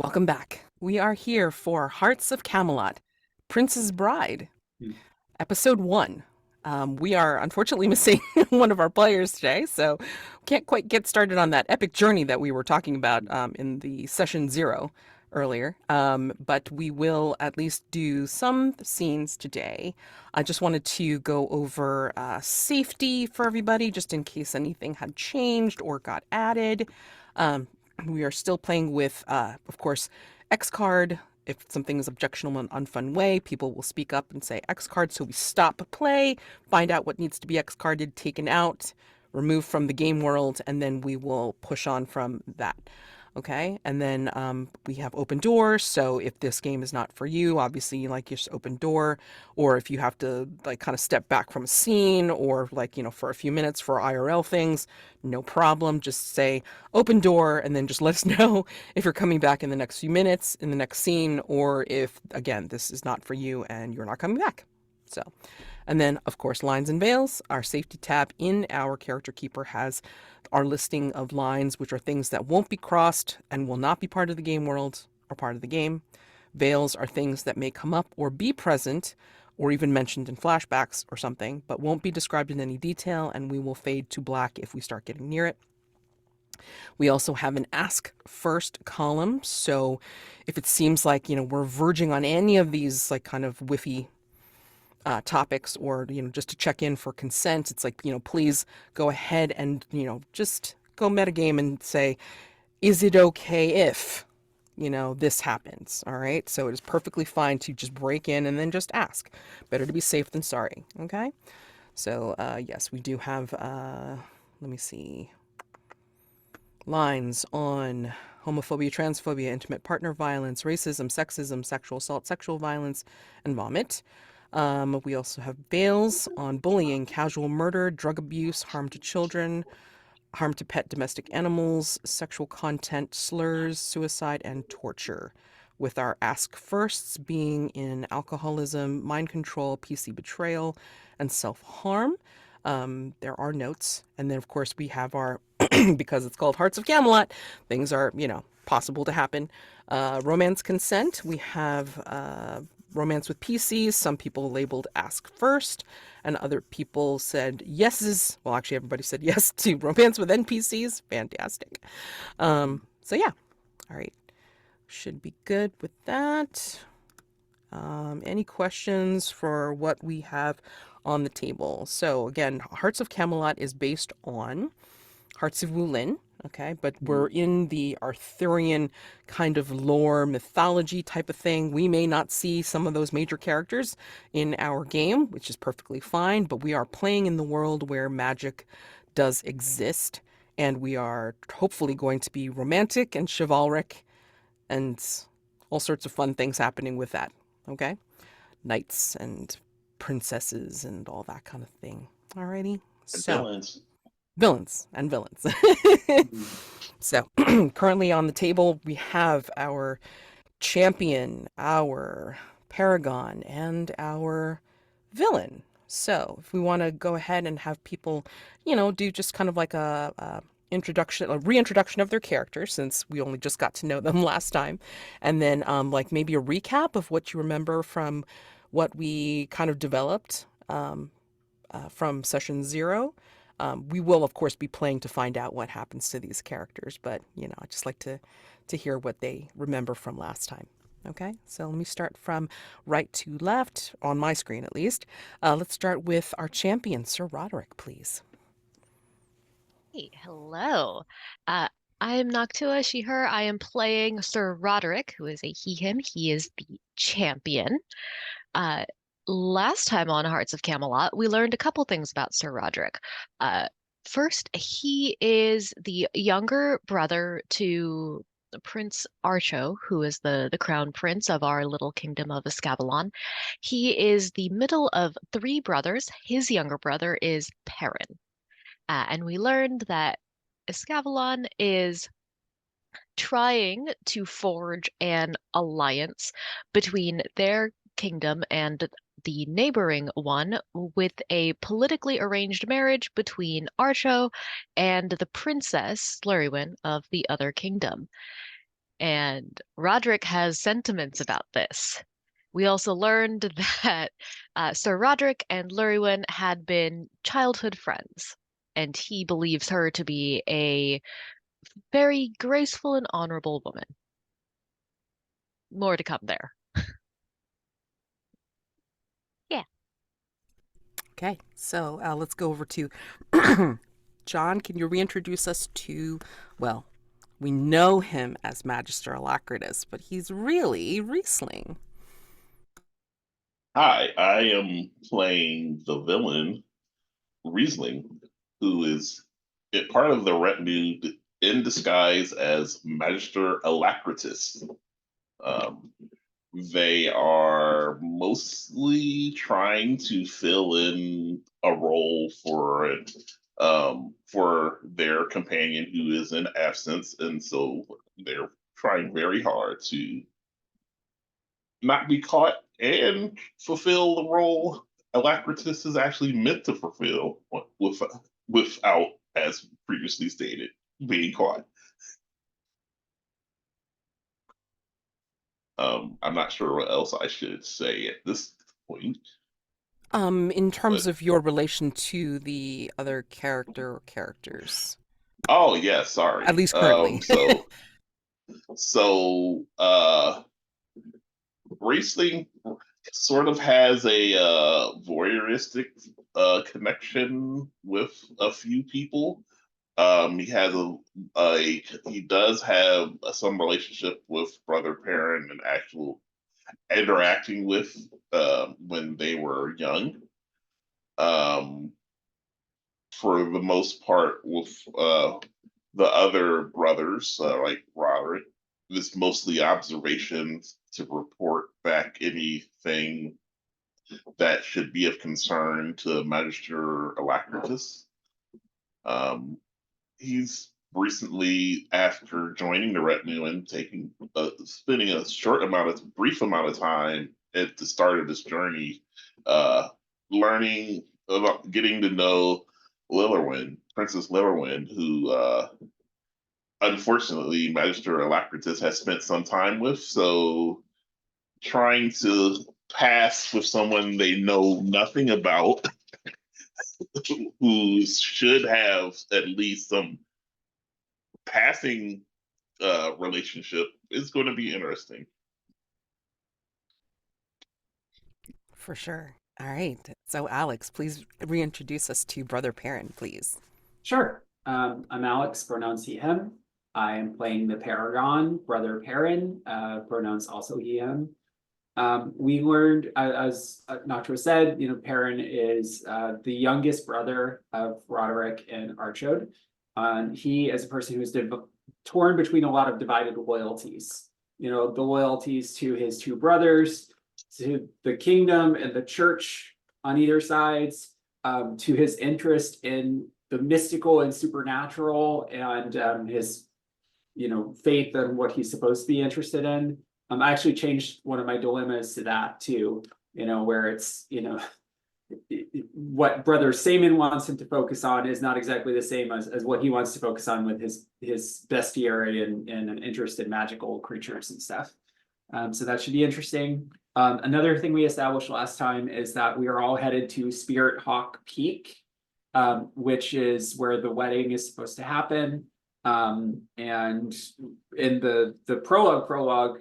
Welcome back. We are here for Hearts of Camelot, Prince's Bride, Hmm. Episode 1. We are unfortunately missing one of our players today, so can't quite get started on that epic journey that we were talking about in the session 0 earlier. But we will at least do some scenes today. I just wanted to go over safety for everybody, just in case anything had changed or got added. Um, we are still playing with, of course, X card. If something is objectionable in an unfun way, people will speak up and say X card. So we stop play, find out what needs to be X carded, taken out, removed from the game world, and then we will push on from that. Okay, and then we have open door. So if this game is not for you, obviously you like your open door, or if you have to like kind of step back from a scene, or like for a few minutes for IRL things, no problem. Just say open door, and then just let us know if you're coming back in the next few minutes in the next scene, or if again this is not for you and you're not coming back. So. And then, of course, lines and veils. Our safety tab in our character keeper has our listing of lines, which are things that won't be crossed and will not be part of the game world or part of the game. Veils are things that may come up or be present or even mentioned in flashbacks or something, but won't be described in any detail, and we will fade to black if we start getting near it. We also have an ask first column. So if it seems like, we're verging on any of these like kind of whiffy topics, or just to check in for consent, it's like, please go ahead and just go metagame and say, is it okay if this happens? All right, so it is perfectly fine to just break in and then just ask. Better to be safe than sorry. Okay, so yes, we do have let me see, lines on homophobia, transphobia, intimate partner violence, racism, sexism, sexual assault, sexual violence, and vomit. We also have veils on bullying, casual murder, drug abuse, harm to children, harm to pet domestic animals, sexual content, slurs, suicide, and torture. With our ask firsts being in alcoholism, mind control, PC betrayal, and self harm. There are notes. And then, of course, we have our, because it's called Hearts of Camelot, things are, possible to happen. Romance consent. We have romance with PCs. Some people labeled ask first, and other people said yeses. Well, actually, everybody said yes to romance with NPCs. Fantastic. So, yeah. All right. Should be good with that. Any questions for what we have on the table? So, again, Hearts of Camelot is based on Hearts of Wulin, okay? But we're in the Arthurian kind of lore mythology type of thing. We may not see some of those major characters in our game, which is perfectly fine, but we are playing in the world where magic does exist, and we are hopefully going to be romantic and chivalric and all sorts of fun things happening with that, okay? Knights and princesses and all that kind of thing. Alrighty, And so villains. villains and villains. Mhm. So currently on the table, we have our champion, our Paragon, and our villain. So if we want to go ahead and have people, do just kind of like a introduction, a reintroduction of their character, since we only just got to know them last time, and then like maybe a recap of what you remember from what we kind of developed from session 0. We will, of course, be playing to find out what happens to these characters, but I just like to hear what they remember from last time. Okay, so let me start from right to left on my screen, at least. Let's start with our champion, Sir Roderick, please. Hey, hello. Uh, I am Noctua, she, her. I am playing Sir Roderick, who is a he, him. He is the champion. Uh, Last time on Hearts of Camelot, we learned a couple things about Sir Roderick. Uh, First, he is the younger brother to Prince Archo, who is the crown prince of our little kingdom of Escavalon. He is the middle of three brothers. His younger brother is Perin. And we learned that Escavalon is trying to forge an alliance between their kingdom and the neighboring one with a politically arranged marriage between Archo and the princess Slurrywin of the other kingdom. And Roderick has sentiments about this. We also learned that Sir Roderick and Lurywin had been childhood friends, and he believes her to be a very graceful and honorable woman. More to come there. Yeah. Okay, so let's go over to Jonn. Can you reintroduce us to, well, we know him as Magister Alacritus, but he's really Riesling. Hi, I am playing the villain Riesling, who is part of the retinue in disguise as Magister Alacritus. Um, they are mostly trying to fill in a role for their companion who is in absence, and so they're trying very hard to not be caught and fulfill the role Alacritus is actually meant to fulfill without, as previously stated, being caught. I'm not sure what else I should say at this point. In But terms of your relation to the other characters, oh yeah, sorry. at least currently. So Racing sort of has a voyeuristic connection with a few people. He has he does have some relationship with Brother Perin and actual interacting with when they were young. Um, for the most part, with the other brothers, like Roderick, it's mostly observations to report back anything that should be of concern to Magister Alacritus. Um, he's recently, after joining the retinue and taking spending a brief amount of time at the start of this journey, learning about getting to know Lillerwin, Princess Lillerwin, who unfortunately Magister Alacritus has spent some time with. So trying to pass with someone they know nothing about, who should have at least some passing relationship is going to be interesting. For sure. All right. So, Alex, please reintroduce us to Brother Perrin, please. Sure. I'm Alex, pronouns he, him. I am playing the Paragon, Brother Perin, pronouns also he, him. We learned, as Noctua said, Perin is the youngest brother of Roderick and Archode. He is a person who's torn between a lot of divided loyalties. The loyalties to his two brothers, to the kingdom and the church on either sides, to his interest in the mystical and supernatural, and his faith and what he's supposed to be interested in. I actually changed one of my dilemmas to that too, where it's what Brother Saman wants him to focus on is not exactly the same as what he wants to focus on with his bestiary and an interest in magical creatures and stuff. So that should be interesting. Another thing we established last time is that we are all headed to Spirit Hawk Peak, which is where the wedding is supposed to happen. And in the prologue,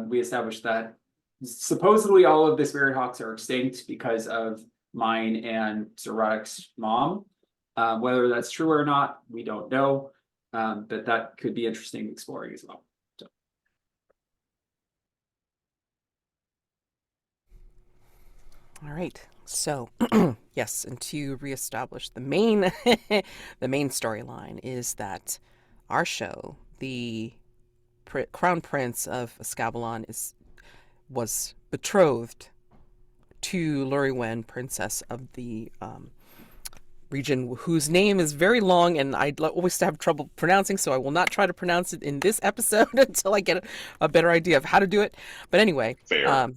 we established that supposedly all of the Spirit Hawks are extinct because of mine and Sir Roderick's mom. Whether that's true or not, we don't know. But that could be interesting exploring as well. So. All right. So, yes, and to reestablish the main the main storyline is that our show, the Crown Prince of Escavalon, was betrothed to Lurywin, Princess of the region, whose name is very long and I always have trouble pronouncing, so I will not try to pronounce it in this episode until I get a better idea of how to do it. But anyway,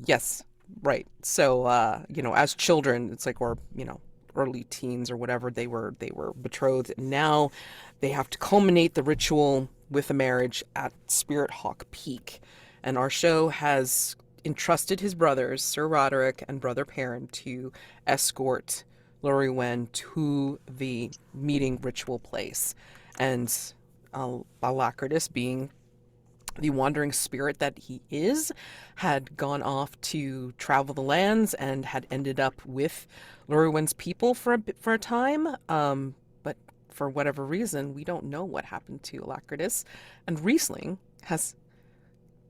yes, right. So as children, it's like, or early teens or whatever, they were betrothed. And now they have to culminate the ritual with a marriage at Spirit Hawk Peak. And our show has entrusted his brothers, Sir Roderick and Brother Perin, to escort Loriwen to the meeting ritual place. And Alacritus, being the wandering spirit that he is, had gone off to travel the lands and had ended up with Loriwen's people for a time. But for whatever reason, we don't know what happened to Alacritus. And Riesling has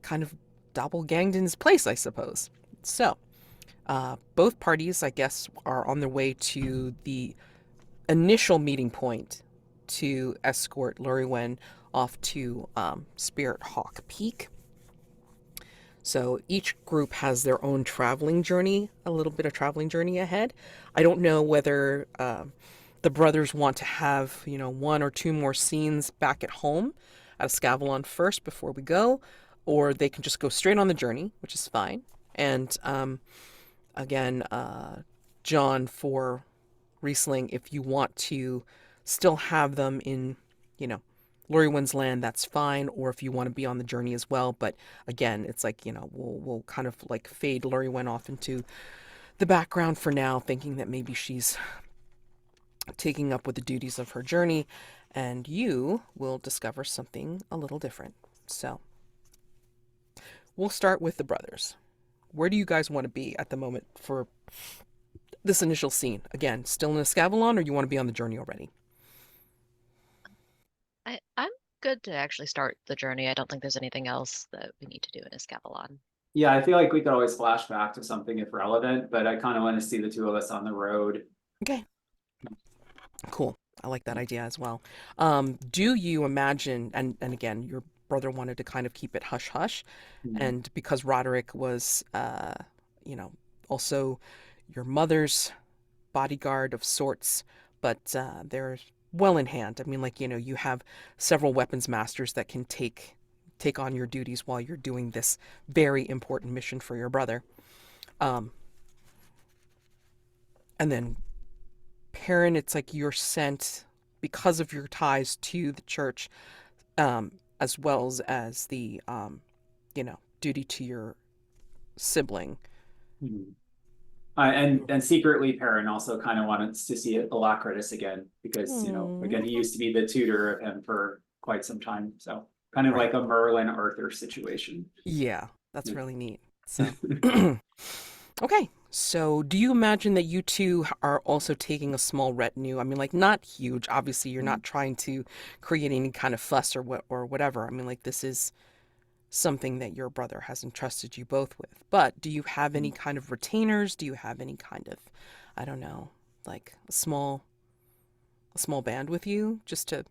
kind of doppelganged in his place, I suppose. So, both parties, I guess, are on their way to the initial meeting point to escort Loriwen off to Spirit Hawk Peak. So each group has their own traveling journey, a little bit of traveling journey ahead. I don't know whether the brothers want to have, one or two more scenes back at home at Escavalon first before we go, or they can just go straight on the journey, which is fine. And again, Jonn, for Riesling, if you want to still have them in, Loriwen's land, that's fine. Or if you want to be on the journey as well. But again, it's like, we'll kind of like fade Loriwen off into the background for now, thinking that maybe she's taking up with the duties of her journey, and you will discover something a little different. So we'll start with the brothers. Where do you guys want to be at the moment for this initial scene? Again, still in Escavalon, or you want to be on the journey already? I'm good to actually start the journey. I don't think there's anything else that we need to do in Escavalon. Yeah, I feel like we could always flash back to something if relevant, but I kind of want to see the two of us on the road. Okay. Cool. I like that idea as well. Do you imagine, and again, your brother wanted to kind of keep it hush hush, and because Roderick was, also your mother's bodyguard of sorts, but they're well in hand. I mean, you have several weapons masters that can take on your duties while you're doing this very important mission for your brother. And then Perin, it's like you're sent because of your ties to the church, as well as the, duty to your sibling. And secretly, Perin also kind of wants to see Alacritus again because, again, he used to be the tutor of him for quite some time. So kind of like a Merlin Arthur situation. Yeah, that's really neat. So, okay. So do you imagine that you two are also taking a small retinue? I mean, not huge. Obviously, you're not trying to create any kind of fuss or whatever. I mean, this is something that your brother has entrusted you both with. But do you have any kind of retainers? Do you have any kind of, I don't know, like a small band with you just to,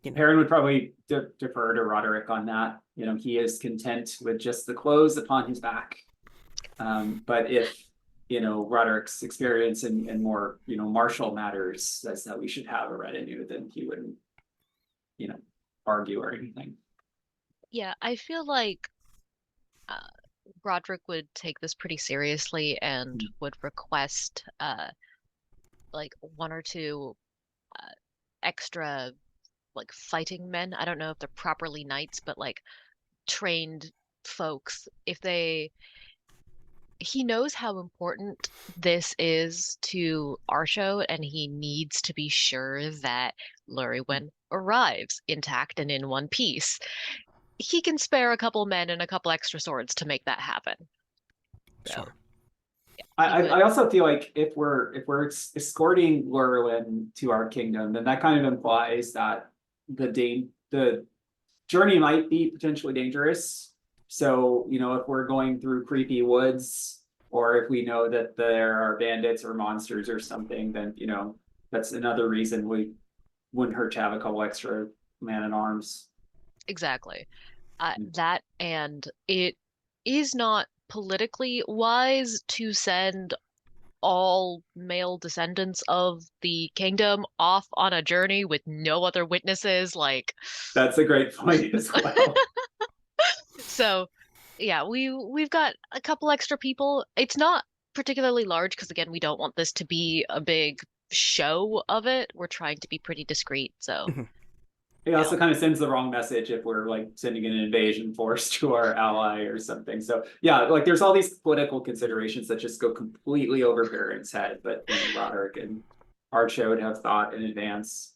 Perin would probably defer to Roderick on that. He is content with just the clothes upon his back. But if, Roderick's experience in more, martial matters says that we should have a retinue, then he wouldn't, argue or anything. Yeah, I feel like Roderick would take this pretty seriously and would request one or two extra fighting men. I don't know if they're properly knights, but trained folks. He knows how important this is to our show, and he needs to be sure that Loriwen arrives intact and in one piece. He can spare a couple men and a couple extra swords to make that happen. So, sure. yeah, I also feel like if we're escorting Loriwen to our kingdom, then that kind of implies that the journey might be potentially dangerous. So, if we're going through creepy woods, or if we know that there are bandits or monsters or something, then, that's another reason we wouldn't hurt to have a couple extra man-at-arms. Exactly. That, and it is not politically wise to send all male descendants of the kingdom off on a journey with no other witnesses. That's a great point as well. So, yeah, we've got a couple extra people. It's not particularly large because, again, we don't want this to be a big show of it. We're trying to be pretty discreet. So, It also kind of sends the wrong message if we're like sending an invasion force to our ally or something. So yeah, like there's all these political considerations that just go completely over Perin's head, but Roderick and Archo would have thought in advance.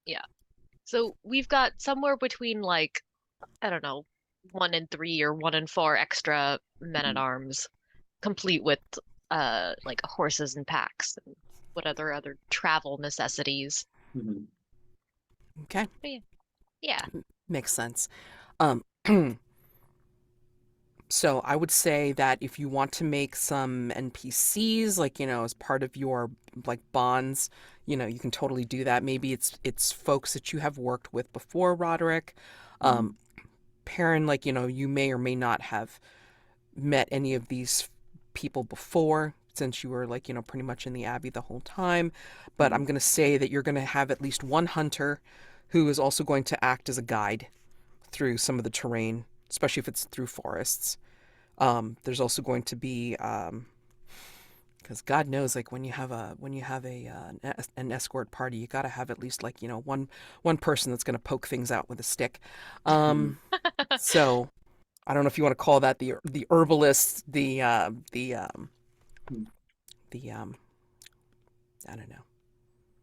Yeah. So we've got somewhere between like, I don't know, 1 in 3 or 1 in 4 extra men-at-arms, complete with like horses and packs and what other travel necessities. Mhm. Okay, But yeah. makes sense. Um, so I would say that if you want to make some NPCs, like, as part of your like bonds, you can totally do that. Maybe it's folks that you have worked with before, Roderick. Um, Perrin, like, you may or may not have met any of these people before, since you were like, pretty much in the Abbey the whole time. But I'm going to say that you're going to have at least one hunter who is also going to act as a guide through some of the terrain, especially if it's through forests. There's also going to be, because God knows, like when you have an escort party, you got to have at least like one person that's going to poke things out with a stick. So I don't know if you want to call that the herbalist, the I don't know.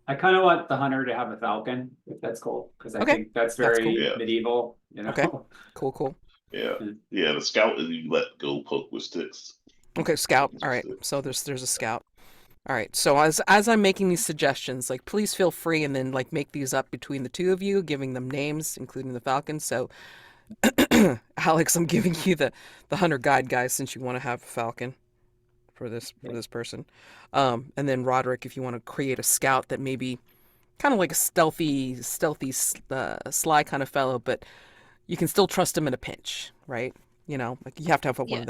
I kind of want the hunter to have a falcon, if that's cool, because I Okay, think that's that's very cool. Yeah. medieval, Okay. Cool. Yeah. Yeah, the scout is you let go poke with sticks. Okay, scout. All right. So there's a scout. All right. So as I'm making these suggestions, like please feel free and then like make these up between the two of you, giving them names, including the falcon. So Alex, I'm giving you the hunter guide guy since you want to have a falcon for this person. And then Roderick, if you want to create a scout that maybe kind of like a stealthy, sly kind of fellow, but you can still trust him in a pinch, right? Like you have to have one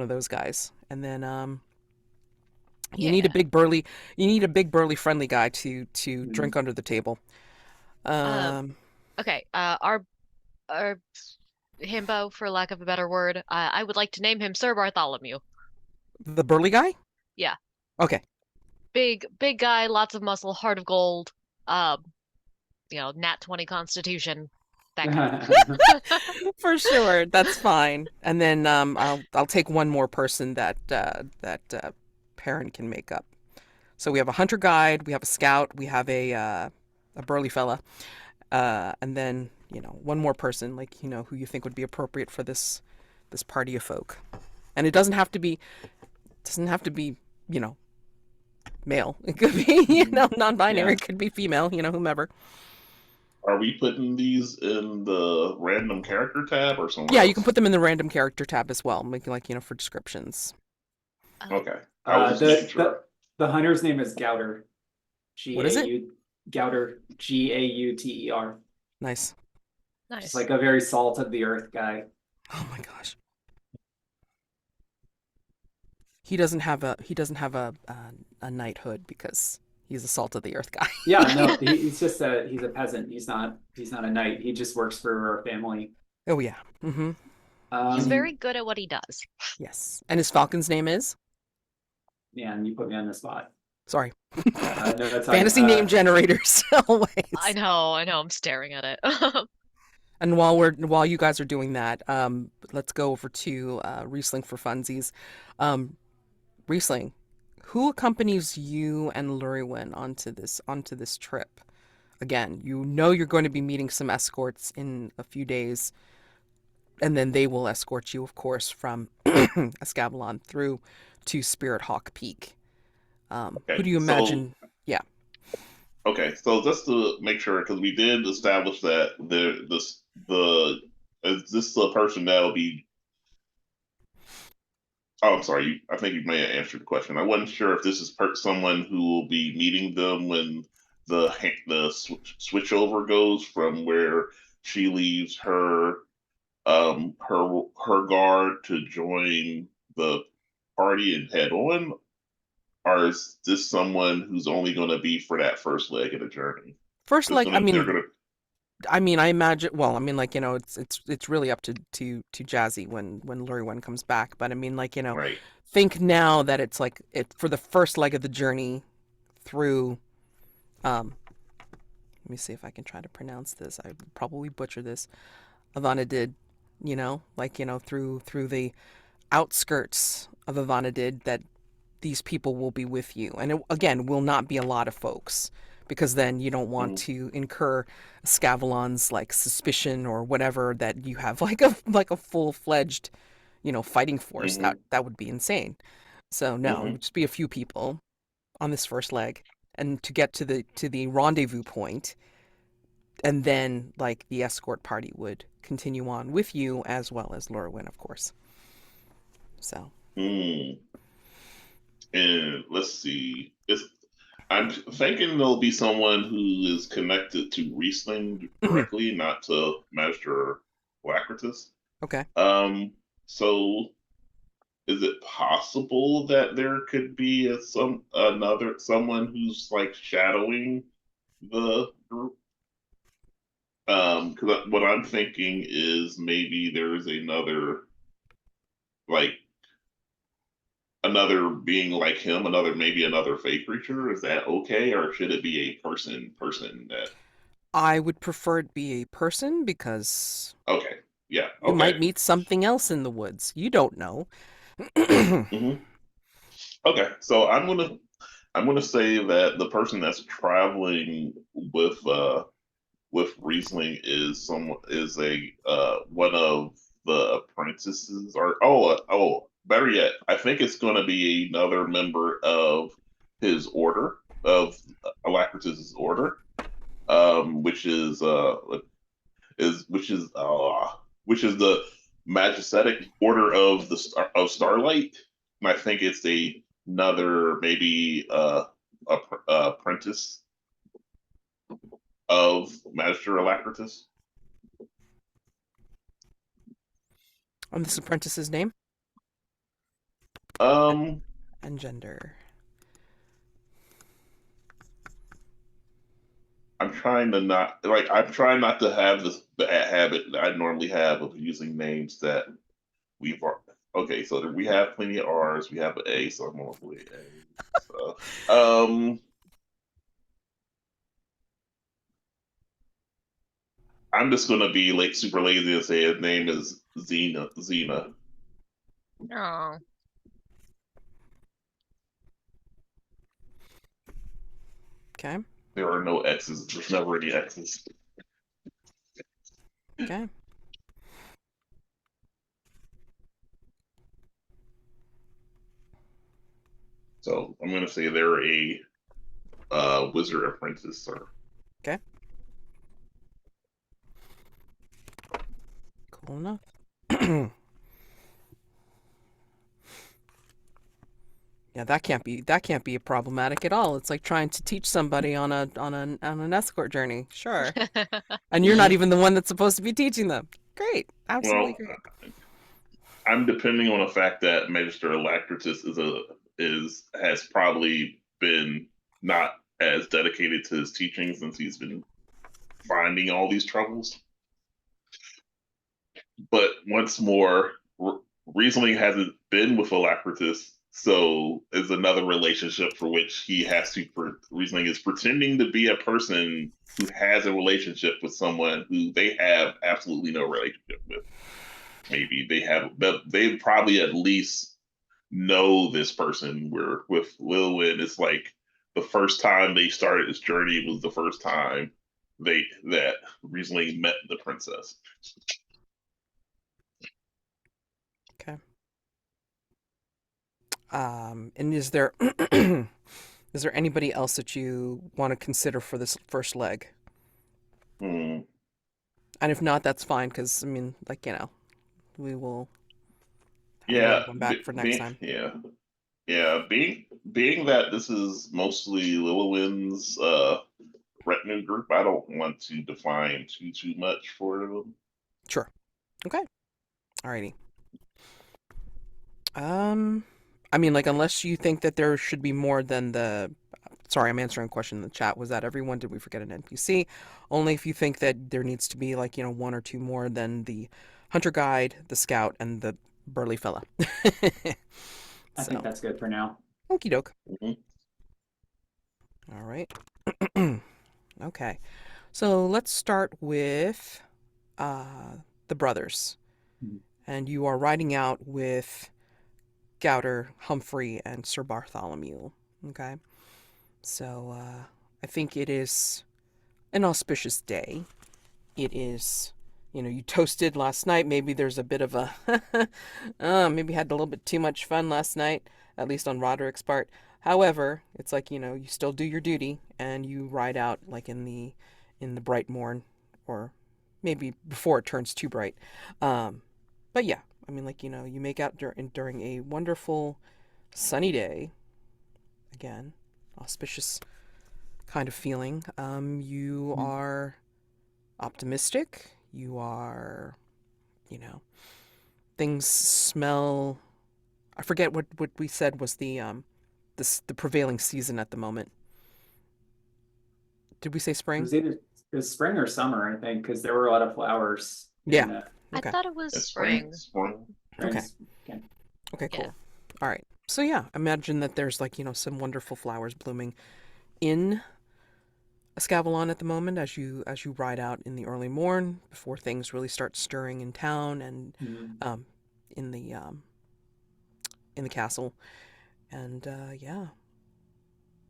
of those guys. And then you need a big burly friendly guy to drink under the table. Okay. Our himbo, for lack of a better word, I would like to name him Sir Bartholomew. The burly guy? Yeah. Okay. Big guy, lots of muscle, heart of gold. Nat 20 constitution. That kind of. For sure, that's fine. And then I'll take one more person that Perrin can make up. So we have a hunter guide, we have a scout, we have a burly fella, and then one more person, like who you think would be appropriate for this party of folk. And it doesn't have to be male. It could be non-binary. Yeah. It could be female. Whomever. Are we putting these in the random character tab or somewhere? Yeah, else? you can put them in the random character tab as well, like for descriptions. Okay. I was just making sure. The hunter's name is Gouter. What is it? Gouter, Gauter. Nice. Just like a very salt of the earth guy. Oh my gosh. He doesn't have a knighthood because he's a salt of the earth guy. Yeah, no, he's just he's a peasant. He's not a knight. He just works for our family. Oh yeah. Mm-hmm. He's very good at what he does. Yes. And his falcon's name is? Yeah, and you put me on the spot. Sorry. No, that's fine. Fantasy name generators always. I know, I'm staring at it. And while you guys are doing that, let's go over to Riesling for funsies. Riesling, who accompanies you and Luriwen onto this trip? Again, you're going to be meeting some escorts in a few days, and then they will escort you, of course, from Escavalon through to Spirit Hawk Peak. Okay, who do you imagine? Yeah. Okay, so just to make sure, because we did establish that is this the person that'll be? Oh, I'm sorry. I think you may have answered the question. I wasn't sure if this is someone who will be meeting them when the switchover goes from where she leaves her guard to join the party and head on, or is this someone who's only going to be for that first leg of the journey? First leg, I mean, they're gonna... I imagine. Well, I mean, like it's really up to Jazzy when Luriwen comes back. But I mean, like right. Think now that it's like for the first leg of the journey through let me see if I can try to pronounce this. I would probably butcher this. Avanadid, through the outskirts of Avanadid, that these people will be with you. And it, again, will not be a lot of folks, because then you don't want to incur Escavalon's suspicion or whatever, that you have like a full-fledged, fighting force. That would be insane. So no, it would just be a few people on this first leg, and to get to the rendezvous point, and then the escort party would continue on with you, as well as Lorwyn, of course. So. And let's see. I'm thinking there'll be someone who is connected to Riesling directly, not to Master Alacritus. Okay. So is it possible that there could be someone who's shadowing the group? Because what I'm thinking is maybe there's another being like him, maybe another fey creature. Is that okay, or should it be a person that? I would prefer it be a person, because Okay, yeah, okay. You might meet something else in the woods. You don't know. Okay, so I'm gonna say that the person that's traveling with Riesling is one of the apprentices, or better yet, I think it's going to be another member of his order, of Alacritus's order, which is the Majestic Order of Starlight, and I think it's another maybe apprentice of Master Alacritus. And this apprentice's name? And gender. I'm trying not to have this bad habit that I normally have of using names that we've. Okay, so we have plenty of R's. We have an A, so I'm gonna put A. So, I'm just gonna be super lazy and say his name is Xena. Oh. Okay. There are no X's. There's never any X's. Okay. So I'm gonna say they're a wizard apprentice, sir. Okay. Cool enough. Yeah, that can't be problematic at all. It's like trying to teach somebody on an escort journey. Sure. And you're not even the one that's supposed to be teaching them. Great. Absolutely great. I'm depending on the fact that Magister Alacritus has probably been not as dedicated to his teaching since he's been finding all these troubles. But once more, Riesling hasn't been with Alacritus, so is another relationship for which he has to. Riesling is pretending to be a person who has a relationship with someone who they have absolutely no relationship with. Maybe they probably at least know this person. Where with Lilwyn, it's the first time they started this journey was the first time that Riesling met the princess. Okay. And is there anybody else that you want to consider for this first leg? And if not, that's fine, because we will have one back for next time. Yeah. Being that this is mostly Lilwyn's retinue group, I don't want to define too much for them. Sure. Okay. Alrighty. Unless you think that there should be more than the... Sorry, I'm answering a question in the chat. Was that everyone? Did we forget an NPC? Only if you think that there needs to be one or two more than the hunter guide, the scout, and the burly fella. I think that's good for now. Okie doke. All right. Okay. So let's start with the brothers. Mhm. And you are riding out with Gowder, Humphrey, and Sir Bartholomew. Okay. So I think it is an auspicious day. It is, you toasted last night. Maybe there's a bit of a, maybe had a little bit too much fun last night, at least on Roderick's part. However, it's like, you still do your duty and you ride out like in the bright morn, or maybe before it turns too bright. But yeah, I mean, like, you make out during a wonderful sunny day. Again, auspicious kind of feeling. You are optimistic. You are, things smell. I forget what we said was the prevailing season at the moment. Did we say It spring? was either it was spring or summer, I think, because there were a lot of flowers Yeah. in the I Okay. thought it was It's spring. spring. Okay. spring. Okay. Okay, Yeah. cool. All right. So yeah, imagine that there's like, some wonderful flowers blooming in Escavalon at the moment as you ride out in the early morn before things really start stirring in town and Mhm. um in the castle. And yeah.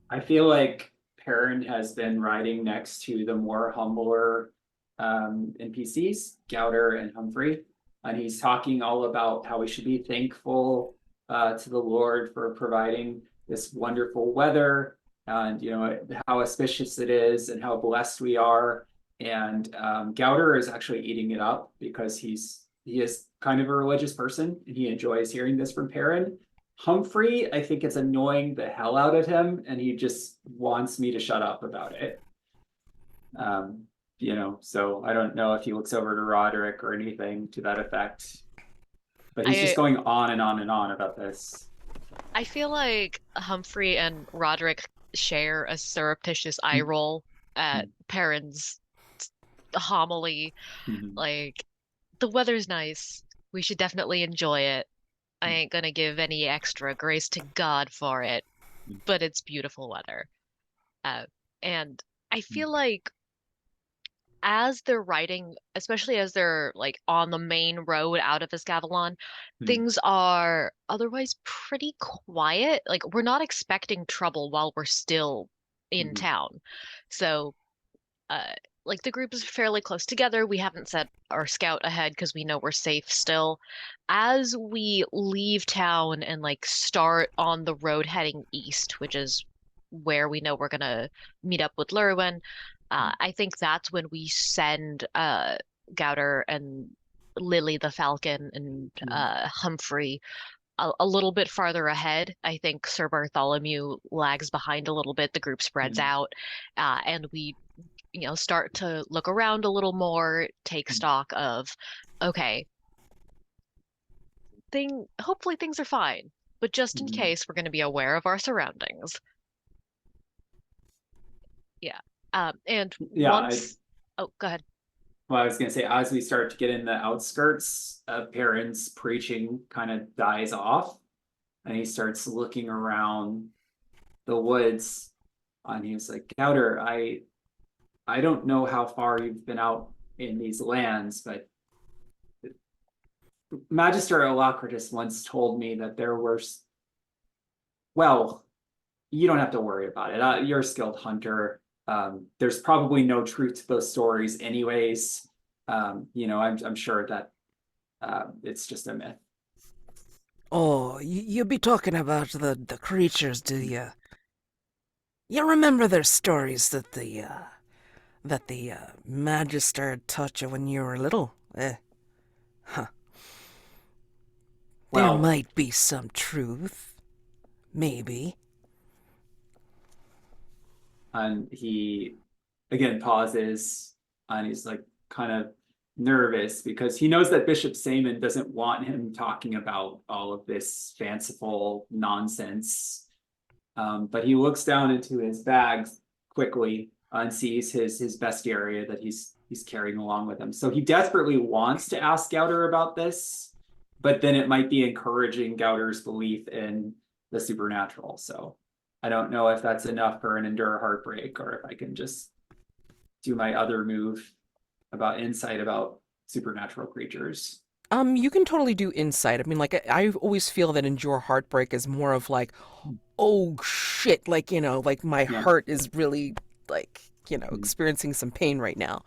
I feel like Perin has been riding next to the more humbler NPCs, Gowder and Humphrey, and he's talking all about how we should be thankful to the Lord for providing this wonderful weather, and how auspicious it is, and how blessed we are. And Gowder is actually eating it up because he is kind of a religious person, and he enjoys hearing this from Perin. Humphrey, I think it's annoying the hell out of him, and he just wants me to shut up about it. So I don't know if he looks over to Roderick or anything to that effect, but he's just I going on and on and on about this. I feel like Humphrey and Roderick share a surreptitious eye roll at Perrin's homily. Mhm. Like, the weather's nice. We should definitely enjoy it. I ain't gonna give any extra grace to God for it, but it's beautiful weather. And I feel like as they're riding, especially as they're like on the main road out of Escavalon, Mhm. things are otherwise pretty quiet. Like we're not expecting trouble while we're still in Mhm. town. So, uh, like the group is fairly close together. We haven't set our scout ahead because we know we're safe still. As we leave town and like start on the road heading east, which is where we know we're gonna meet up with Lurwen, I think that's when we send Gowder and Lily the Falcon and Mhm. Humphrey a little bit farther ahead. I think Sir Bartholomew lags behind a little bit. The group spreads Mhm. out, and we start to look around a little more, take stock of, okay, hopefully things are fine, but just in Mhm. case, we're going to be aware of our surroundings. Yeah. And Yeah, I once, oh, go ahead. well, I was gonna say, as we start to get in the outskirts, Perrin's preaching kind of dies off, and he starts looking around the woods, and he's like, Gowder, I don't know how far you've been out in these lands, but Magister Alacritus once told me that there were, well, you don't have to worry about it. You're a skilled hunter. There's probably no truth to those stories, anyways. I'm sure that it's just a myth. Oh, you be talking about the creatures, do you? You remember their stories that the Magister taught you when you were little? Huh. There Well, might be some truth. Maybe. and he again pauses, and he's like kind of nervous because he knows that Bishop Saman doesn't want him talking about all of this fanciful nonsense. But he looks down into his bag quickly and sees his bestiaria that he's carrying along with him. So he desperately wants to ask Gowder about this, but then it might be encouraging Gowder's belief in the supernatural. So I don't know if that's enough for an endure heartbreak, or if I can just do my other move about insight about supernatural creatures? You can totally do insight. I mean, like, I always feel that Endure Heartbreak is more of like, oh shit, like, like my Yeah. heart is really like, experiencing some pain right now.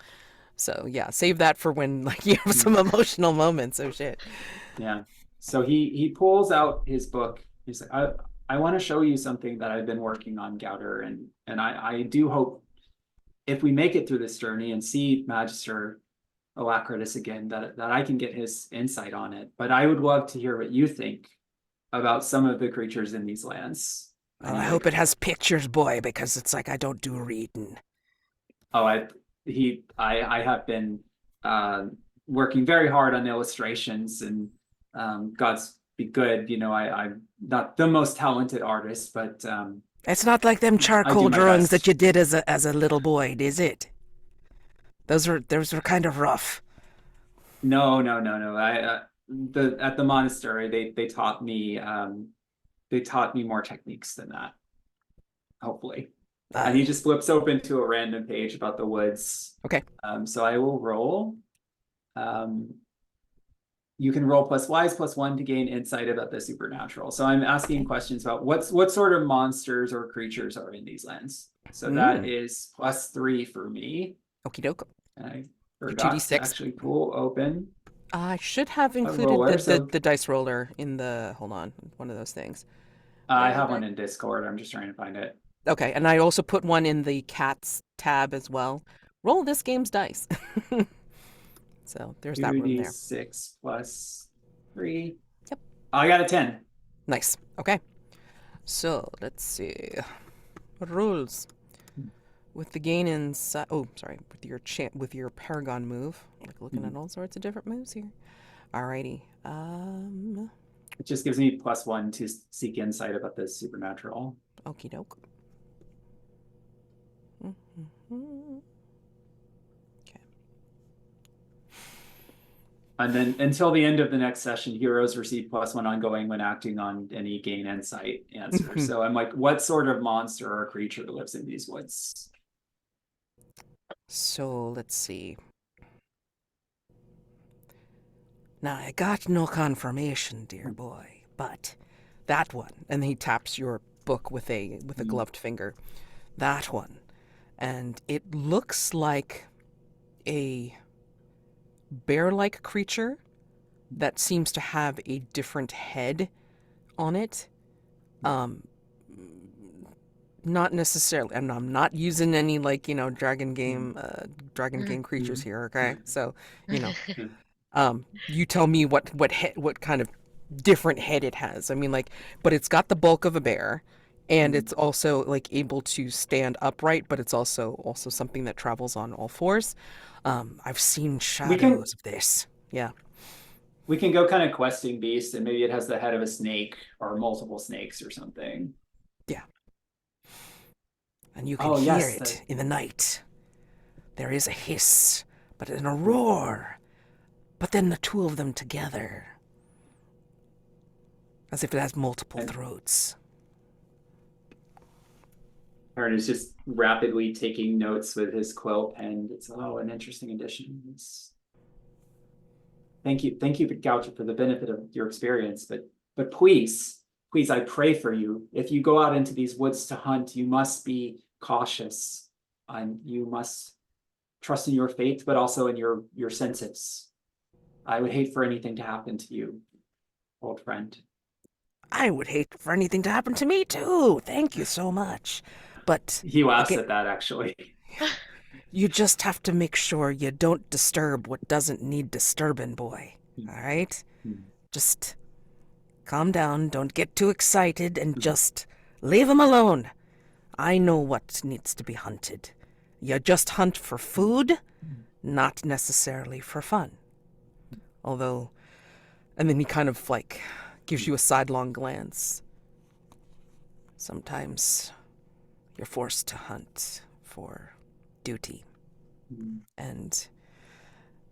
So yeah, save that for when like you have some emotional moments. Oh shit. Yeah. So he pulls out his book. He's like, I want to show you something that I've been working on, Gouter, and I do hope if we make it through this journey and see Magister Alacritus again, that I can get his insight on it. But I would love to hear what you think about some of the creatures in these lands. Well, I hope it has pictures, boy, because it's like I don't do reading. Oh, I have been working very hard on illustrations, and God's be good. I'm not the most talented artist, but It's not like them charcoal my drawings best. that you did as a little boy, is it? Those were kind of rough. No. I at the monastery they taught me more techniques than that. Hopefully. And he just flips open to a random page about the woods. Okay. So I will roll. You can roll +wise +1 to gain insight about the supernatural. So I'm asking questions about what sort of monsters or creatures are in these lands. So that is +3 for me. Okie doke. And I forgot to 2d6. actually pull open. I should have included roller, the dice roller in the, hold on, one of those things. I have one in Discord. I'm just trying to find it. Okay, and I also put one in the cats tab as well. Roll this game's dice. So there's that room there. 6 +3. Yep. I got a 10. Nice. Okay. So let's see. Rules. With the gain inside. Oh, sorry. With your Paragon move. Like looking at all sorts of different moves here. Alrighty. It just gives me +1 to seek insight about the supernatural. Okie doke. Okay. And then until the end of the next session, heroes receive +1 ongoing when acting on any gain insight answer. So I'm like, what sort of monster or creature lives in these woods? So let's see. Now, I got no confirmation, dear boy, but That one. And he taps your book with a gloved finger. That one. And it looks like a bear-like creature that seems to have a different head on it. Not necessarily, and I'm not using any dragon game creatures here, okay? So, you tell me what kind of different head it has. I mean, but it's got the bulk of a bear, and it's also able to stand upright, but it's also something that travels on all fours. I've seen shadows of this. Yeah. We can go kind of questing beast, and maybe it has the head of a snake or multiple snakes or something. Yeah. And you can hear it in the night. There is a hiss, but then a roar. But then the two of them together. As if it has multiple throats. Perin is just rapidly taking notes with his quill pen. It's an interesting addition. Thank you, Goucher, for the benefit of your experience. But please, I pray for you. If you go out into these woods to hunt, you must be cautious, and you must trust in your faith, but also in your senses. I would hate for anything to happen to you, old friend. I would hate for anything to happen to me too. Thank you so much. But he laughs at that, actually. You just have to make sure you don't disturb what doesn't need disturbing, boy. All right? Just calm down. Don't get too excited, and just leave him alone. I know what needs to be hunted. You just hunt for food, not necessarily for fun. Although, and then he kind of gives you a sidelong glance. Sometimes you're forced to hunt for duty. And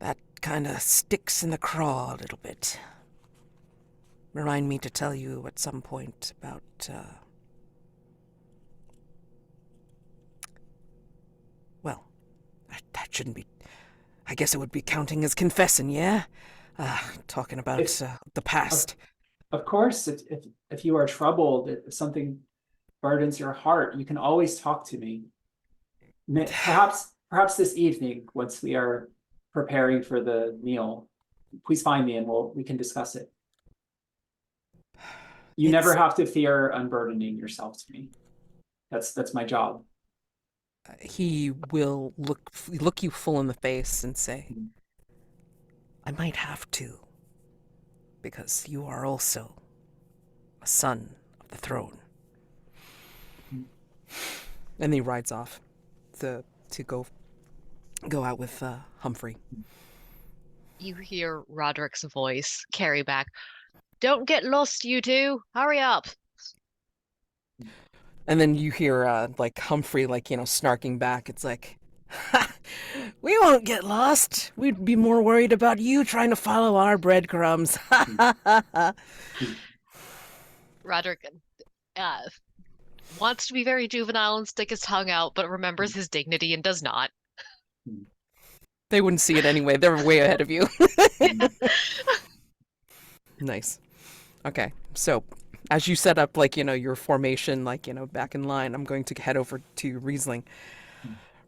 that kind of sticks in the craw a little bit. Remind me to tell you at some point about, That shouldn't be. I guess it would be counting as confessing, yeah? Talking about If the past. of course, if you are troubled, if something burdens your heart, you can always talk to me. Perhaps this evening, once we are preparing for the meal, please find me and we can discuss it. You never It's- have to fear unburdening yourself to me. That's my job. He will look you full in the face and say, I might have to, because you are also a son of the throne. And he rides off to go out with Humphrey. You hear Roderick's voice carry back. Don't get lost, you two. Hurry up. And then you hear like Humphrey, like, snarking back. It's like, ha, we won't get lost. We'd be more worried about you trying to follow our breadcrumbs. Roderick wants to be very juvenile and stick his tongue out, but remembers his dignity and does not. They wouldn't see it anyway. They're way ahead of you. Nice. Okay, so as you set up, like, your formation, like, back in line, I'm going to head over to Riesling.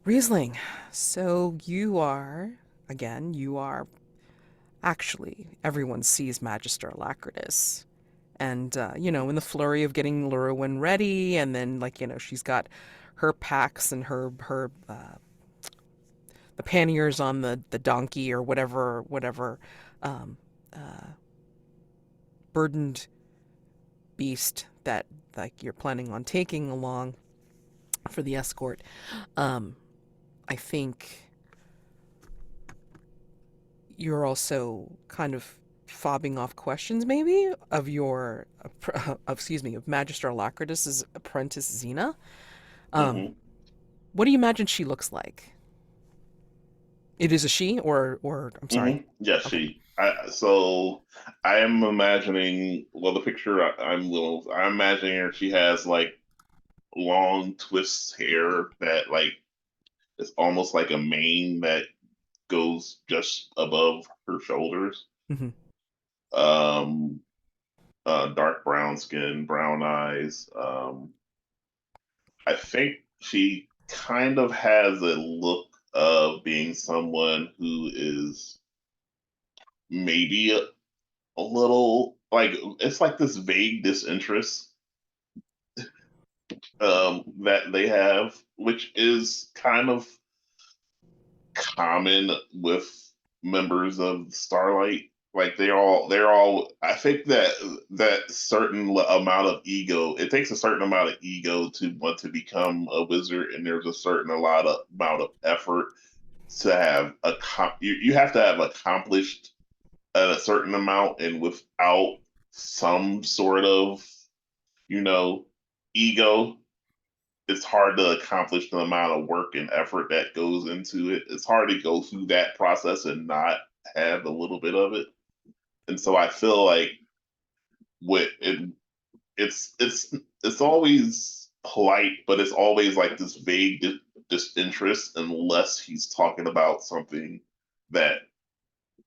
Riesling, so you are actually, everyone sees Magister Alacritus. And, in the flurry of getting Lurwyn ready, and then, like, she's got her packs and her the panniers on the donkey or whatever um, burdened beast that, like, you're planning on taking along for the escort. I think you're also kind of fobbing off questions, maybe, of of Magister Alacritus's apprentice Xena. What do you imagine she looks like? It is a she, or I'm sorry. Yeah, Okay. she. So I am imagining. Well, the picture I'm imagining her. She has like long twists hair that like it's almost like a mane that goes just above her shoulders. Mm-hmm. Um, dark brown skin, brown eyes. I think she kind of has a look of being someone who is maybe a little like it's like this vague disinterest that they have, which is kind of common with members of Starlight. Like they're all. I think that certain amount of ego. It takes a certain amount of ego to want to become a wizard, and there's a certain amount of effort to have you have to have accomplished a certain amount, and without some sort of you know ego, it's hard to accomplish the amount of work and effort that goes into it. It's hard to go through that process and not have a little bit of it. And so I feel like with it, it's always polite, but it's always like this vague disinterest unless he's talking about something that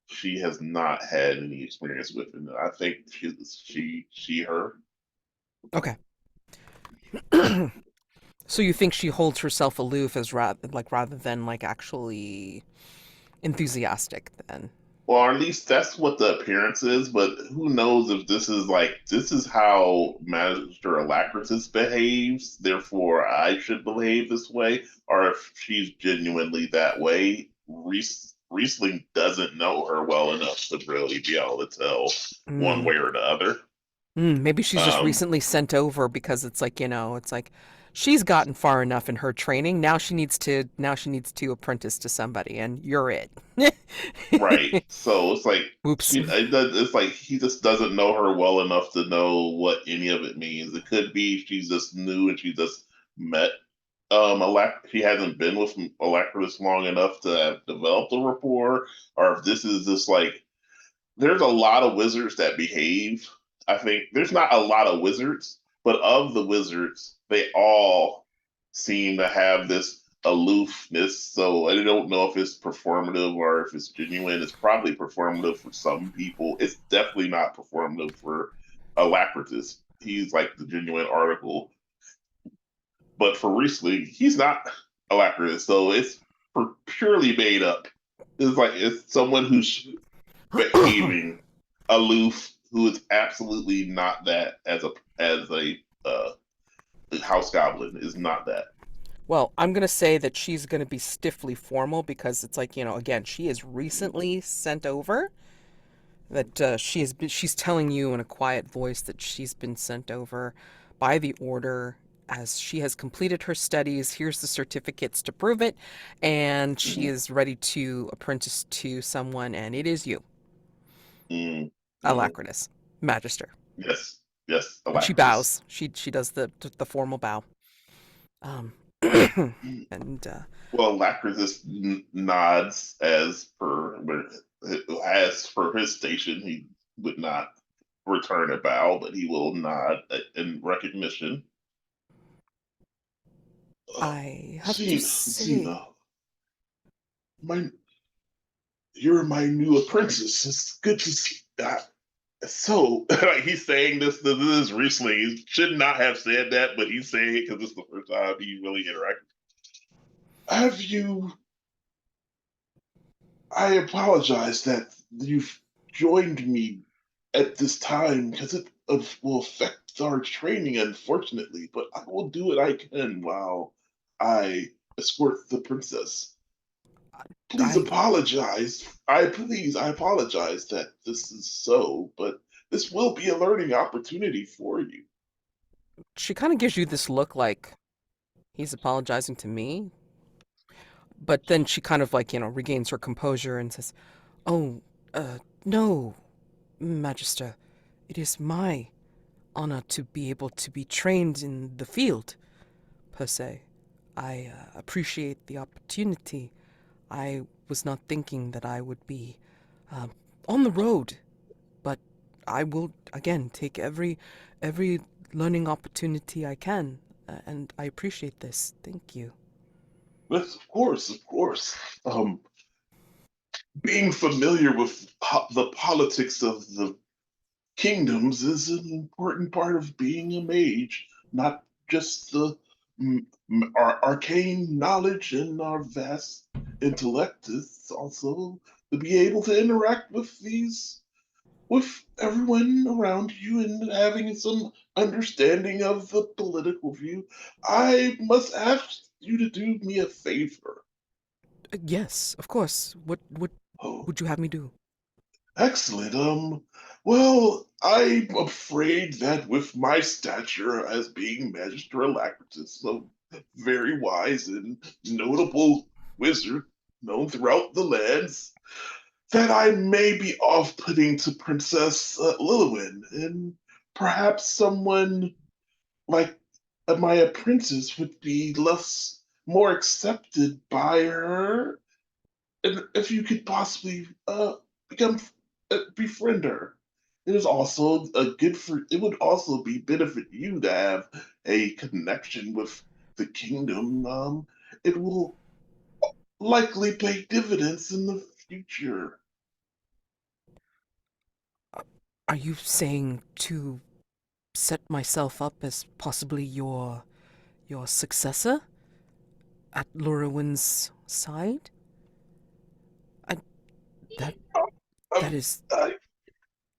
she has not had any experience with, and I think she her. Okay. So you think she holds herself aloof as rather than like actually enthusiastic then? Well, or at least that's what the appearance is, but who knows if this is how Master Alacritus behaves, therefore I should behave this way, or if she's genuinely that way. Riesling doesn't know her well enough to really be able to tell one Mm. way or the other. Maybe she's just Um, recently sent over because it's like, it's like she's gotten far enough in her training. Now she needs to apprentice to somebody, and you're it. right. So it's like Oops. it's like he just doesn't know her well enough to know what any of it means. It could be she's just new and she just met she hasn't been with Alacritus long enough to have developed a rapport, or if this is just like there's a lot of wizards that behave. I think there's not a lot of wizards, but of the wizards, they all seem to have this aloofness. So I don't know if it's performative or if it's genuine. It's probably performative for some people. It's definitely not performative for Alacritus. He's like the genuine article. But for Riesling, he's not Alacritus. So it's purely made up. It's someone who's behaving aloof, who is absolutely not that as a house goblin is not that. Well, I'm going to say that she's going to be stiffly formal because it's like, again, she is recently sent over, that she's telling you in a quiet voice that she's been sent over by the order as she has completed her studies. Here's the certificates to prove it, and she is ready to apprentice to someone, and it is you, Mm, mm, Alacritus, Magister. yes, yes, And she Alacritus. bows. She does the formal bow. Um, Mm. and Well, Alacritus nods as per his station. He would not return a bow, but he will nod in recognition. I have to say, Xena, my you're my new apprentice. It's good to see that. So, like he's saying this is Riesling. He should not have said that, but he's saying it because it's the first time he really interacted. Have you? I apologize that you've joined me at this time because it will affect our training, unfortunately. But I will do what I can while I escort the princess. Please I apologize. I apologize that this is so, but this will be a learning opportunity for you. she kind of gives you this look like he's apologizing to me, but then she kind of like, regains her composure and says, "Oh, no, Magister. It is my honor to be able to be trained in the field, per se. I appreciate the opportunity. I was not thinking that I would be um, on the road, but I will again take every learning opportunity I can, and I appreciate this. Thank you." Yes, of course, of course. Um, Being familiar with the politics of the kingdoms is an important part of being a mage, not just our arcane knowledge and our vast intellect. It's also to be able to interact with everyone around you and having some understanding of the political view. I must ask you to do me a favor. Yes, of course. What Oh, would you have me do? excellent. Well, I'm afraid that with my stature as being Magister Alacritus, a very wise and notable wizard known throughout the lands, that I may be off-putting to Princess Lilywin, and perhaps someone like my apprentice would be more accepted by her. And if you could possibly become befriend her, it is also a good for. It would also be benefit you to have a connection with the kingdom. It will likely pay dividends in the future. Are you saying to set myself up as possibly your successor at Lorewin's side? I, that that Um, is I,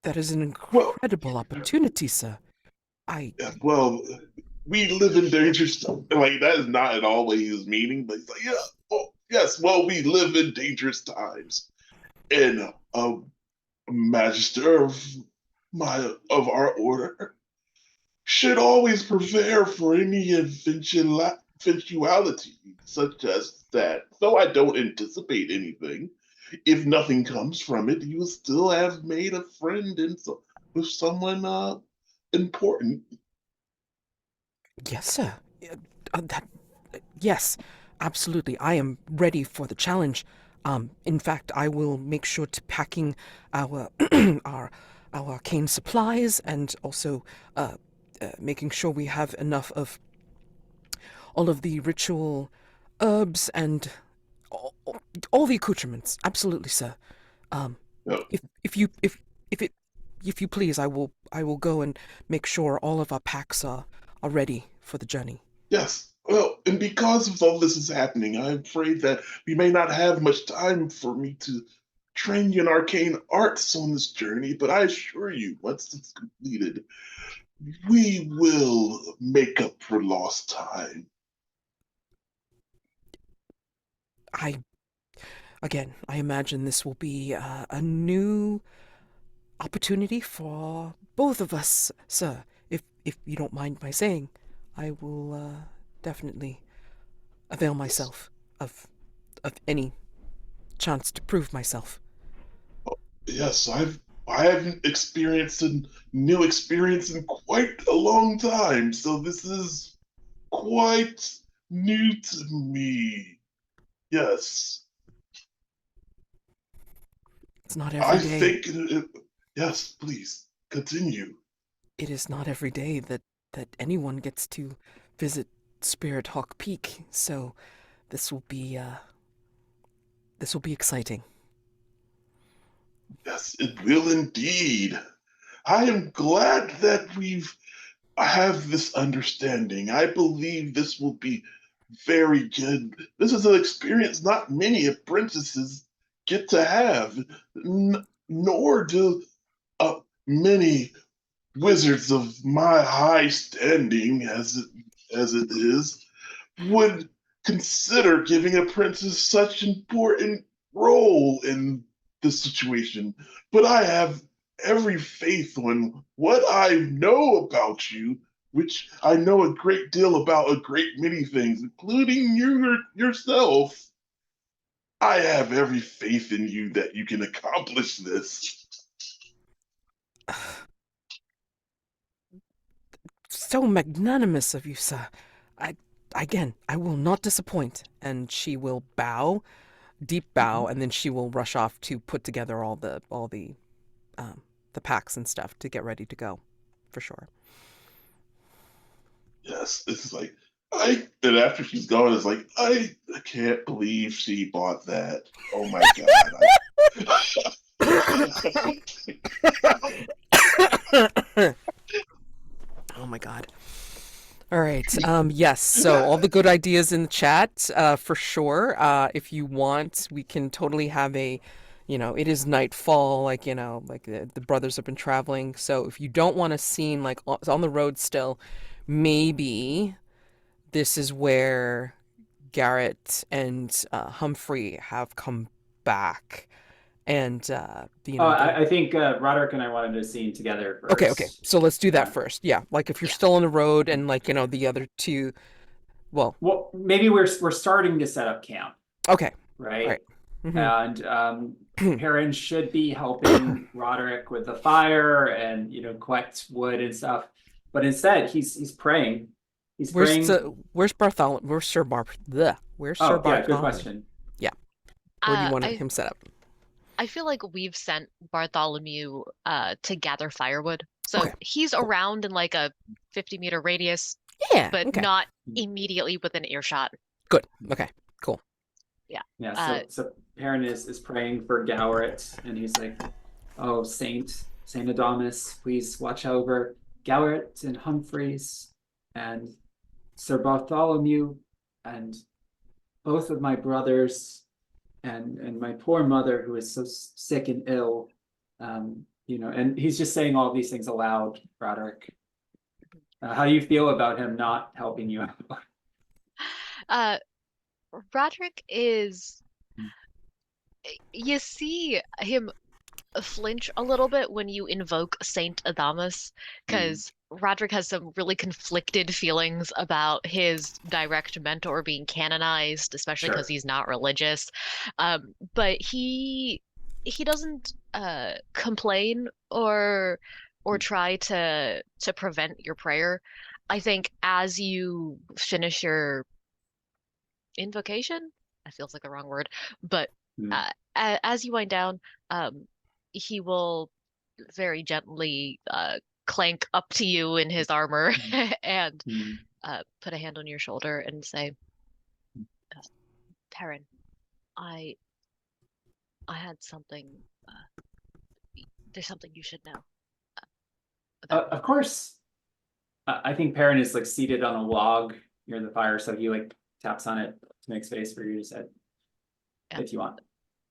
that is an well, incredible opportunity, sir. I well, we live in dangerous. Like that is not at all what he was meaning, but he's like, yeah, oh, yes. Well, we live in dangerous times, and magister of our order should always prepare for any eventuality such as that. Though I don't anticipate anything, if nothing comes from it, you will still have made a friend with someone important. Yes, sir. That yes, absolutely. I am ready for the challenge. In fact, I will make sure to packing our our our arcane supplies and also making sure we have enough of all of the ritual herbs and all, all the accoutrements. Absolutely, sir. Um, No. if if you please, I will go and make sure all of our packs are ready for the journey. Yes. Well, and because of all this is happening, I'm afraid that we may not have much time for me to train you in arcane arts on this journey, but I assure you, once it's completed, we will make up for lost time. I Again, I imagine this will be a new opportunity for both of us, sir. If you don't mind my saying, I will definitely avail myself of any chance to prove myself. Yes, I haven't experienced a new experience in quite a long time, so this is quite new to me. Yes, It's not I every day. think. Yes, please continue. It is not every day that anyone gets to visit Spirit Hawk Peak, so this will be exciting. Yes, it will indeed. I am glad that I have this understanding. I believe this will be very good. This is an experience not many apprentices get to have, nor do many wizards of my high standing, as it is, would consider giving apprentice such important role in this situation. But I have every faith on what I know about you, which I know a great deal about a great many things, including yourself. I have every faith in you that you can accomplish this. So magnanimous of you, sir. I Again, I will not disappoint. And she will bow, deep bow, and then she will rush off to put together all the packs and stuff to get ready to go, for sure. Yes, it's like and after she's gone, it's like I can't believe she bought that. Oh my god! Oh my god. All right. Yes. So all the good ideas in the chat, for sure. If you want, we can totally have it is nightfall. Like like the brothers have been traveling. So if you don't want a scene like on the road still, maybe this is where Garrett and Humphrey have come back, and I think Roderick and I wanted to scene together okay. first. So let's do that Yeah. first. Yeah. Like if you're Yeah. still on the road and the other two. Well, Maybe we're starting to set up camp, okay. right? All right. And Perin should be helping Roderick with the fire and collect wood and stuff. But instead, he's praying. He's praying. Where's Bartholomew? Where's Sir Where's Sir Oh, yeah, good Bartholomew? question. Yeah. Where do you want I him set up? I feel like we've sent Bartholomew to gather firewood. So Okay. he's Cool. around in like a 50-meter radius, Yeah. but Okay. not immediately within earshot. Good. Okay. Cool. Yeah. Yeah. So Perin is praying for Gowrit, and he's like, "Oh, Saint Adamus, please watch over Gowrit and Humphreys and Sir Bartholomew and both of my brothers and my poor mother who is so sick and ill." And he's just saying all these things aloud, Roderick. How do you feel about him not helping you out? Uh, Roderick is, you see him flinch a little bit when you invoke Saint Adamus, because Roderick has some really conflicted feelings about his direct mentor being canonized, especially because Sure. he's not religious. But he doesn't complain or try to prevent your prayer. I think as you finish your invocation, that feels like the wrong word, but Mm. as you wind down, he will very gently clank up to you in his armor and Mm. put a hand on your shoulder and say, Perin, I had something. There's something you should know about Of course. I think Perrin is like seated on a log near the fire, so he like taps on it to make space for you to sit Yeah. if you want.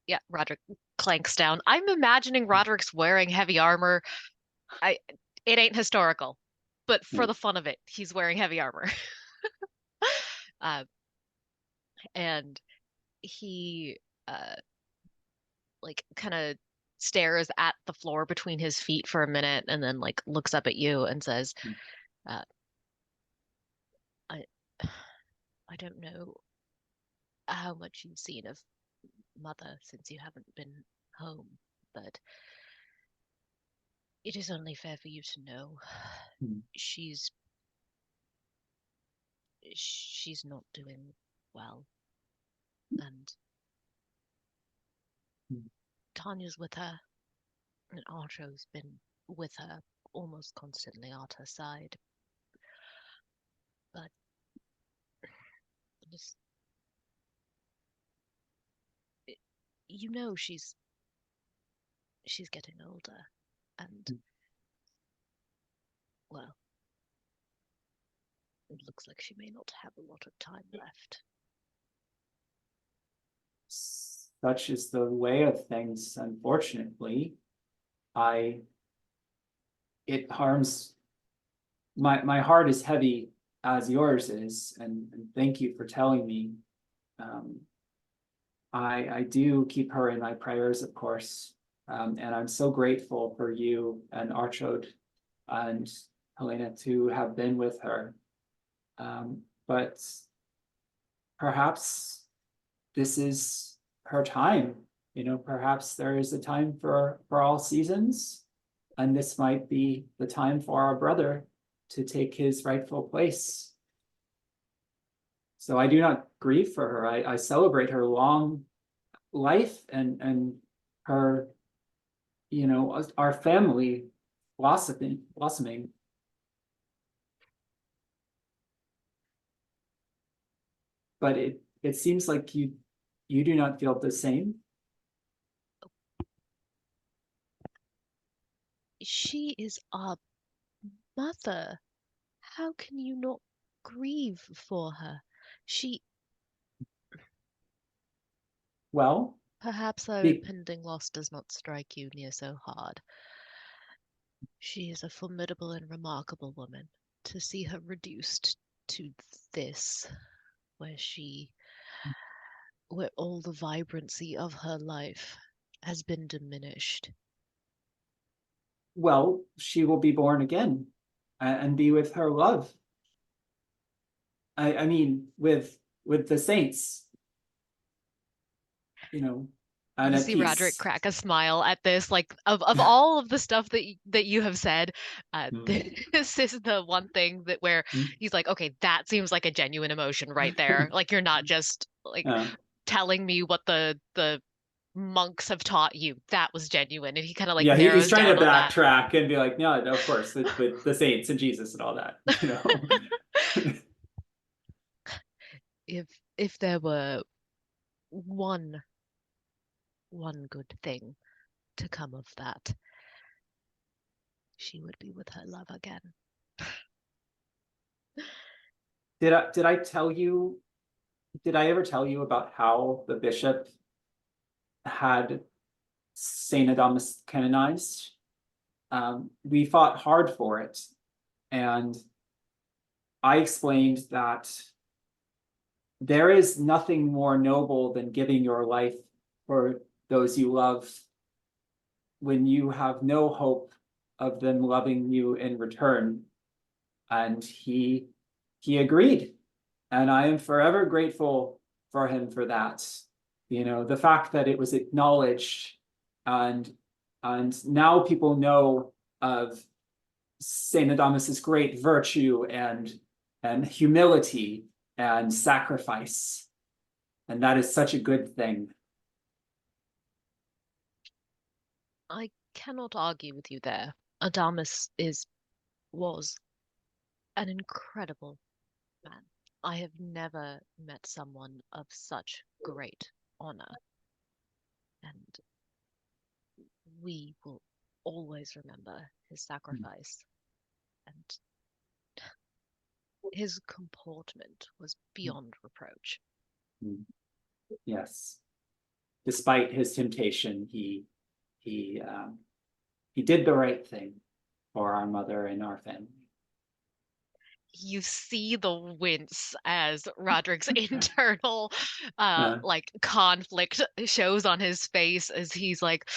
Yeah, Roderick clanks down. I'm imagining Roderick's wearing heavy armor. It ain't historical, but for the fun of it, he's wearing heavy armor. And he like kind of stares at the floor between his feet for a minute and then like looks up at you and says, uh, I I don't know how much you've seen of Mother since you haven't been home, but it is only fair for you to know she's not doing well, and Tanya's with her, and Archo's been with her almost constantly at her side. But just, you know, she's getting older, and well, it looks like she may not have a lot of time left. Such is the way of things, unfortunately. It harms my heart is heavy as yours is, and thank you for telling me. I do keep her in my prayers, of course, and I'm so grateful for you and Archode and Helena to have been with her. But perhaps this is her time. You know, perhaps there is a time for all seasons, and this might be the time for our brother to take his rightful place. So I do not grieve for her. I celebrate her long life and her, you know, our family blossoming. But it seems like you do not feel the same. She is our mother. How can you not grieve for her? Well, Perhaps her impending loss does not strike you near so hard. She is a formidable and remarkable woman. To see her reduced to this, where all the vibrancy of her life has been diminished. well, she will be born again and be with her love. I mean, with the saints, you know, and You at see Roderick peace. crack a smile at this, like of all of the stuff that you have said, this is the one thing that where he's like, okay, that seems like a genuine emotion right there. Like you're not just like telling me what the monks have taught you. That was genuine, and he kind of like He's narrows trying down to on that. backtrack and be like, no, of course, with the saints and Jesus and all that, you know. If there were one good thing to come of that, she would be with her love again. Did I tell you? Did I ever tell you about how the bishop had Saint Adamus canonized? We fought hard for it, and I explained that there is nothing more noble than giving your life for those you love when you have no hope of them loving you in return. And he agreed. And I am forever grateful for him for that. You know, the fact that it was acknowledged and now people know of Saint Adamus's great virtue and humility and sacrifice. And that is such a good thing. I cannot argue with you there. Adamus was an incredible man. I have never met someone of such great honor, and we will always remember his sacrifice. And his comportment was beyond reproach. Yes. Despite his temptation, he did the right thing for our mother and our family. You see the wince as Roderick's internal like conflict shows on his face as he's like,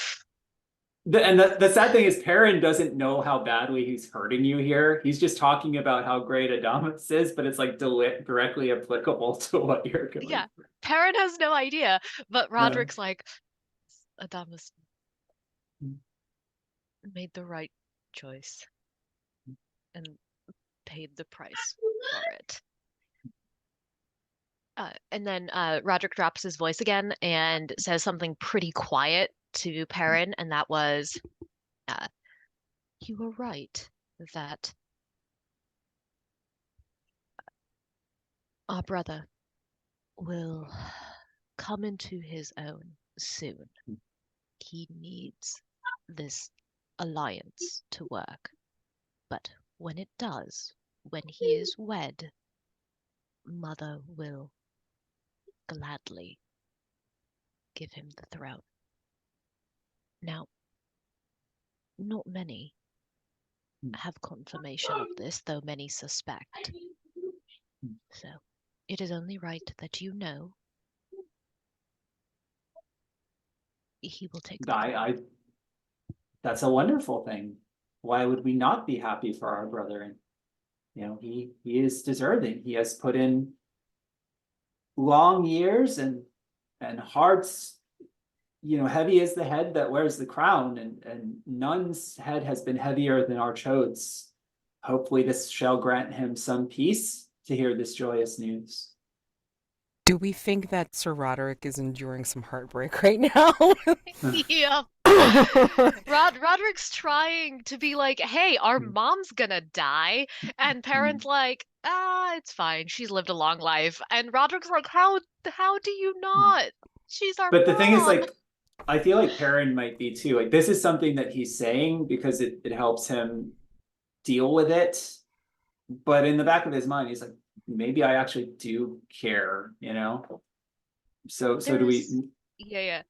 The sad thing is Perin doesn't know how badly he's hurting you here. He's just talking about how great Adamus is, but it's like directly applicable to what you're going yeah, through. Perin has no idea, but Roderick's like, Adamus made the right choice and paid the price for it. And then Roderick drops his voice again and says something pretty quiet to Perin, and that was, you were right that our brother will come into his own soon. He needs this alliance to work. But when it does, when he is wed, Mother will gladly give him the throne. Now, not many have confirmation of this, though many suspect. So, it is only right that you know he will take the throne. That's a wonderful thing. Why would we not be happy for our brother? And he is deserving. He has put in long years and hearts, heavy is the head that wears the crown, and none's head has been heavier than Archode's. Hopefully this shall grant him some peace to hear this joyous news. Do we think that Sir Roderick is enduring some heartbreak right now? Yeah. Roderick's trying to be like, hey, our mom's gonna die. And Perin's like, it's fine. She's lived a long life. And Roderick's like, how do you not? She's our But the mom. thing is, like, I feel like Perin might be too. Like, this is something that he's saying because it helps him deal with it. But in the back of his mind, he's like, maybe I actually do care, So do we? Yeah.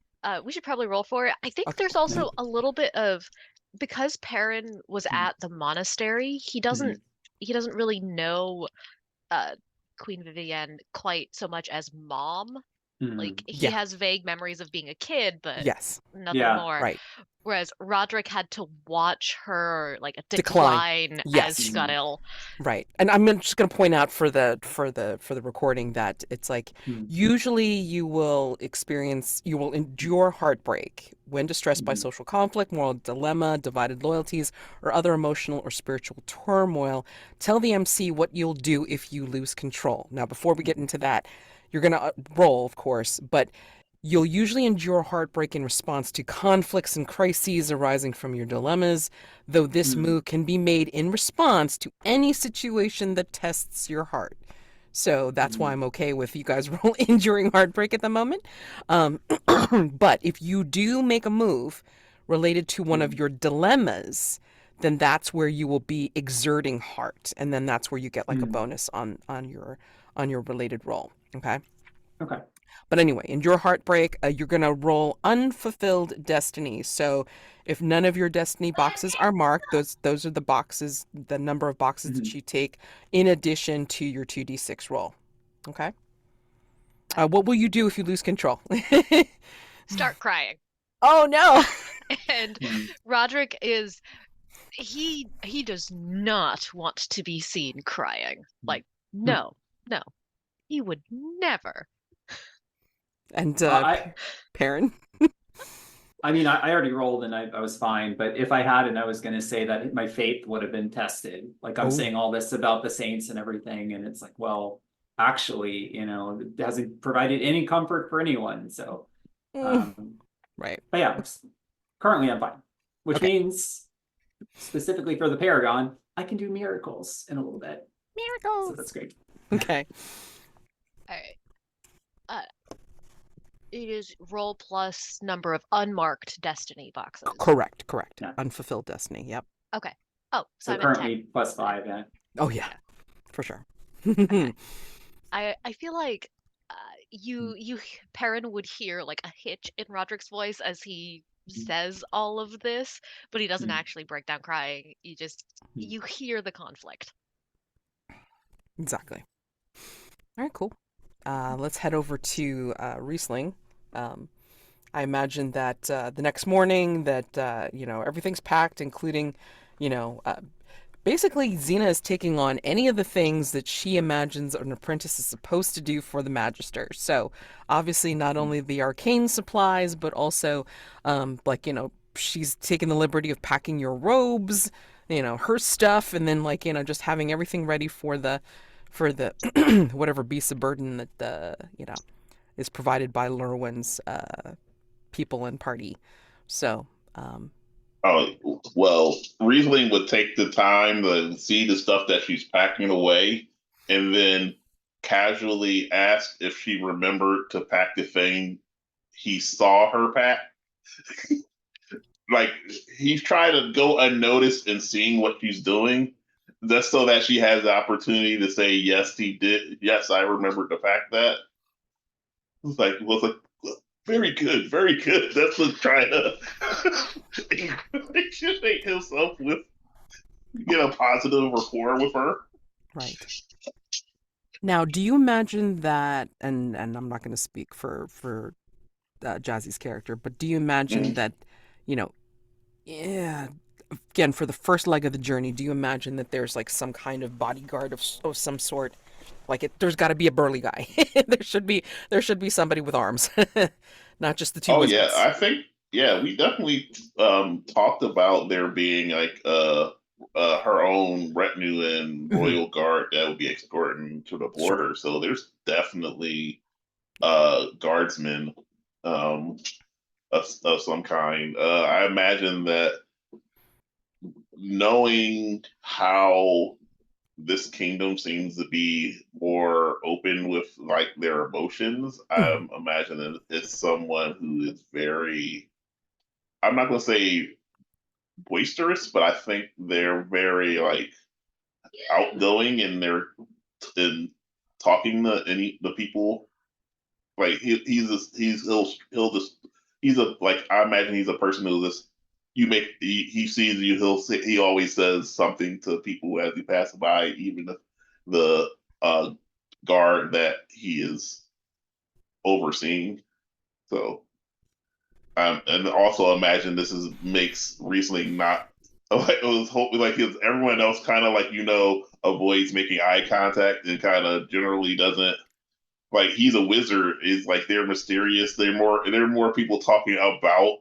We should probably roll for it. I think there's also a little bit of, because Perin was at the monastery, he doesn't really know Queen Vivienne quite so much as mom. Like, he has vague memories of being a kid, but nothing more. Right. Whereas Roderick had to watch her like decline as she got ill. Right. And I'm just going to point out for the recording that it's like usually you will endure heartbreak when distressed by social conflict, moral dilemma, divided loyalties, or other emotional or spiritual turmoil. Tell the MC what you'll do if you lose control. Now, before we get into that, you're going to roll, of course, but you'll usually endure heartbreak in response to conflicts and crises arising from your dilemmas, though this move can be made in response to any situation that tests your heart. So that's why I'm okay with you guys enduring heartbreak at the moment. But if you do make a move related to one of your dilemmas, then that's where you will be exerting heart, and then that's where you get like a bonus on your related roll. Okay. But anyway, in your heartbreak, you're going to roll unfulfilled destiny. So if none of your destiny boxes are marked, those are the boxes, the number of boxes that you take in addition to your 2d6 roll. Okay. What will you do if you lose control? Start crying. Oh no. And Roderick he does not want to be seen crying. Like, no, he would never. And Perin? I mean, I already rolled and I was fine, but if I hadn't, I was going to say that my faith would have been tested. Like, I'm saying all this about the saints and everything, and it's like, well, actually, it hasn't provided any comfort for anyone. So, right. But yeah, currently I'm fine, which means specifically for the Paragon, I can do miracles in a little bit. Miracles. So that's great. Okay. All right. It is roll plus number of unmarked destiny boxes. Correct. Yeah. Unfulfilled destiny. Yep. Okay. Oh, so So I'm at 10. currently +5, yeah. Oh yeah, for sure. Okay. I feel like Perrin would hear like a hitch in Roderick's voice as he says all of this, but he doesn't actually break down crying. You hear the conflict. Exactly. All right, cool. Let's head over to Riesling. I imagine that the next morning that everything's packed, including, basically Xena is taking on any of the things that she imagines an apprentice is supposed to do for the Magister. So obviously not only the arcane supplies, but also she's taken the liberty of packing your robes, her stuff, and then just having everything ready for the whatever beast of burden that is provided by Lurwyn's people and party. So Oh, well, Riesling would take the time to see the stuff that she's packing away and then casually ask if she remembered to pack the thing he saw her pack. Like, he's trying to go unnoticed and seeing what she's doing, just so that she has the opportunity to say, yes, he did. Yes, I remembered to pack that. Was like, very good, very good. That's what trying to make himself with get a positive rapport with her. right. Now, do you imagine that? And I'm not going to speak for Jazzy's character, but do you imagine that, yeah, again for the first leg of the journey, do you imagine that there's like some kind of bodyguard of some sort? Like there's got to be a burly guy. there should be somebody with arms, not just the two. Oh wizards. yeah, I think we definitely talked about there being like her own retinue and royal guard that would be escorting to the border. Sure. So there's definitely guardsmen of some kind. I imagine that knowing how this kingdom seems to be more open with like their emotions, I'm imagining it's someone who is very, I'm not going to say boisterous, but I think they're very like outgoing and they're in talking to the people. Like he's a like, I imagine he's a person who just he sees you, he always says something to people as he passes by, even if the guard that he is overseeing. So and also imagine this makes Riesling not like it was hoping like everyone else kind of like avoids making eye contact and kind of generally doesn't, like, he's a wizard, is like they're mysterious. There are more people talking about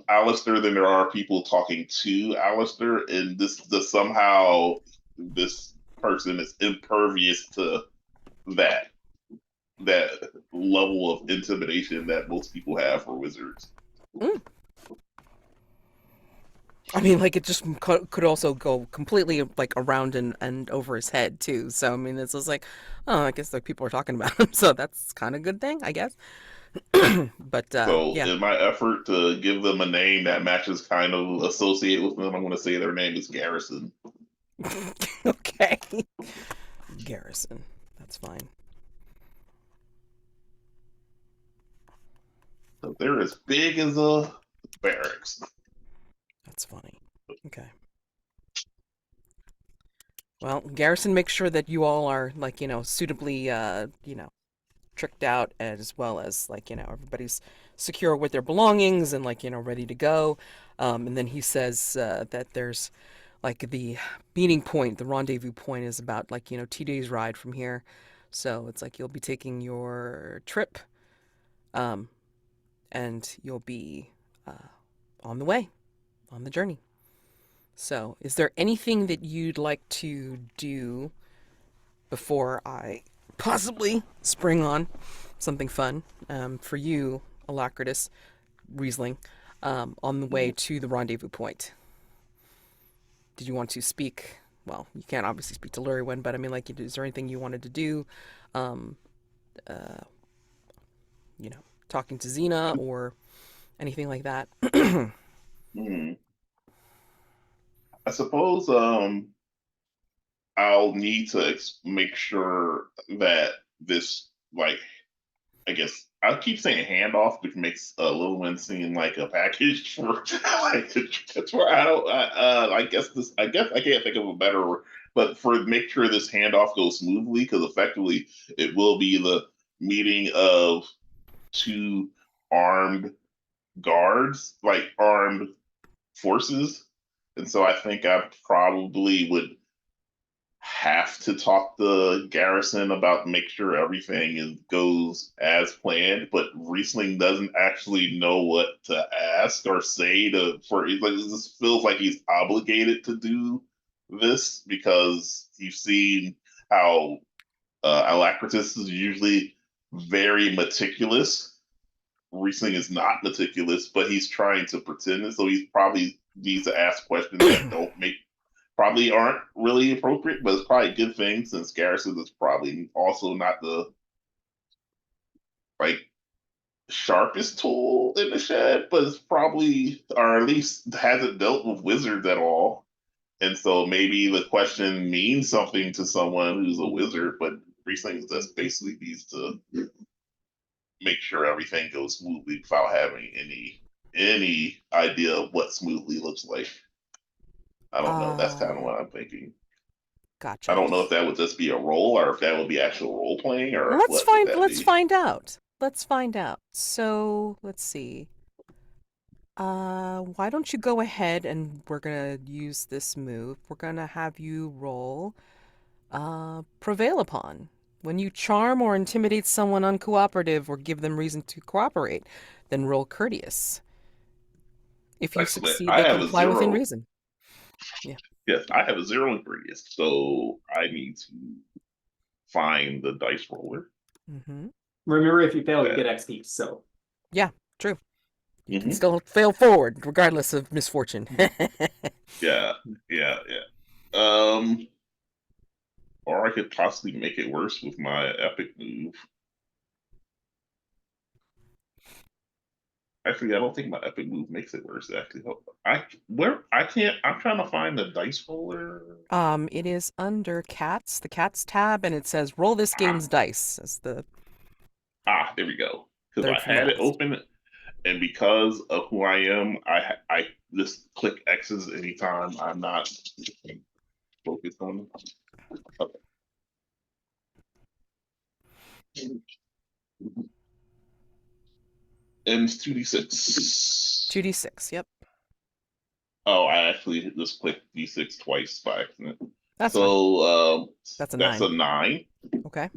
Alistair than there are people talking to Alistair, and somehow this person is impervious to that level of intimidation that most people have for wizards. I mean, like, it just could also go completely like around and over his head too. So I mean, it's just like, oh, I guess like people are talking about him, so that's kind of a good thing, I guess. But So yeah. in my effort to give them a name that matches kind of associate with them, I'm going to say their name is Garrison. Okay. Garrison. That's fine. So they're as big as a barracks. That's funny. Okay. Well, Garrison makes sure that you all are like, suitably, tricked out, as well as like, everybody's secure with their belongings and like, ready to go. And then he says that there's like the meeting point, the rendezvous point is about like, 2 days ride from here. So it's like you'll be taking your trip, and you'll be on the way, on the journey. So, is there anything that you'd like to do before I possibly spring on something fun for you, Alacritus, Riesling, on the way to the rendezvous point? Did you want to speak well, you can't obviously speak to Lurywin, but I mean, like, is there anything you wanted to do? Um, you know, talking to Xena or anything like that? Hmm. I suppose I'll need to make sure that this, like, I guess I keep saying handoff, which makes Lil Win seem like a package for like that's where I don't. I guess this. I guess I can't think of a better word, but for make sure this handoff goes smoothly, because effectively it will be the meeting of two armed guards, like armed forces, and so I think I probably would have to talk to Garrison about make sure goes as planned, but Riesling doesn't actually know what to ask or say like it just feels like he's obligated to do this because you've seen how Alacritus is usually very meticulous. Riesling is not meticulous, but he's trying to pretend it, so he probably needs to ask questions that don't make probably aren't really appropriate, but it's probably a good thing since Garrison is probably also not the like sharpest tool in the shed, but it's probably or at least hasn't dealt with wizards at all. And so maybe the question means something to someone who's a wizard, but Riesling just basically needs to make sure everything goes smoothly without having any idea of what smoothly looks like. I don't know. That's kind of what I'm thinking. Gotcha. I don't know if that would just be a role or if that would be actual role playing or Let's what find. would that Let's be? find out. Let's find out. So let's see. Why don't you go ahead and we're gonna use this move. We're gonna have you roll prevail upon. When you charm or intimidate someone uncooperative or give them reason to cooperate, then roll courteous. If you Excellent. succeed, I they have a comply within 0. reason. Yeah. Yes, I have a 0 in previous, so I need to find the dice roller. Mm-hmm. Remember, if you fail, you That, get XP. So Yeah, true. You can Mhm. still fail forward, regardless of misfortune. Yeah, yeah. Or I could possibly make it worse with my epic move. Actually, I don't think my epic move makes it worse. Actually, I can't. I'm trying to find the dice roller. It is under cats, the cats tab, and it says roll this Ah, game's dice as the there we go. Because I third from the had it last. open, and because of who I am, I just click X's anytime I'm not focused on. Okay. And it's 2d6. 2d6, yep. Oh, I actually just clicked d6 twice by accident. That's fine. So That's a that's 9. a 9. Okay.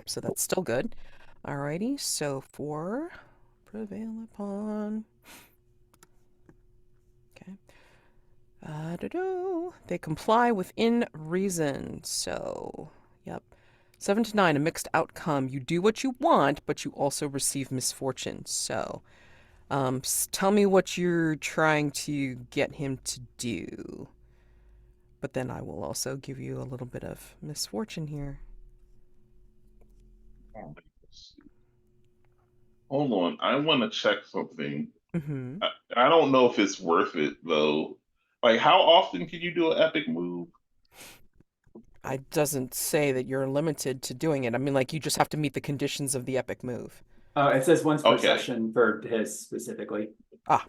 So that's still good. Alrighty, so for prevail upon. Okay. They comply within reason. So, yep. 7 to 9, a mixed outcome. You do what you want, but you also receive misfortune. So, tell me what you're trying to get him to do. But then I will also give you a little bit of misfortune here. Hold on, I want to check something. Mm-hmm. I don't know if it's worth it though. Like, how often can you do an epic move? It doesn't say that you're limited to doing it. I mean, like, you just have to meet the conditions of the epic move. it says once per Okay, session for his specifically. Ah,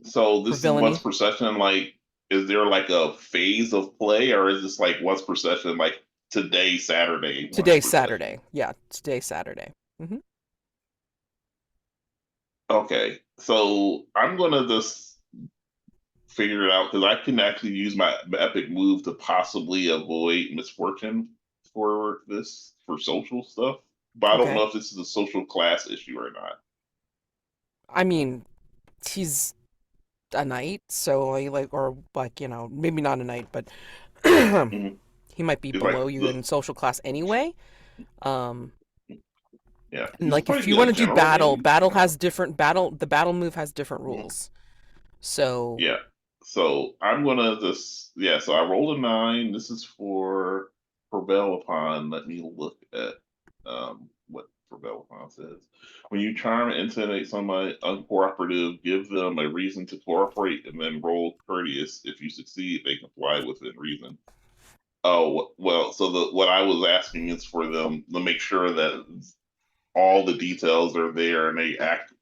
so for this is once villainy. per session. Like, is there like a phase of play, or is this like once per session? Like today, Saturday, once Today's per session. Saturday. Yeah, today's Saturday. Mm-hmm. Okay, so I'm gonna just figure it out because I can actually use my epic move to possibly avoid misfortune for this for social stuff. But I don't Okay. know if this is a social class issue or not. I mean, he's a knight, so or like, maybe not a knight, but Mhm. he might be It's like below you in social class anyway. Um, yeah, and he's like if probably you be a want to do general battle, maybe. battle has different battle. The battle move has different Mhm. rules. So Yeah, So I'm gonna just so I rolled a 9. This is for prevail upon. Let me look at what prevail upon says. When you charm and intimidate somebody uncooperative, give them a reason to cooperate, and then roll courteous. If you succeed, they comply within reason. Oh well, so what I was asking is for them to make sure that all the details are there and they act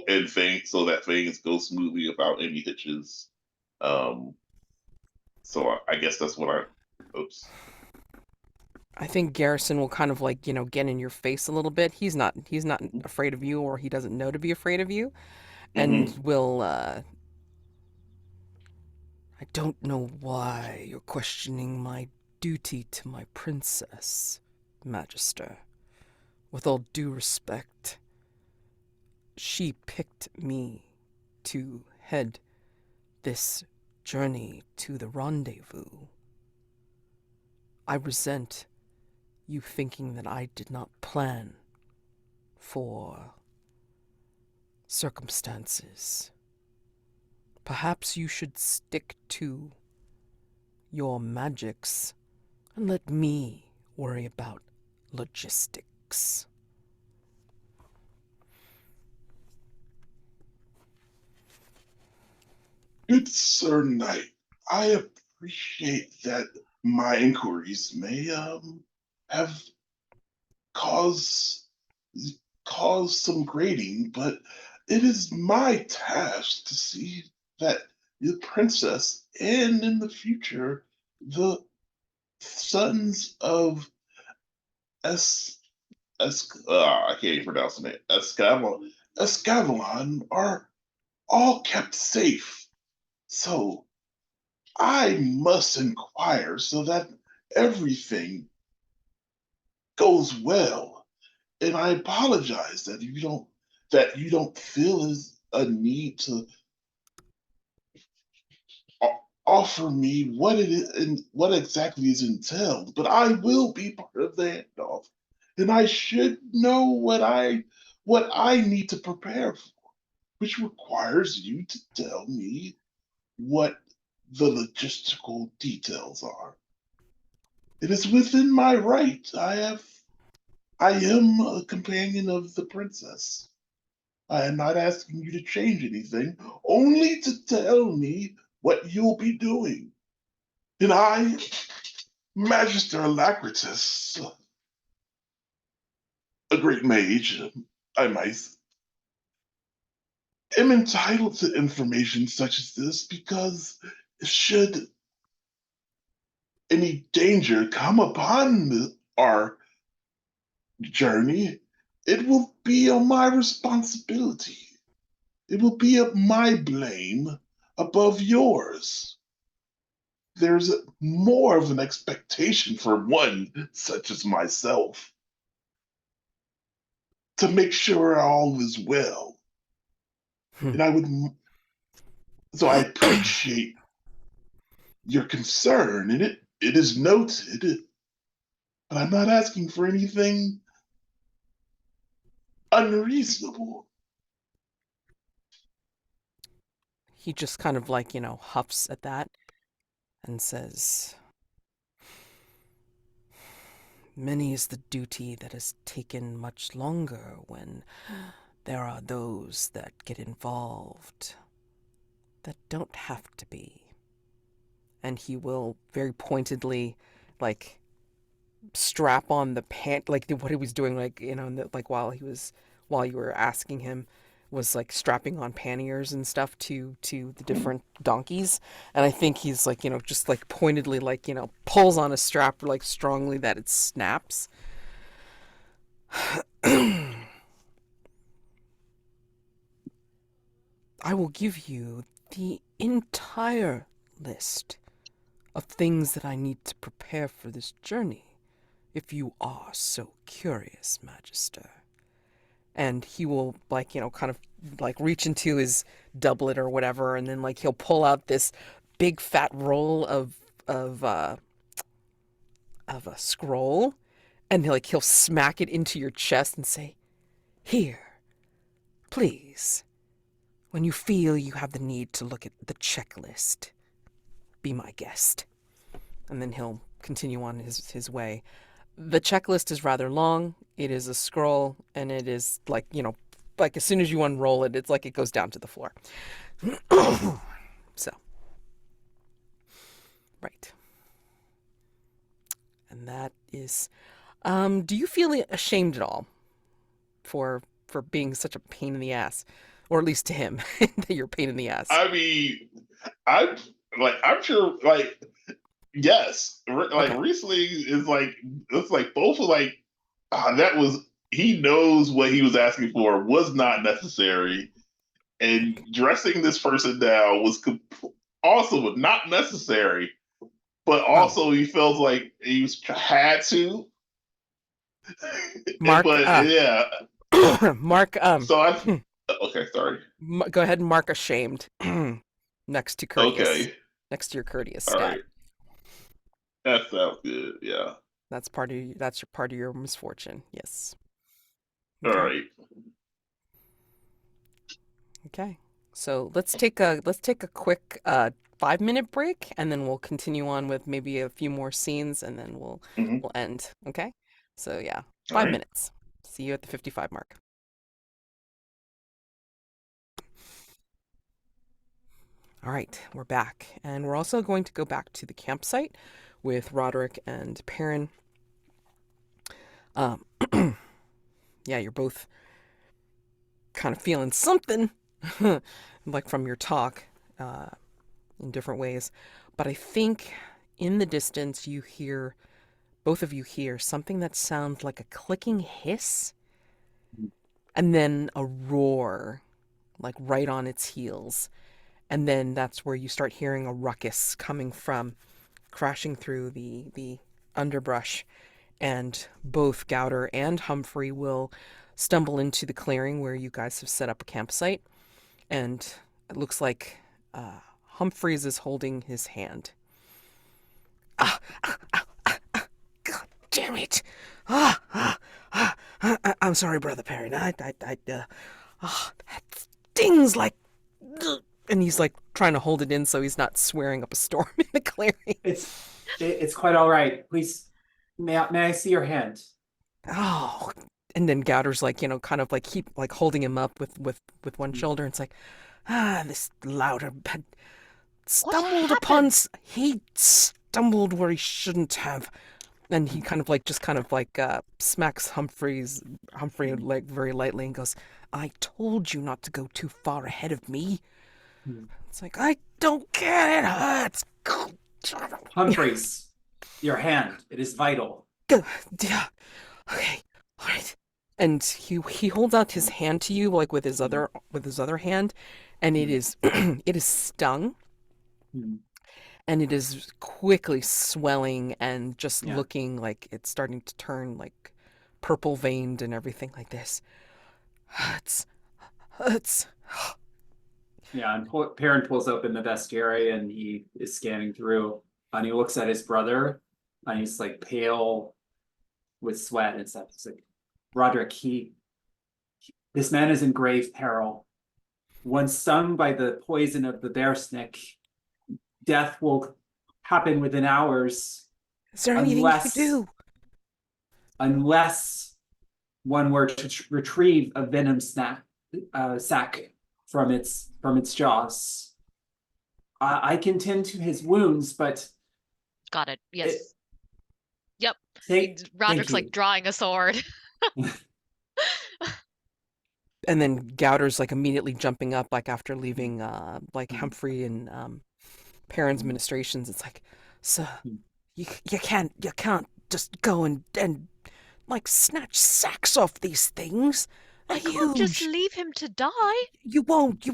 and things so that things go smoothly without any hitches. Um, so I guess that's what I. Oops. I think Garrison will kind of like, get in your face a little bit. He's not afraid of you, or he doesn't know to be afraid of you, and will I don't know why you're questioning my duty to my princess, Magister. With all due respect, she picked me to head this journey to the rendezvous. I resent you thinking that I did not plan for circumstances. Perhaps you should stick to your magics and let me worry about logistics. Good Sir Knight, I appreciate that my inquiries may have caused some grating, but it is my task to see that the princess and in the future the sons of Es I can't even pronounce the name. Escavalon are all kept safe. So I must inquire so that everything goes well. And I apologize that you don't feel as a need to offer me what it is and what exactly is entailed, but I will be part of the handoff. And I should know what I need to prepare for, which requires you to tell me what the logistical details are. It is within my right. I am a companion of the princess. I am not asking you to change anything, only to tell me what you'll be doing. And I, Magister Alacritus, a great mage, I might, am entitled to information such as this because should any danger come upon our journey, it will be on my responsibility. It will be my blame above yours. There's more of an expectation for one such as myself to make sure all is well. And I appreciate your concern, and it is noted, but I'm not asking for anything unreasonable. He just kind of like, huffs at that and says, many is the duty that has taken much longer when there are those that get involved that don't have to be. And he will very pointedly, like, strap on the pant, like what he was doing, like, like while you were asking him, was like strapping on panniers and stuff to the different donkeys. And I think he's like, just like pointedly, like, pulls on a strap like strongly that it snaps. I will give you the entire list of things that I need to prepare for this journey, if you are so curious, Magister. And he will, like, kind of like reach into his doublet or whatever, and then like he'll pull out this big fat roll of a scroll, and like he'll smack it into your chest and say, "Here, please, When you feel you have the need to look at the checklist, be my guest. And then he'll continue on his way. The checklist is rather long. It is a scroll, and it is like, like as soon as you unroll it, it's like it goes down to the floor. So, right. And that is, do you feel ashamed at all for being such a pain in the ass? Or at least to him, that you're a pain in the ass. I mean, I'm sure, like, yes, like Okay. Riesling is like, it's like both of like, that was, he knows what he was asking for was not necessary, and dressing this person down was also not necessary, but also he felt like had to. Mark, But yeah, Mark, so okay, sorry. go ahead and mark ashamed next to courteous. Okay, Next to your courteous all stat. right, that sounds good. Yeah, That's part of your misfortune. Yes. all Okay. right. Okay. So let's take a quick 5-minute break, and then we'll continue on with maybe a few more scenes, and then we'll end. Okay. So yeah, 5 right. minutes. See you at the 55 mark. All right, we're back, and we're also going to go back to the campsite with Roderick and Perin. Yeah, you're both kind of feeling something, like from your talk, in different ways. But I think in the distance both of you hear something that sounds like a clicking hiss, and then a roar, like right on its heels. And then that's where you start hearing a ruckus coming from, crashing through the underbrush. And both Gowder and Humphrey will stumble into the clearing where you guys have set up a campsite. And it looks like Humphreys is holding his hand. God damn it! I'm sorry, Brother Perin. That stings like... And he's like trying to hold it in so he's not swearing up a storm in the clearing. It's quite all right. Please, may I see your hand? Oh, and then Gowder's like, kind of like keep like holding him up with one shoulder. It's like, this louder had stumbled upon. He stumbled where he shouldn't have. And he kind of like smacks Humphrey like very lightly and goes, "I told you not to go too far ahead of me." It's like, I don't care, it hurts. Humphreys, your hand. It is vital. Yeah. Okay. All right. And he holds out his hand to you like with his other hand, and it is it is stung. And it is quickly swelling and just looking like it's starting to turn like purple veined and everything like this. Hurts. Yeah, and Perin pulls open the vestiary and he is scanning through, and he looks at his brother, and he's like pale with sweat and stuff. He's like, Roderick, this man is in grave peril. Once stung by the poison of the bear snake, death will happen within hours. Is there anything you can do? Unless one were to retrieve a venom sac from its jaws. I can tend to his wounds, but... Got it. Yes. Yep. thank Roderick's like you. drawing a sword. And then Gowder's like immediately jumping up, like after leaving like Humphrey and Perrin's ministrations. It's like, sir, you can't just go and like snatch sacks off these things. I can't just leave him to die. You won't.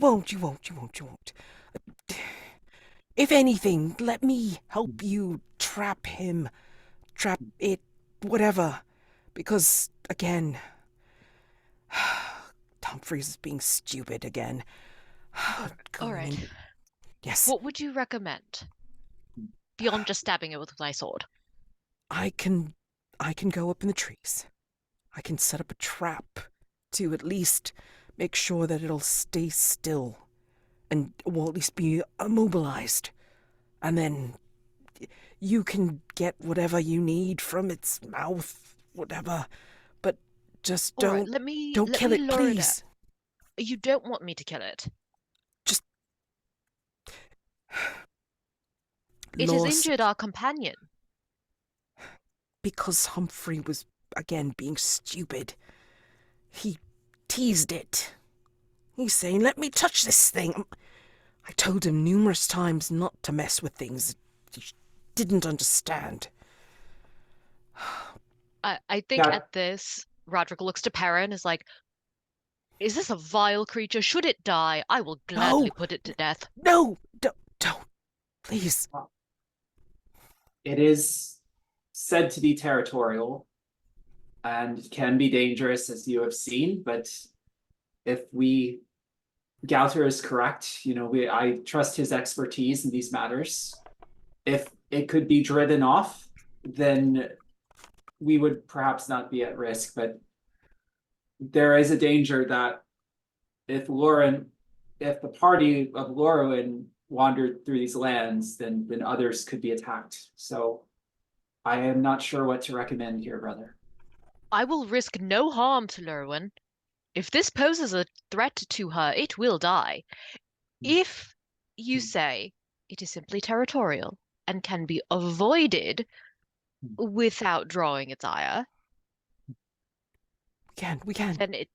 If anything, let me help you trap him. Trap it, whatever. Because, again, Humphreys is being stupid again. All right. Yes. What would you recommend? Beyond just stabbing it with my sword. I can go up in the trees. I can set up a trap to at least make sure that it'll stay still and will at least be immobilized. And then you can get whatever you need from its mouth, whatever. But just All right, don't let me kill it, lure it up. please. You don't want me to kill it. Just It has lost injured our companion. because Humphrey was again being stupid. He teased it. He's saying, "Let me touch this thing." I told him numerous times not to mess with things. He didn't understand. I think Yeah. at this, Roderick looks to Perin and is like, is this a vile creature? Should it die? I will gladly No. put it to death. No, don't. Please. It is said to be territorial and can be dangerous, as you have seen, but if Gouter is correct, I trust his expertise in these matters. If it could be driven off, then we would perhaps not be at risk, but there is a danger that if the party of Lorwyn wandered through these lands, then others could be attacked. So I am not sure what to recommend here, brother. I will risk no harm to Lurwyn. If this poses a threat to her, it will die. If you say it is simply territorial and can be avoided without drawing its ire, We can. then it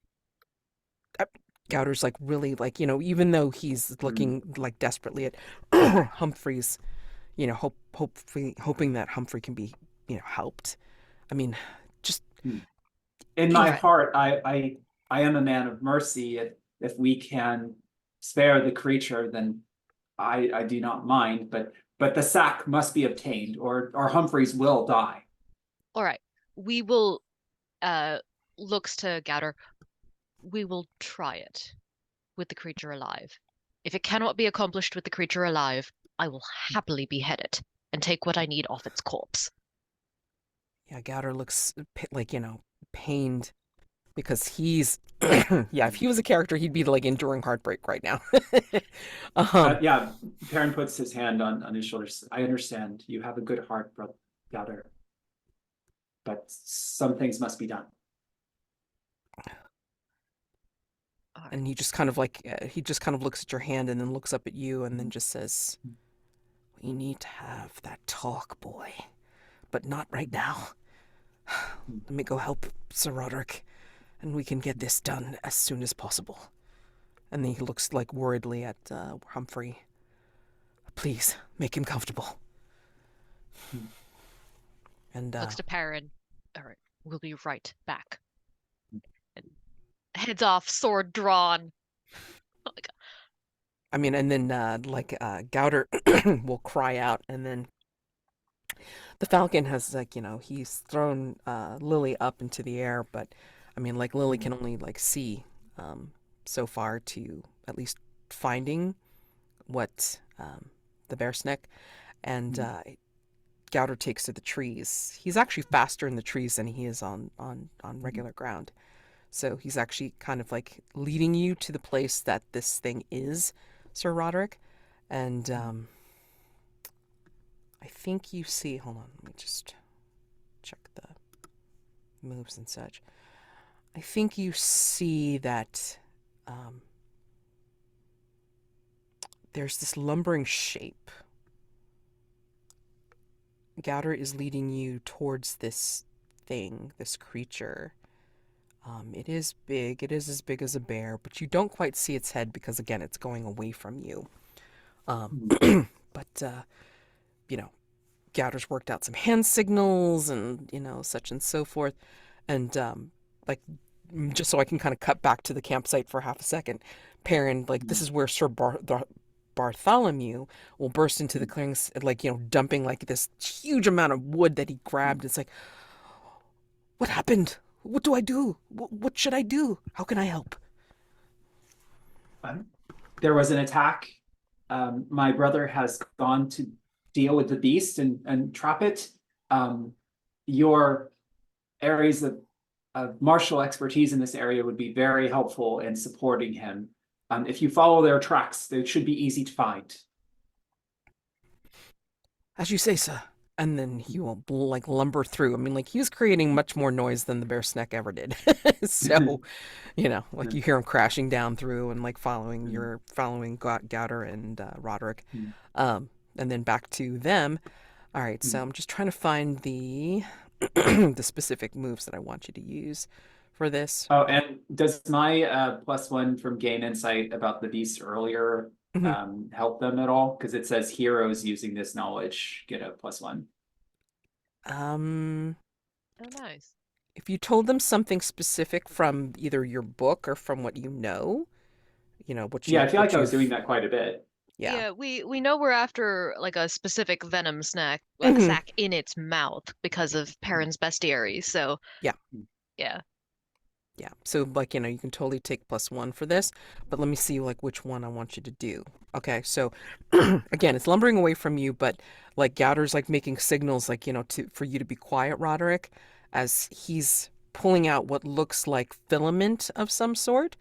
Gouter's like really like, even though he's looking like desperately at Humphrey's, hoping that Humphrey can be, helped. I mean, just In my Right. heart, I am a man of mercy. If we can spare the creature, then I do not mind, but the sack must be obtained, or Humphreys will die. all right. We will looks to Gouter. We will try it with the creature alive. If it cannot be accomplished with the creature alive, I will happily behead it and take what I need off its corpse. yeah, Gouter looks like, pained because he's yeah, if he was a character, he'd be like enduring heartbreak right now. Yeah, Perrin puts his hand on his shoulders. I understand. You have a good heart, brother Gouter, but some things must be done. And he just kind of like looks at your hand and then looks up at you and then just says, "We need to have that talk, boy, but not right now. Let me go help Sir Roderick, and we can get this done as soon as possible." And then he looks like worriedly at Humphrey. "Please make him comfortable." And Looks to Perrin. All right, we'll be right back. And heads off, sword drawn. Oh my God. I mean, and then Gouter will cry out, and then the Falcon has he's thrown Lily up into the air, but I mean, like Lily can only like see so far to at least finding what the bear snick, and Gouter takes to the trees. He's actually faster in the trees than he is on regular ground. So he's actually kind of like leading you to the place that this thing is, Sir Roderick. And I think you see, hold on, let me just check the moves and such. I think you see that there's this lumbering shape. Gouter is leading you towards this thing, this creature. It is big. It is as big as a bear, but you don't quite see its head because, again, it's going away from you. But, Gouter's worked out some hand signals and, such and so forth. And, just so I can kind of cut back to the campsite for half a second, Perrin, this is where Sir Bartholomew will burst into the clearings, dumping this huge amount of wood that he grabbed. It's like, "What happened? What do I do? What should I do? How can I help?" There was an attack. My brother has gone to deal with the beast and trap it. Your areas of martial expertise in this area would be very helpful in supporting him. If you follow their tracks, they should be easy to find. As you say, sir. And then he will like lumber through. I mean, like he was creating much more noise than the bear snack ever did. So, like you hear him crashing down through and like following Gouter and Roderick, and then back to them. All right, so I'm just trying to find the the specific moves that I want you to use for this. Oh, and does my +1 from gain insight about the beast earlier help them at all? Because it says heroes using this knowledge get a +1. Oh, nice. If you told them something specific from either your book or from what what you Yeah, I feel like I was you've- doing that quite a bit. Yeah. We know we're after like a specific venom snack, sac in its mouth because of Perin's bestiary. So Yeah. yeah. Yeah. So like, you can totally take +1 for this, but let me see like which one I want you to do. Okay. So again, it's lumbering away from you, but like Gouter's like making signals like, for you to be quiet, Roderick, as he's pulling out what looks like filament of some sort.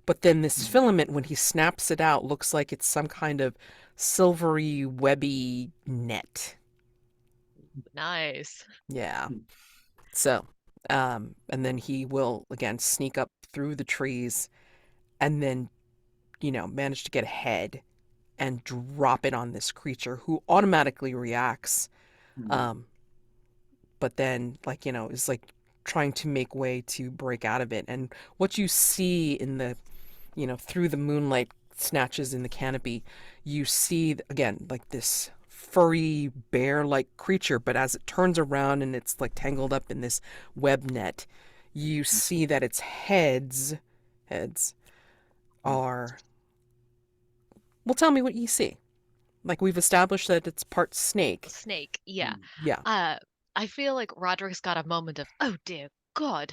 But then this filament, when he snaps it out, looks like it's some kind of silvery, webby net. Nice. Yeah. So, and then he will again sneak up through the trees and then, manage to get ahead and drop it on this creature who automatically reacts. But then, like, is like trying to make way to break out of it. And what you see in the, through the moonlight snatches in the canopy, you see again, like this furry bear-like creature, but as it turns around and it's like tangled up in this web net, you see that its heads are, well, tell me what you see. Like we've established that it's part snake. Snake, yeah. Yeah. I feel like Roderick's got a moment of, oh dear God.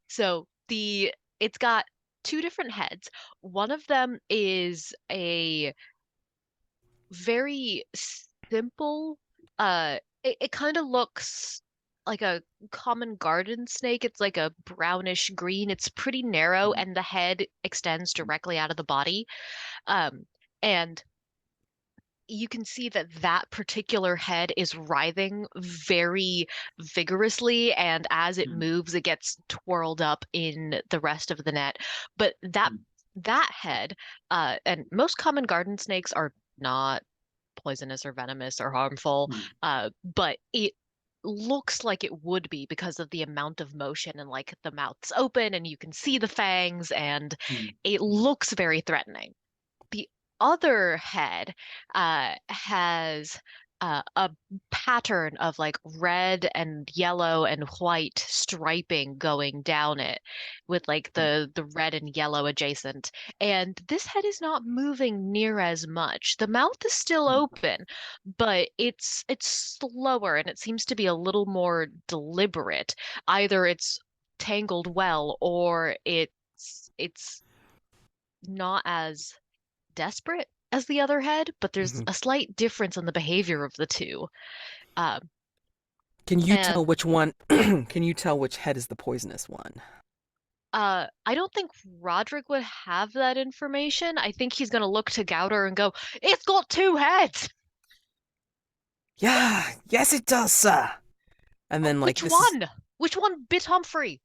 So it's got two different heads. One of them is a very simple, it kind of looks like a common garden snake. It's like a brownish green. It's pretty narrow, and the head extends directly out of the body. And you can see that that particular head is writhing very vigorously, and as it moves, it gets twirled up in the rest of the net. But that head, and most common garden snakes are not poisonous or venomous or harmful, but it looks like it would be because of the amount of motion, and like the mouth's open and you can see the fangs, and it looks very threatening. The other head has a pattern of like red and yellow and white striping going down it, with like the red and yellow adjacent. And this head is not moving near as much. The mouth is still open, but it's slower, and it seems to be a little more deliberate. Either it's tangled well, or it's not as desperate as the other head, but there's a slight difference in the behavior of the two. Can you And tell which one? Can you tell which head is the poisonous one? I don't think Roderick would have that information. I think he's gonna look to Gouter and go, "It's got two heads." Yeah, yes it does, sir. And then like Which one? Which one bit Humphrey?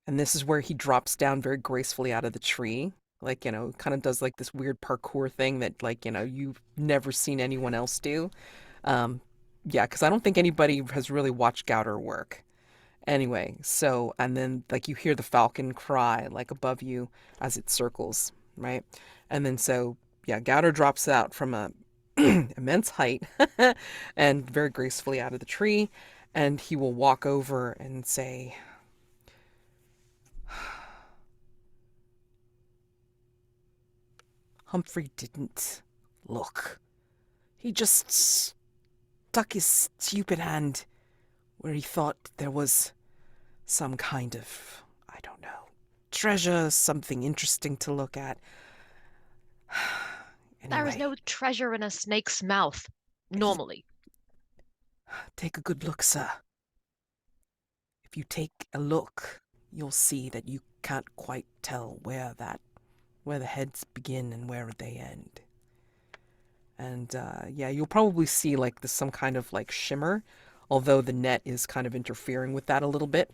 And this is where he drops down very gracefully out of the tree. Like, kind of does like this weird parkour thing that like, you've never seen anyone else do. Yeah, because I don't think anybody has really watched Gouter work. Anyway, so, and then like you hear the falcon cry like above you as it circles, right? And then so, yeah, Gouter drops out from a immense height and very gracefully out of the tree, and he will walk over and say, Humphrey didn't look. He just stuck his stupid hand where he thought there was some kind of, I don't know, treasure, something interesting to look at. There is Anyway, no treasure in a snake's mouth, normally. Take a good look, sir. If you take a look, you'll see that you can't quite tell where the heads begin and where they end. And yeah, you'll probably see like some kind of like shimmer, although the net is kind of interfering with that a little bit.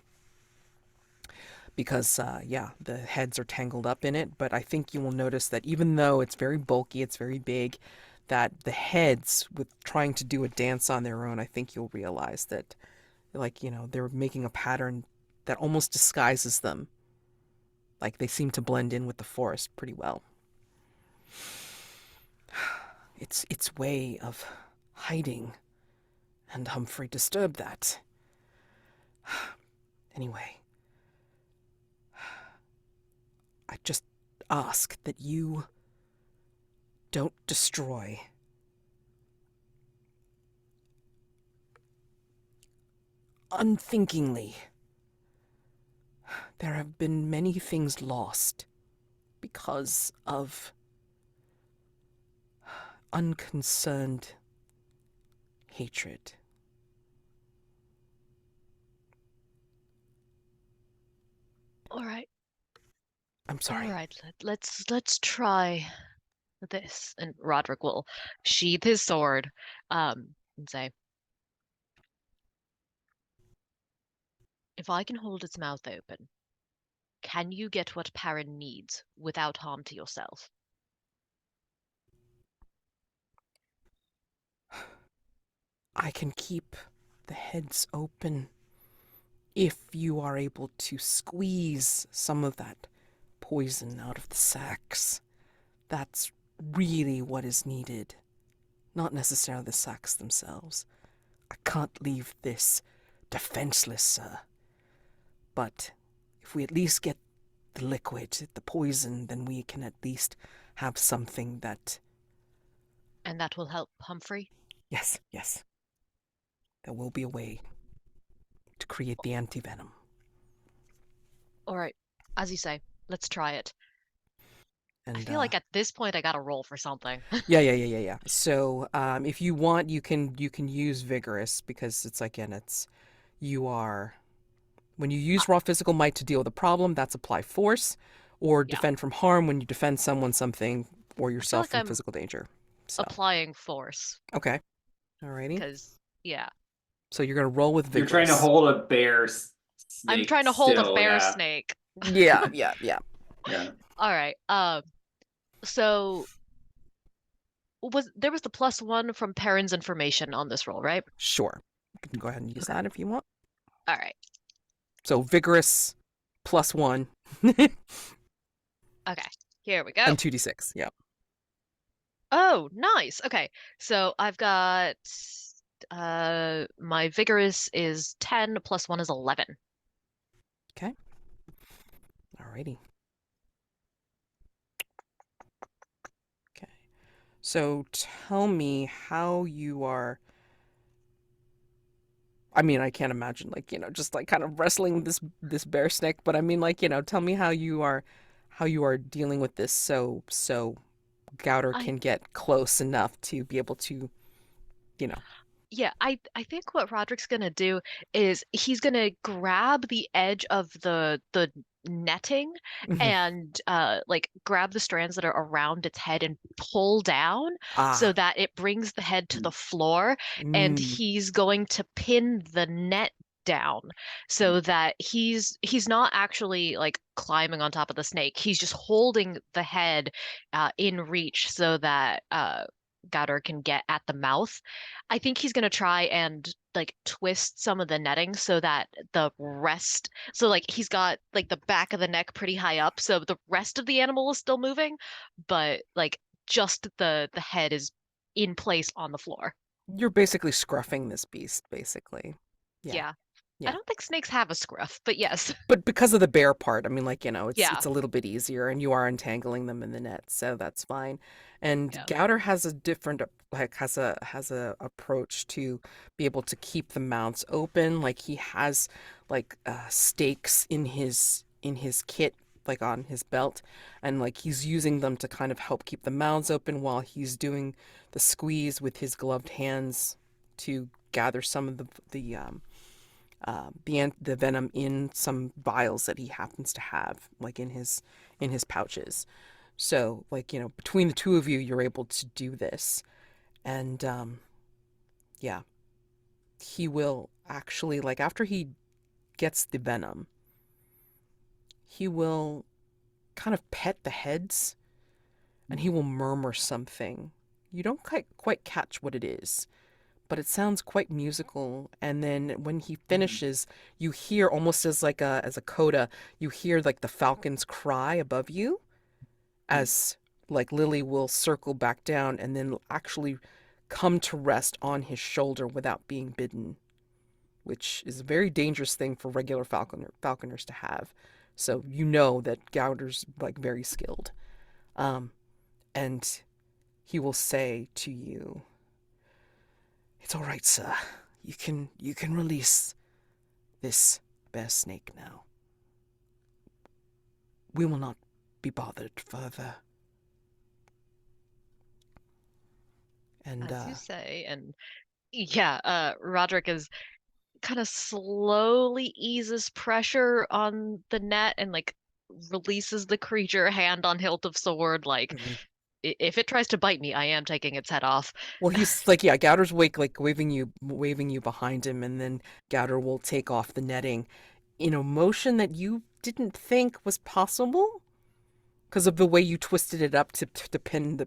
Because, yeah, the heads are tangled up in it. But I think you will notice that even though it's very bulky, it's very big, that the heads, with trying to do a dance on their own, I think you'll realize that, like, they're making a pattern that almost disguises them. Like, they seem to blend in with the forest pretty well. It's its way of hiding, and Humphrey disturbed that. Anyway, I just ask that you don't destroy unthinkingly. There have been many things lost because of unconcerned hatred. All right. I'm sorry. All right. Let's try this. And Roderick will sheath his sword, and say, "If I can hold its mouth open, can you get what Perin needs without harm to yourself?" I can keep the heads open if you are able to squeeze some of that poison out of the sacks. That's really what is needed, not necessarily the sacks themselves. I can't leave this defenseless, sir. But if we at least get the liquid, the poison, then we can at least have something that... And that will help Humphrey? Yes. There will be a way to create the antivenom. All right. As you say, let's try it. And, I feel like at this point I gotta roll for something. Yeah. So, if you want, you can use vigorous, because it's like, again, when you use raw physical might to deal with a problem, that's apply force, or defend from harm when you defend someone, something, or yourself from physical danger. So. Applying force. Okay. Alrighty. Because, yeah. So you're gonna roll with vigorous. You're trying to hold a bear snake. I'm trying to hold a bear yeah. snake. Yeah. All right. So there was the +1 from Perin's information on this roll, right? Sure. You can go ahead and use that if you want. All right. So vigorous +1. Okay. Here we go. And 2d6. Yeah. Oh, nice. Okay. So I've got my vigorous is 10, +1 is 11. Okay. Alrighty. Okay. So tell me how you are. I mean, I can't imagine, like, just like kind of wrestling this bear snake, but I mean, like, tell me how you are dealing with this so Gouter can get close enough to be able to, Yeah, I think what Roderick's gonna do is he's gonna grab the edge of the netting and like grab the strands that are around its head and pull down so that it brings the head to the floor, and he's going to pin the net down so that he's not actually like climbing on top of the snake. He's just holding the head in reach so that Gouter can get at the mouth. I think he's going to try and like twist some of the netting so that the rest, so like he's got like the back of the neck pretty high up, so the rest of the animal is still moving, but like just the head is in place on the floor. You're basically scruffing this beast, basically. Yeah. Yeah. I don't think snakes have a scruff, but yes. But because of the bear part, I mean, like, it's a little bit easier, and you are untangling them in the net, so that's fine. And Gouter has a different, like, has a approach to be able to keep the mouths open. Like, he has like stakes in his kit, like on his belt, and like he's using them to kind of help keep the mouths open while he's doing the squeeze with his gloved hands to gather some of the the venom in some vials that he happens to have, like in his pouches. So, like, between the two of you, you're able to do this. And yeah, he will actually, like, after he gets the venom, he will kind of pet the heads and he will murmur something. You don't quite catch what it is, but it sounds quite musical. And then when he finishes, you hear almost as like as a coda, you hear like the falcon's cry above you as like Lily will circle back down and then actually come to rest on his shoulder without being bitten, which is a very dangerous thing for regular falconers to have. So you know that Gowder's like very skilled. And he will say to you, "It's all right, sir. You can release this bear snake now. We will not be bothered further." And As you say, and yeah, Roderick is kind of slowly eases pressure on the net and like releases the creature hand on hilt of sword. Like, Mhm. if it tries to bite me, I am taking its head off. Well, he's like, yeah, Gowder's like waving you behind him, and then Gowder will take off the netting in a motion that you didn't think was possible because of the way you twisted it up to pin the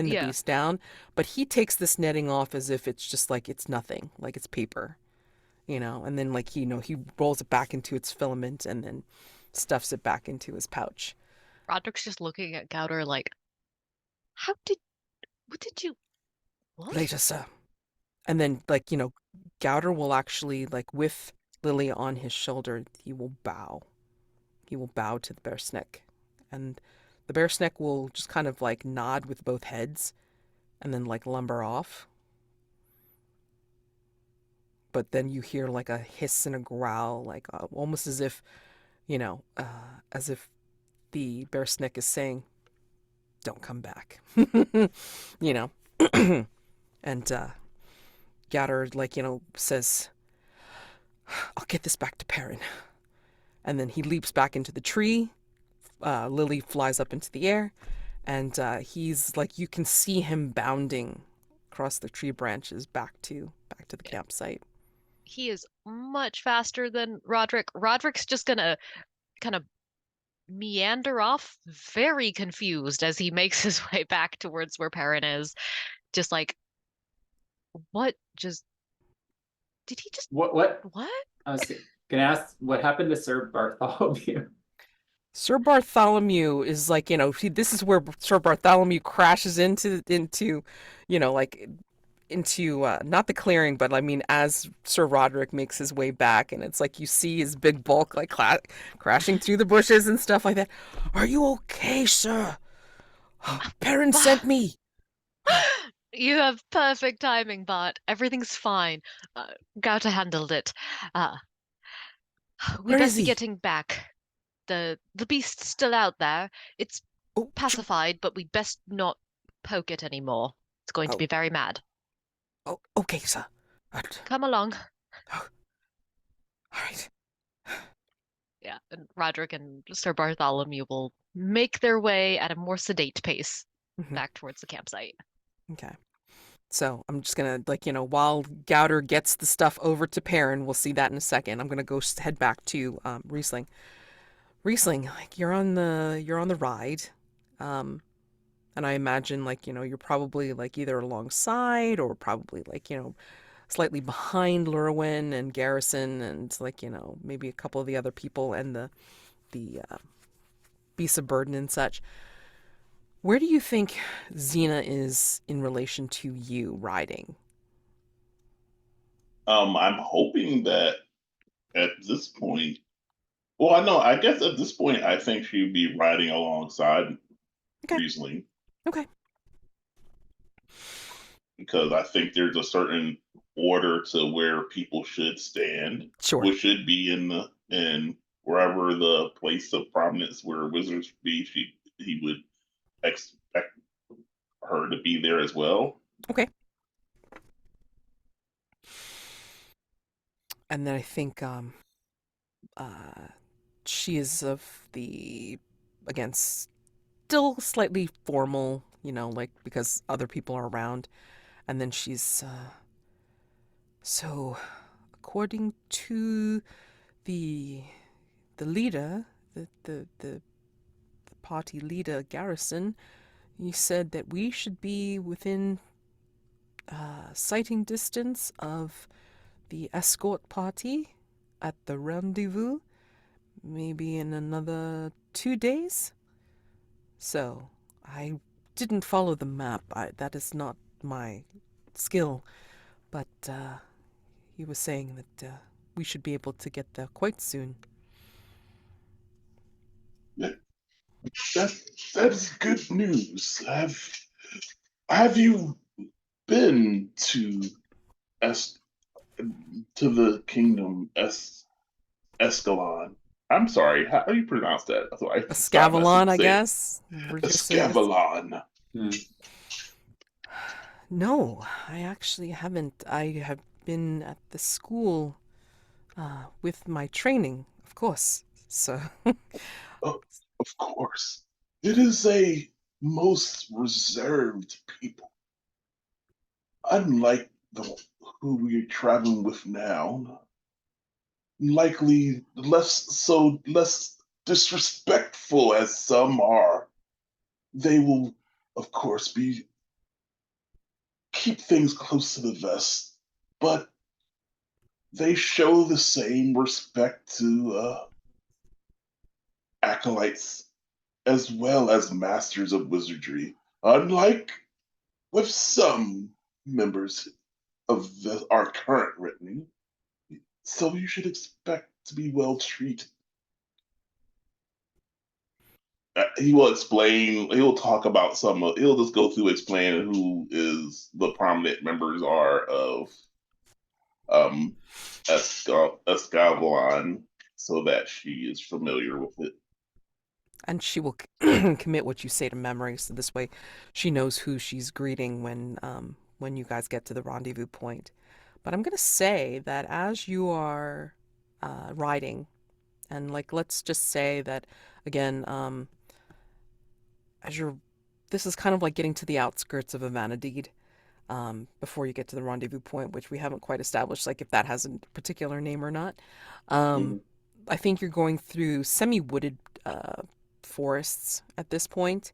Yeah, beast down. But he takes this netting off as if it's just like it's nothing, like it's paper, and then like he rolls it back into its filament and then stuffs it back into his pouch. Roderick's just looking at Gowder like, what did you, what? Later, sir. And then, like, Gowder will actually, like, with Lily on his shoulder, he will bow. He will bow to the bear snake. And the bear snake will just kind of, like, nod with both heads and then, like, lumber off. But then you hear, like, a hiss and a growl, like, almost as if the bear snake is saying, "Don't come back." you know? And, Gowder, like, says, "I'll get this back to Perin." And then he leaps back into the tree. Lily flies up into the air, and he's like, you can see him bounding across the tree branches back to the campsite. He is much faster than Roderick. Roderick's just gonna kind of meander off, very confused as he makes his way back towards where Perrin is. Just like, what just did he just What? what? I was gonna ask what happened to Sir Bartholomew. Sir Bartholomew is like, this is where Sir Bartholomew crashes like into not the clearing, but I mean, as Sir Roderick makes his way back, and it's like you see his big bulk like crashing through the bushes and stuff like that. "Are you okay, sir? Perrin sent me." You have perfect timing, Bart. Everything's fine. Gauta handled it. Uh, we "Where is best be he?" getting back. The beast's still out there. It's "Oh, pacified, but we best not poke it anymore. It's going to oh, be very mad. oh, okay, sir. Come along." All right." Yeah, and Roderick and Sir Bartholomew will make their way at a more sedate pace Mhm. back towards the campsite. Okay. So I'm just gonna while Gowder gets the stuff over to Perrin, we'll see that in a second. I'm gonna go head back to Riesling. Riesling, like you're on the ride, um, and I imagine like you're probably like either alongside or probably like slightly behind Lurwyn and Garrison and like maybe a couple of the other people and the beasts of burden and such. Where do you think Xena is in relation to you riding? I'm hoping that at this point, well, I know, I guess at this point, I think she'd be riding alongside Okay. Riesling Okay. because I think there's a certain order to where people should stand, Sure. which should be in wherever the place of prominence where wizards be. He would expect her to be there as well. Okay. And then I think she is of the, again, still slightly formal, like because other people are around. And then she's, so according to the leader, the party leader, Garrison, he said that we should be within sighting distance of the escort party at the rendezvous, maybe in another 2 days. So I didn't follow the map. That is not my skill. But he was saying that we should be able to get there quite soon. That, that is good news. Have you been to Es to the kingdom Escalon? I'm sorry, how do you pronounce that? That's why I stopped messing Escavalon, I say it. guess. We're just saying Escavalon. No, I actually haven't. I have been at the school with my training, of course. So, Oh, of course. It is a most reserved people. Unlike the who we're traveling with now. Likely less disrespectful as some are. They will, of course, keep things close to the vest, but they show the same respect to acolytes as well as masters of wizardry, unlike with some members of our current retinue. So you should expect to be well treated. He will explain. He'll talk about some. He'll just go through explaining who is the prominent members are of um Escavalon, so that she is familiar with it. and she will commit what you say to memory, so this way she knows who she's greeting when you guys get to the rendezvous point. But I'm gonna say that as you are riding, and like let's just say that again, as you're, this is kind of like getting to the outskirts of Avanadid, before you get to the rendezvous point, which we haven't quite established, like if that has a particular name or not. Mhm. I think you're going through semi-wooded forests at this point,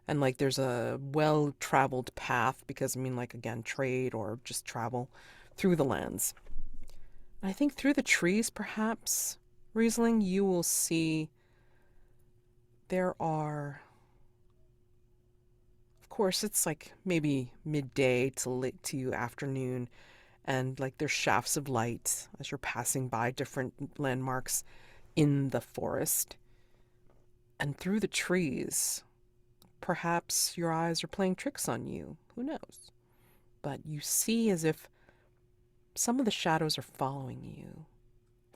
and like there's a well-traveled path because I mean, like again, trade or just travel through the lands. I think through the trees, perhaps, Riesling, you will see there are, of course, it's like maybe midday to late to afternoon, and like there's shafts of light as you're passing by different landmarks in the forest. And through the trees, perhaps your eyes are playing tricks on you. Who knows? But you see as if some of the shadows are following you,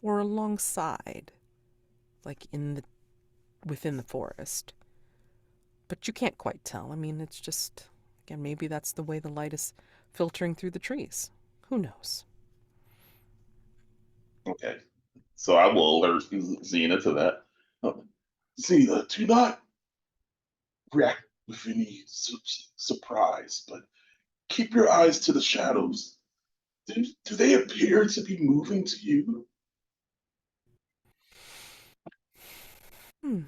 or alongside, like within the forest. But you can't quite tell. I mean, it's just, again, maybe that's the way the light is filtering through the trees. Who knows? Okay, so I will alert Xena to that. Xena, do not react with any surprise, but keep your eyes to the shadows. Do they appear to be moving to you? Hmm.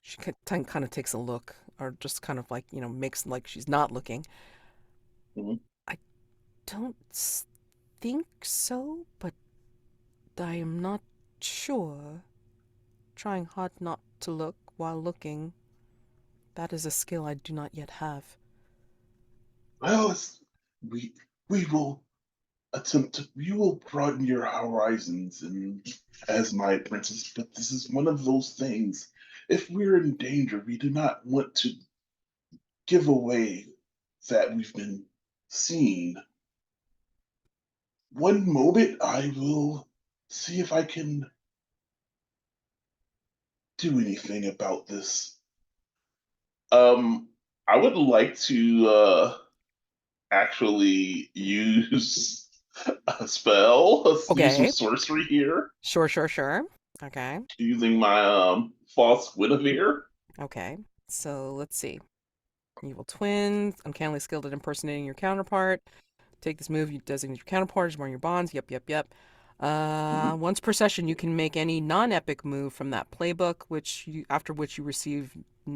She kind of takes a look, or just kind of like, makes like she's not looking. Mhm. I don't think so, but I am not sure. Trying hard not to look while looking. That is a skill I do not yet have. Well, we we will you will broaden your horizons and as my apprentice, but this is one of those things. If we're in danger, we do not want to give away that we've been seen. One moment, I will see if I can do anything about this. Um, I would like to actually use a spell. Let's use some Okay. sorcery here Sure. Okay. using my false Guinevere. Okay. So let's see. Evil twins, uncannily skilled at impersonating your counterpart. Take this move, you designate your counterpart as one of your bonds. Yep. Once per session, you can make any non-epic move from that playbook, after which you receive. I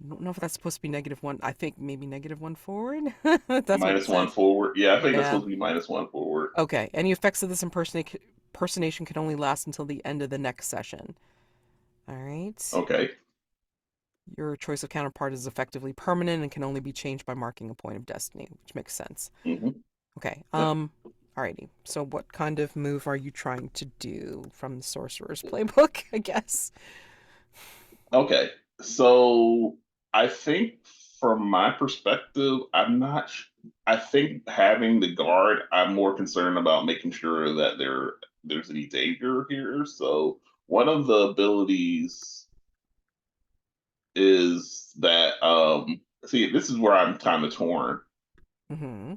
don't know if that's supposed to be -1. I think maybe -1 forward. That's what it -1 says. forward. Yeah, I think that's Yeah. supposed to be -1 forward. Okay. Any effects of this impersonation can only last until the end of the next session. All right. Okay. Your choice of counterpart is effectively permanent and can only be changed by marking a point of destiny, which makes sense. hmm Okay. Yep. Alrighty. So what kind of move are you trying to do from the sorcerer's playbook, I guess? Okay. So I think from my perspective, I'm not. I think having the guard, I'm more concerned about making sure that there's any danger here. So one of the abilities is that see, this is where I'm kind of torn. Mm-hmm.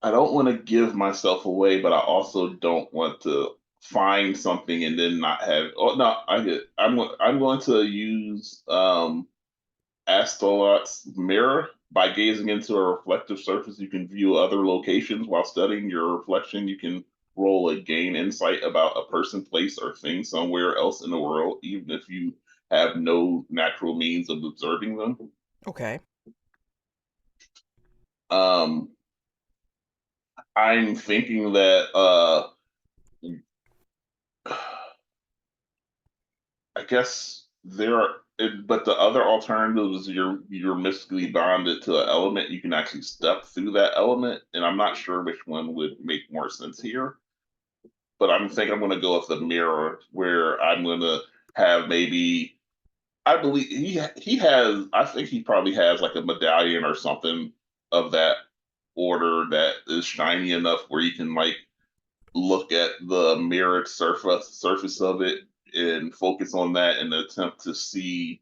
I don't want to give myself away, but I also don't want to find something and then not have. Oh no, I get. I'm going to use Astalot's mirror. By gazing into a reflective surface, you can view other locations. While studying your reflection, you can roll a gain insight about a person, place, or thing somewhere else in the world, even if you have no natural means of observing them. Okay. Um, I'm thinking that I guess but the other alternative is you're mystically bonded to an element. You can actually step through that element, and I'm not sure which one would make more sense here. But I'm going to go with the mirror, where I'm going to have maybe I believe he has. I think he probably has like a medallion or something of that order that is shiny enough where you can like look at the mirrored surface of it and focus on that and attempt to see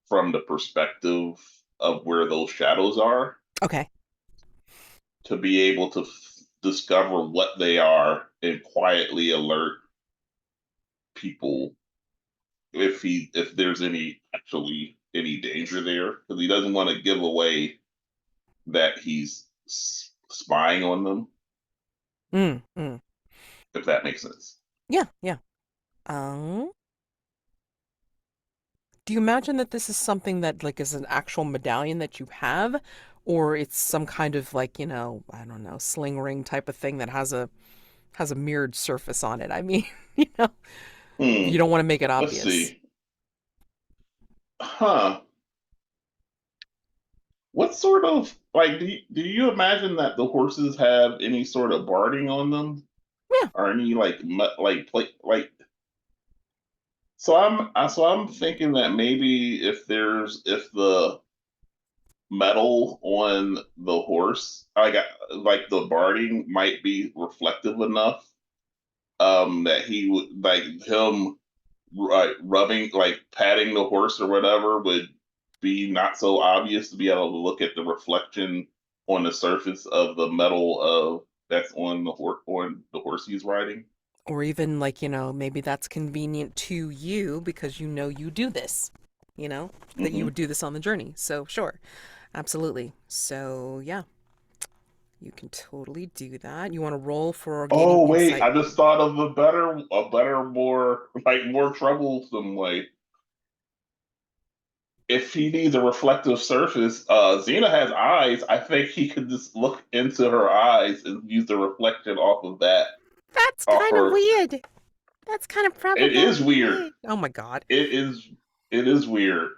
from the perspective of where those shadows are Okay. to be able to discover what they are and quietly alert people if there's any danger there, because he doesn't want to give away that he's spying on them, Mm. if that makes sense. Yeah. Um. Do you imagine that this is something that like is an actual medallion that you have, or it's some kind of like, I don't know, sling ring type of thing that has a mirrored surface on it? I mean, you don't want to make it Let's obvious. see. Huh. What sort of like do you imagine that the horses have any sort of barding on them? Yeah. Or any like so I'm thinking that maybe if the metal on the horse, like the barding might be reflective enough that he would like him rubbing, like patting the horse or whatever, would be not so obvious to be able to look at the reflection on the surface of the metal of that's on the horse he's riding. Or even like, maybe that's convenient to you because you do this, that you would do this on the journey. So sure, absolutely. So yeah, you can totally do that. You want to roll for Oh gaining wait, insight? I just thought of a better, more troublesome way. If he needs a reflective surface, Xena has eyes. I think he could just look into her eyes and use the reflection off of that. That's Off kind of her. weird. That's kind of It is weird. Oh my god. It is weird.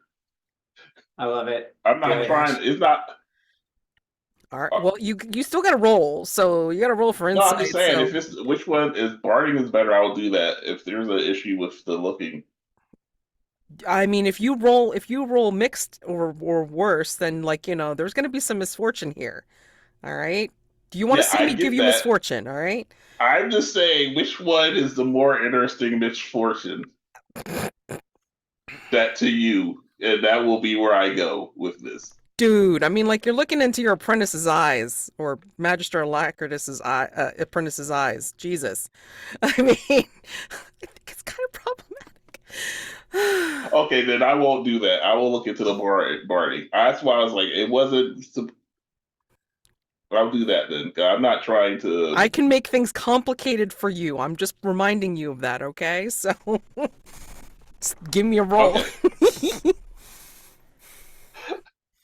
I love it. I'm not Good. trying. It's not. All right. Well, you still got to roll. So you got to roll for No, I'm insight. just saying. So If it's which one is barding is better, I will do that. If there's an issue with the looking, I mean, if you roll mixed or worse, then like, there's going to be some misfortune here. All right? Do you want to yeah, see I me give get you that. misfortune, all right? I'm just saying, which one is the more interesting misfortune? That to you, and that will be where I go with this. dude. I mean, like you're looking into your apprentice's eyes or Magister Alacritus's apprentice's eyes. Jesus. I mean, I think it's kind of problematic. Okay, then I won't do that. I will look into the barding. That's why I was like, it wasn't. I'll do that then. 'Cause I'm not trying to. I can make things complicated for you. I'm just reminding you of that, okay? So, just give me a roll. Okay.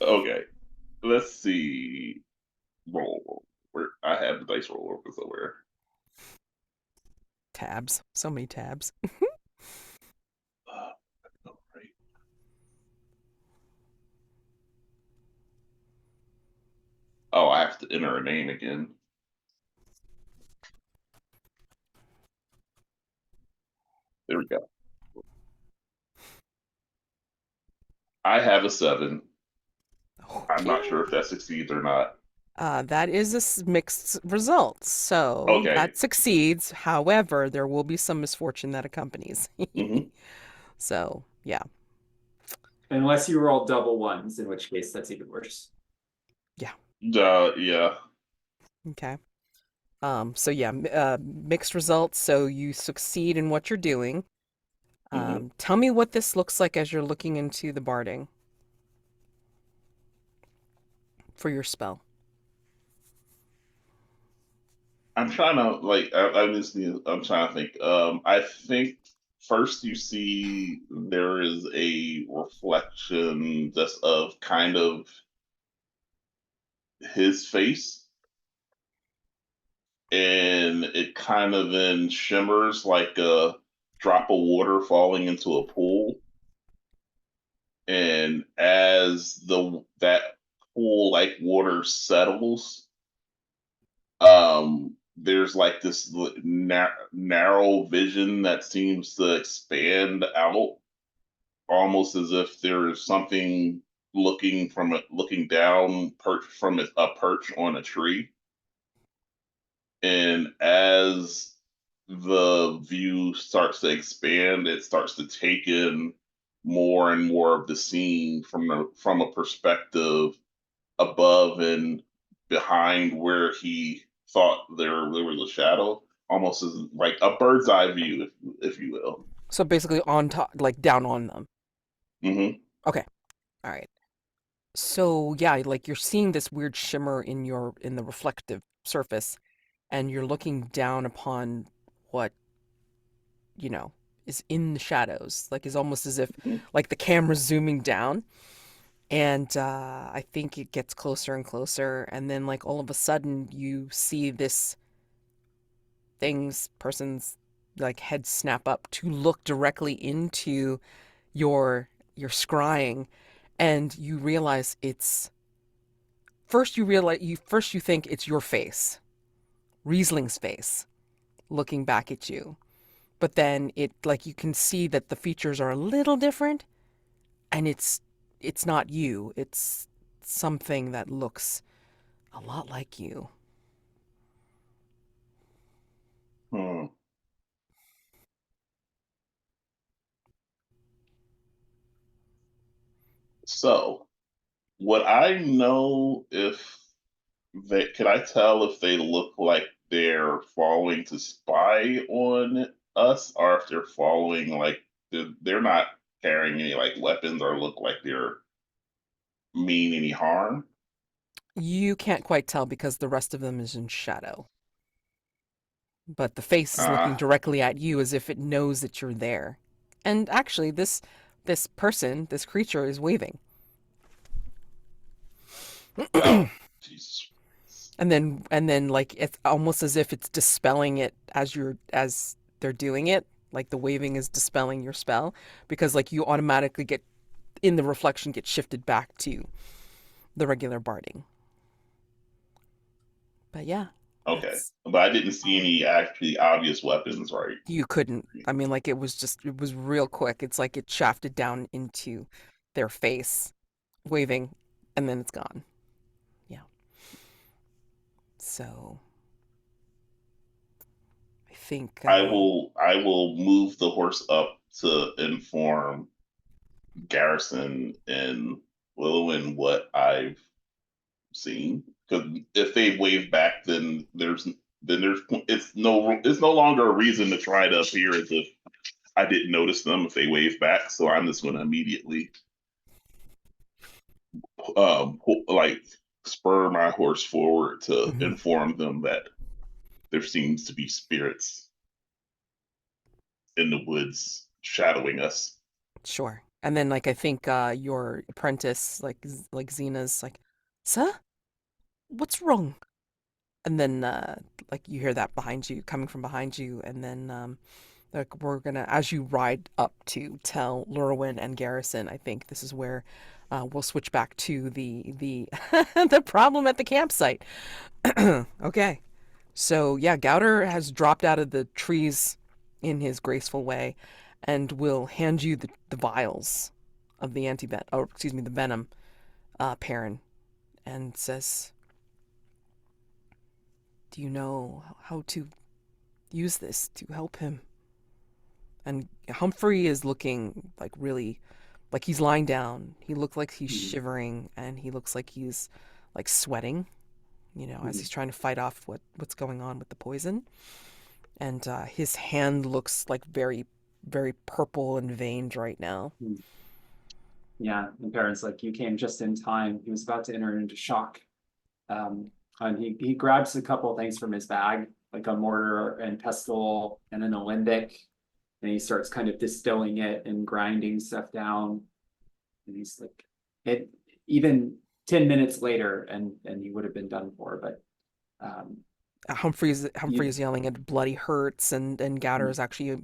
Okay. Let's see. Roll. Where I have the dice roll open somewhere. Tabs. So many tabs. All right. Oh, I have to enter a name again. There we go. I have a 7. I'm not sure if that succeeds or not. That is a mixed result. So Okay. that succeeds. However, there will be some misfortune that accompanies. Mhm. So, yeah. Unless you roll double ones, in which case that's even worse. Yeah. Okay. So yeah, mixed results. So you succeed in what you're doing. Tell me what this looks like as you're looking into the barding for your spell. I'm trying to like. I'm trying to think. I think first you see there is a reflection just of kind of his face, and it kind of then shimmers like a drop of water falling into a pool. And as that pool like water settles, there's like this narrow vision that seems to expand out, almost as if there is something looking down, perch from a perch on a tree. And as the view starts to expand, it starts to take in more and more of the scene from a perspective above and behind where he thought there was a shadow, almost as like a bird's eye view, if you will. So basically on top, like down on them. Mm-hmm. Okay. All right. So yeah, like you're seeing this weird shimmer in the reflective surface, and you're looking down upon what, is in the shadows. Like is almost as if like the camera's zooming down. And I think it gets closer and closer, and then like all of a sudden you see this person's like head snap up to look directly into your scrying, and you realize it's first you think it's your face, Riesling's face, looking back at you. But then it like you can see that the features are a little different, and it's not you. It's something that looks a lot like you. Hmm. So, would I know if could I tell if they look like they're following to spy on us, or if they're following like they're not carrying any like weapons or look like they're mean any harm? You can't quite tell because the rest of them is in shadow. But the face is looking Ah, directly at you as if it knows that you're there. And actually this creature is waving. oh, Jesus. And then like it's almost as if it's dispelling it as they're doing it. Like the waving is dispelling your spell, because like you automatically get in the reflection get shifted back to the regular barding. But yeah. Okay, but I didn't see any actually obvious weapons, right? You couldn't. I mean, like it was real quick. It's like it shafted down into their face, waving, and then it's gone. Yeah. So I think I will move the horse up to inform Garrison and Lilwyn what I've seen. Because if they wave back, then it's no longer a reason to try to appear as if I didn't notice them if they wave back. So I'm just going to immediately like spur my horse forward to inform them that there seems to be spirits in the woods shadowing us. Sure. And then like I think your apprentice, like Xena's like, "Sir? What's wrong?" And then like you hear that behind you, coming from behind you, and then like we're gonna, as you ride up to tell Lurwyn and Garrison, I think this is where we'll switch back to the the problem at the campsite. Okay. So yeah, Gouter has dropped out of the trees in his graceful way and will hand you the vials of the the venom, Perin, and says, "Do you know how to use this to help him?" And Humphrey is looking like really, like he's lying down. He looks like he's shivering, and he looks like he's like sweating, as he's trying to fight off what's going on with the poison. And his hand looks like very, very purple and veined right now. Yeah, and Perrin's like, you came just in time. He was about to enter into shock. And he grabs a couple of things from his bag, like a mortar and pestle and an alembic. And he starts kind of distilling it and grinding stuff down. And he's like, it even 10 minutes later, and he would have been done for. But Humphrey's yelling at bloody hurts, and Gouter is actually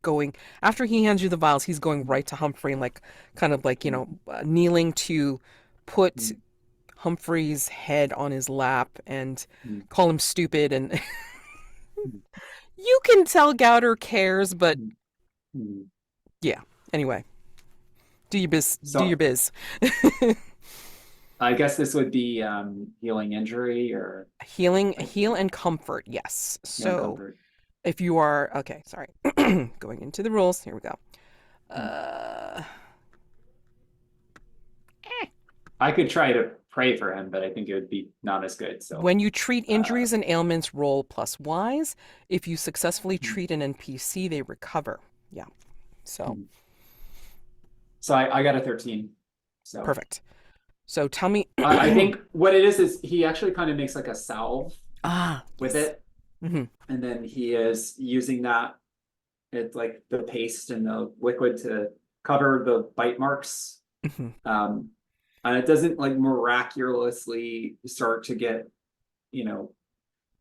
going, after he hands you the vials, he's going right to Humphrey and like kind of like kneeling to put Humphrey's head on his lap and call him stupid. And you can tell Gouter cares, but yeah. Anyway, do your biz. So- do your biz. I guess this would be healing injury or Heal and comfort. Yes. So comfort. if you are okay, sorry, going into the rules. Here we go. I could try to pray for him, but I think it would be not as good. So When you treat injuries and ailments, roll +Ys. If you successfully treat an NPC, they recover. Yeah. So I got a 13. So perfect. So tell me. I think what it is he actually kind of makes like a salve with yes. it. And then he is using that, it's like the paste and the liquid to cover the bite marks. And it doesn't like miraculously start to get,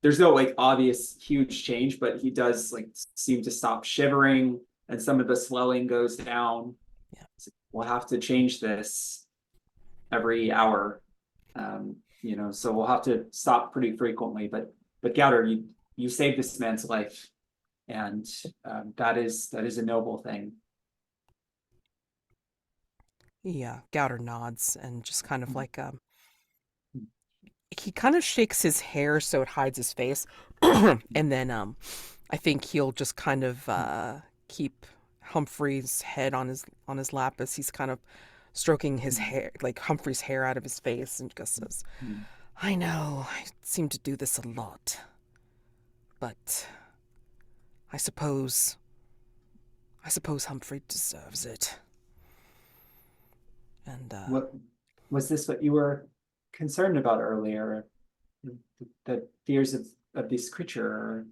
there's no like obvious huge change, but he does like seem to stop shivering and some of the swelling goes down. Yeah. So we'll have to change this every hour. So we'll have to stop pretty frequently, but Gouter, you saved this man's life, and that is a noble thing. Yeah, Gouter nods and just kind of like he kind of shakes his hair so it hides his face, and then I think he'll just kind of keep Humphrey's head on his lap as he's kind of stroking his hair, like Humphrey's hair out of his face, and just says, "I know, I seem to do this a lot, but I suppose Humphrey deserves it." And What was this? What you were concerned about earlier? The fears of this creature? Or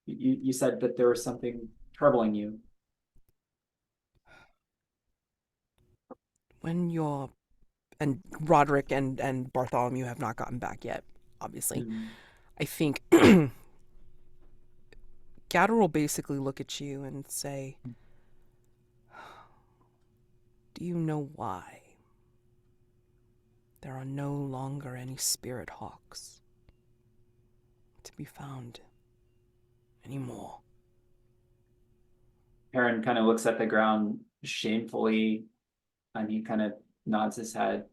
you said that there was something troubling you. when you're and Roderick and Bartholomew have not gotten back yet, obviously. I think Gouter will basically look at you and say, "Do you know why there are no longer any spirit hawks to be found anymore?" Perin kind of looks at the ground shamefully, and he kind of nods his head.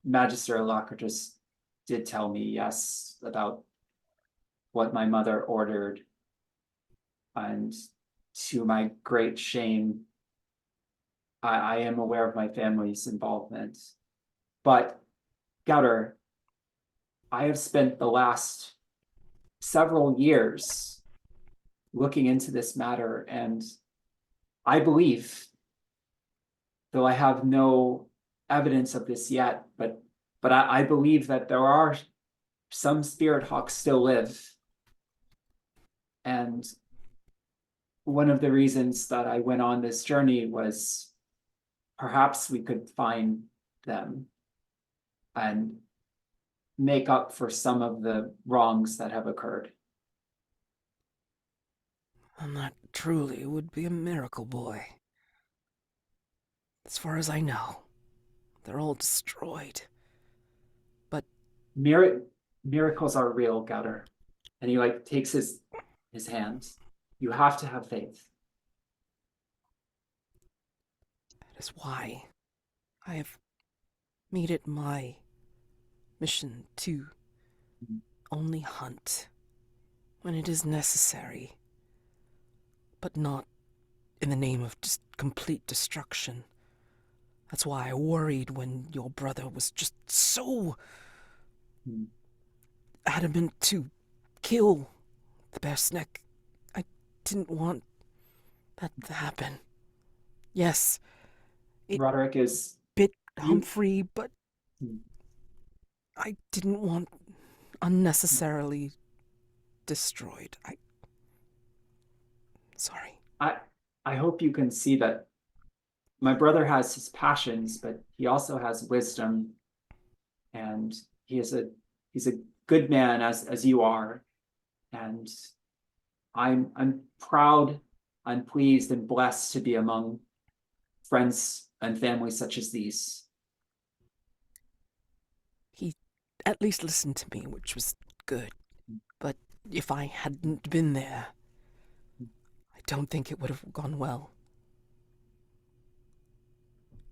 Magister Alacritus did tell me, yes, about what my mother ordered, and to my great shame, I am aware of my family's involvement. But, Gouter, I have spent the last several years looking into this matter, and I believe, though I have no evidence of this yet, but I believe that there are some spirit hawks still live. And one of the reasons that I went on this journey was perhaps we could find them and make up for some of the wrongs that have occurred. And that truly would be a miracle, boy. As far as I know, they're all destroyed. But Miracles are real, Gouter. And he like takes his hands. You have to have faith. that is why I have made it my mission to only hunt when it is necessary, but not in the name of just complete destruction. That's why I worried when your brother was just so adamant to kill the bear snake. I didn't want that to happen. Yes, It- Roderick is bit Humphrey, but Hmm. I didn't want unnecessarily destroyed. Sorry. I hope you can see that my brother has his passions, but he also has wisdom, and he's a good man as you are, and I'm proud, I'm pleased and blessed to be among friends and family such as these. He at least listened to me, which was good. But if I hadn't been there, I don't think it would have gone well.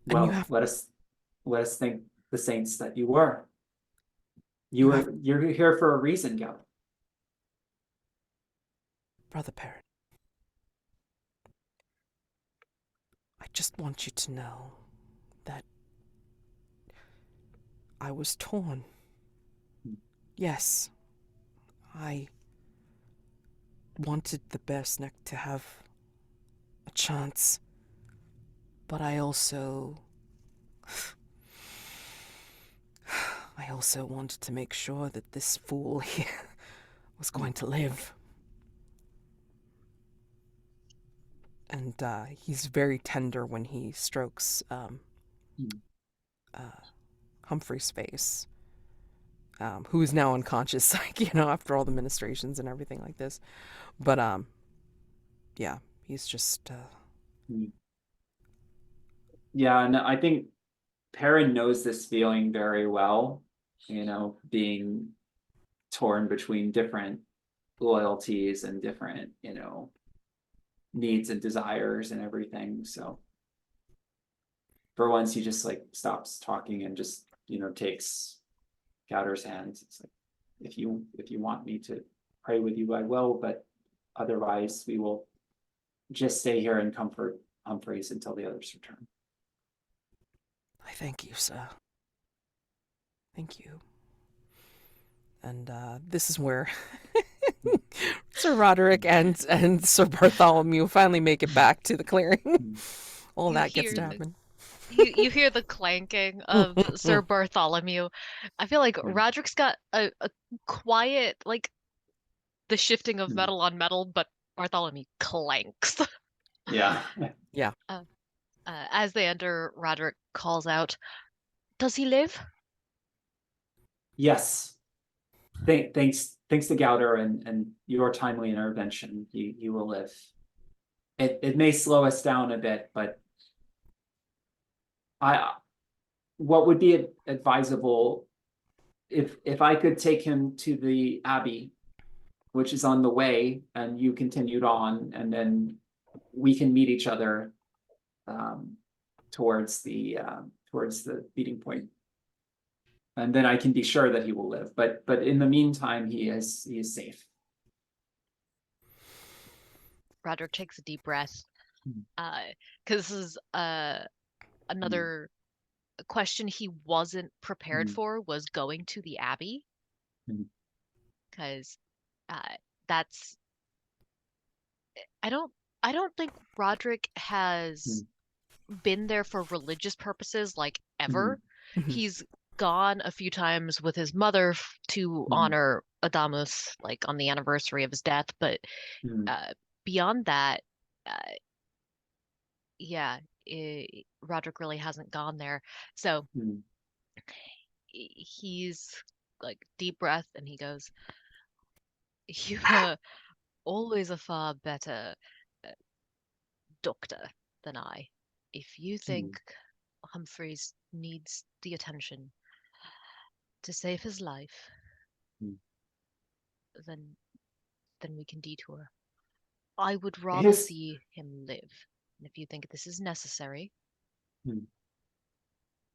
And Well, let us thank the saints that you were. You're here for a reason, Gal. Brother Perin, I just want you to know that I was torn. Yes, I wanted the bear snake to have a chance, but I also wanted to make sure that this fool here was going to live. And he's very tender when he strokes Humphrey's face, who is now unconscious, like, after all the ministrations and everything like this. But yeah, he's just Yeah, and I think Perrin knows this feeling very well, being torn between different loyalties and different, needs and desires and everything. So for once he just like stops talking and just, takes Gouter's hands. It's like, if you want me to pray with you, I will, but otherwise we will just stay here and comfort Humphreys until the others return. I thank you, sir. Thank you. And this is where Sir Roderick and Sir Bartholomew finally make it back to the clearing. All that gets to happen. You hear the clanking of Sir Bartholomew. I feel like Roderick's got a quiet, like, the shifting of metal on metal, but Bartholomew clanks. Yeah. Yeah. As they enter, Roderick calls out, "Does he live?" Yes. Thanks to Gouter and your timely intervention, you will live. It may slow us down a bit, but what would be advisable if I could take him to the Abbey, which is on the way, and you continued on, and then we can meet each other towards the meeting point. And then I can be sure that he will live. But in the meantime, he is safe. Roderick takes a deep breath. Because this is another question he wasn't prepared Mhm. for was going to the Abbey, Mhm. because that's I don't think Roderick has been there for religious purposes like ever. Mhm. He's gone a few times with his mother to honor Adamus, like on the anniversary of his death, but beyond that, uh, yeah, Roderick really hasn't gone there. So he's like deep breath and he goes, "You are always a far better uh, doctor than I. If you think Humphreys needs the attention to save his life, then we can detour. I would rather His see him live. And if you think this is necessary,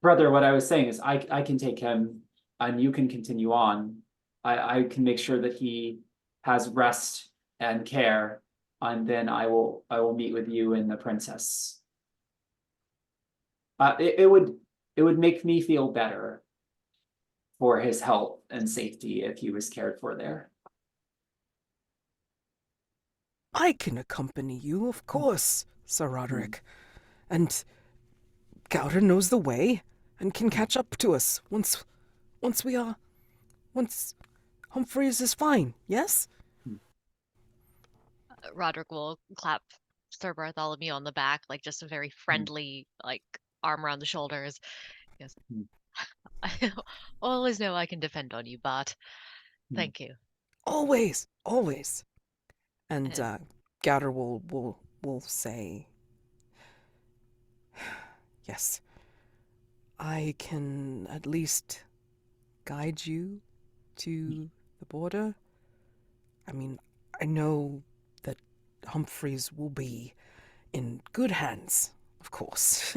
brother, what I was saying is I can take him and you can continue on. I can make sure that he has rest and care, and then I will meet with you and the princess. It would make me feel better for his health and safety if he was cared for there. I can accompany you, of course, Sir Roderick. And Gowder knows the way and can catch up to us once Humphreys is fine, yes? Roderick will clap Sir Bartholomew on the back, like just a very friendly, like arm around the shoulders. He goes, I always know I can depend on you, Bart. Thank you. Always, always. And And Gowder will say, yes, I can at least guide you to the border. I mean, I know that Humphreys will be in good hands, of course.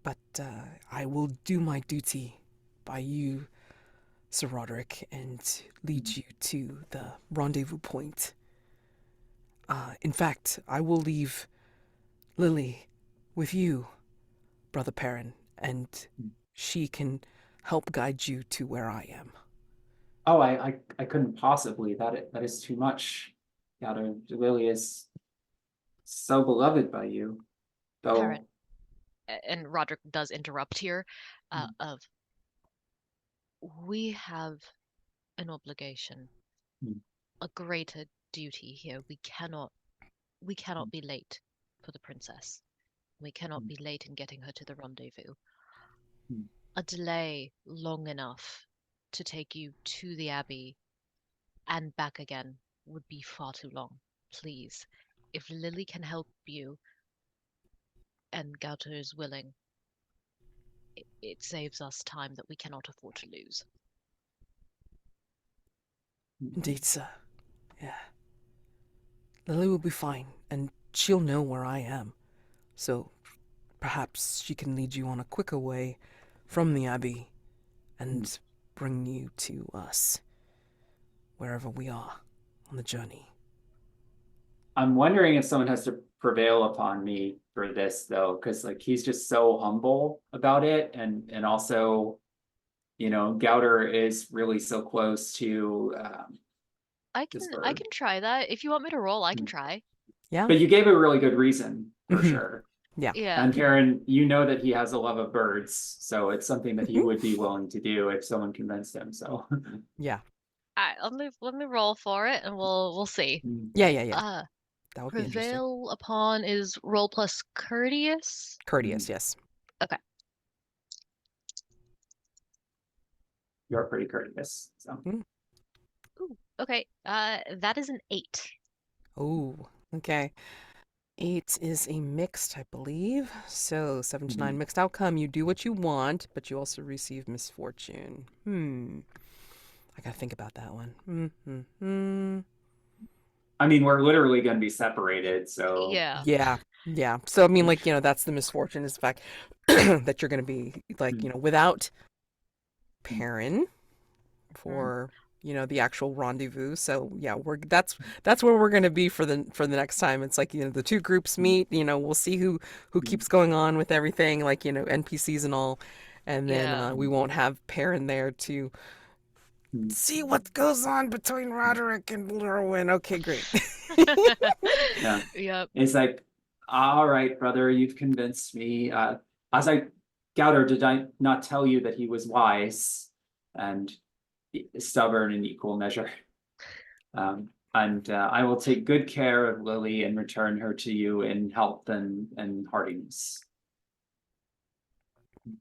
But I will do my duty by you, Sir Roderick, and lead you to the rendezvous point. In fact, I will leave Lily with you, Brother Perin, and she can help guide you to where I am. Oh, I couldn't possibly. That is too much. Gowder, Lily is so beloved by you. Though Perin, and Roderick does interrupt here, of we have an obligation, a greater duty here. We cannot be late for the princess. We cannot be late in getting her to the rendezvous. A delay long enough to take you to the Abbey and back again would be far too long. Please, if Lily can help you and Gauter is willing, it saves us time that we cannot afford to lose. Indeed, sir. Yeah. Lily will be fine, and she'll know where I am. So perhaps she can lead you on a quicker way from the Abbey and bring you to us, wherever we are on the journey. I'm wondering if someone has to prevail upon me for this though, because like he's just so humble about it, and also, Gowder is really so close to I this can bird. try that. If you want me to roll, I can try. Yeah? But you gave a really good reason for sure. Yeah. Yeah. And Perin, you know that he has a love of birds, so it's something that he would be willing to do if someone convinced him. So Yeah. All right, let me roll for it and we'll see. Yeah. That would be interesting. Prevail upon is roll plus courteous. Courteous, yes. Okay. you're pretty courteous. So Ooh, okay. That is an 8. Oh, okay. 8 is a mixed, I believe. So 7 to 9 mixed outcome. You do what you want, but you also receive misfortune. I gotta think about that one. I mean, we're literally going to be separated, so Yeah. Yeah. So I mean, like, that's the misfortune, is the fact that you're gonna be like, without Perin for the actual rendezvous. So yeah, that's where we're going to be for the next time. It's like, the two groups meet, we'll see who keeps going on with everything, like, NPCs and all. And then Yeah. we won't have Perin there to see what goes on between Roderick and Lurwin. Okay, great. Yeah. Yep. It's like, all right, brother, you've convinced me. As I Gouter, did I not tell you that he was wise and stubborn in equal measure? And I will take good care of Lily and return her to you in health and hardiness.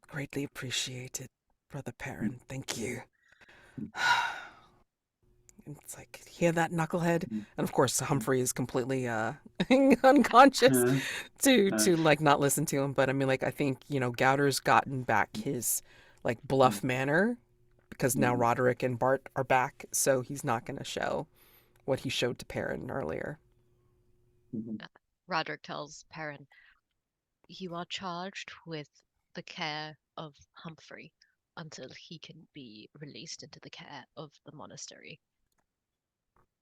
Greatly appreciated, Brother Perin. Thank you. It's like, hear that, knucklehead? And of course, Humphrey is completely unconscious to like not listen to him. But I mean, like, I think, Gouter's gotten back his like bluff manner because now Roderick and Bart are back, so he's not going to show what he showed to Perin earlier. Roderick tells Perin, "You are charged with the care of Humphrey until he can be released into the care of the monastery.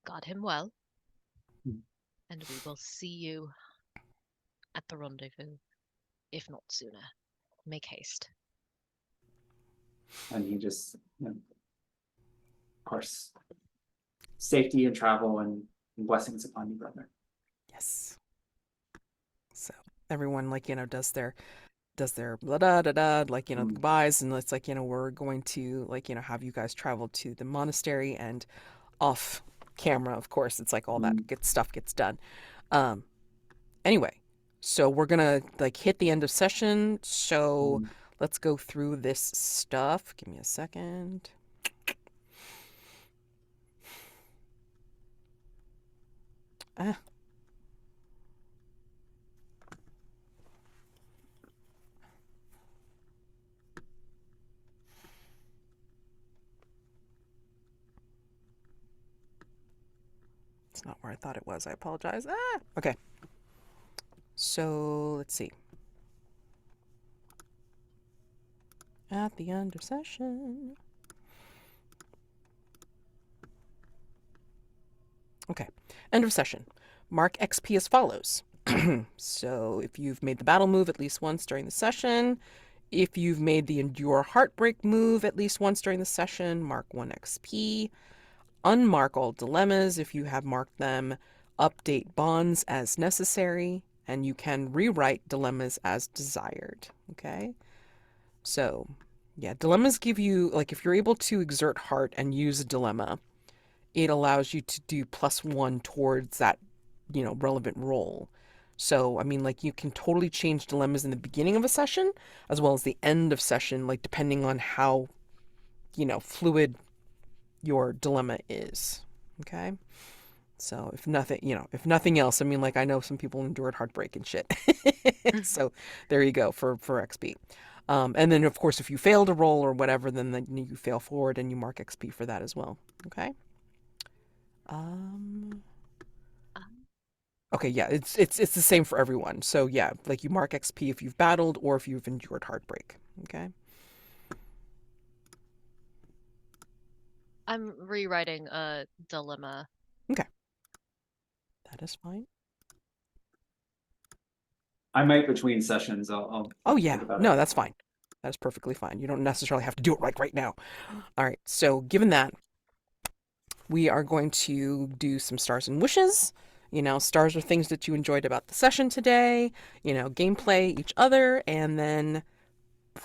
Guard him well, and we will see you at the rendezvous, if not sooner. Make haste." And he just, of course, safety and travel and blessings upon you, brother. Yes. So everyone, like, does their blah da da da, like, the goodbyes, and it's like, we're going to, like, have you guys travel to the monastery, and off camera, of course, it's like all that good stuff gets done. Anyway, so we're gonna like hit the end of session, so let's go through this stuff. Give me a second. It's not where I thought it was. I apologize. Okay. So let's see. At the end of session. Okay. End of session. Mark XP as follows. So if you've made the battle move at least once during the session, if you've made the endure heartbreak move at least once during the session, mark 1 XP. Unmark all dilemmas if you have marked them. Update bonds as necessary, and you can rewrite dilemmas as desired. Okay? So, yeah, dilemmas give you, like, if you're able to exert heart and use a dilemma, it allows you to do +1 towards that, relevant roll. So, I mean, like, you can totally change dilemmas in the beginning of a session as well as the end of session, like, depending on how, fluid your dilemma is. Okay? So, if nothing else, I mean, like, I know some people endured heartbreak and shit. So, there you go for XP. And then, of course, if you fail to roll or whatever, then you fail forward and you mark XP for that as well. Okay? Okay, yeah, it's the same for everyone. So yeah, like you mark XP if you've battled or if you've endured heartbreak. Okay. I'm rewriting a dilemma. Okay. That is fine. I might between sessions. I'll Oh yeah, think about no, it. that's fine. That is perfectly fine. You don't necessarily have to do it right now. All right. So given that, we are going to do some stars and wishes. Stars are things that you enjoyed about the session today, gameplay, each other, and then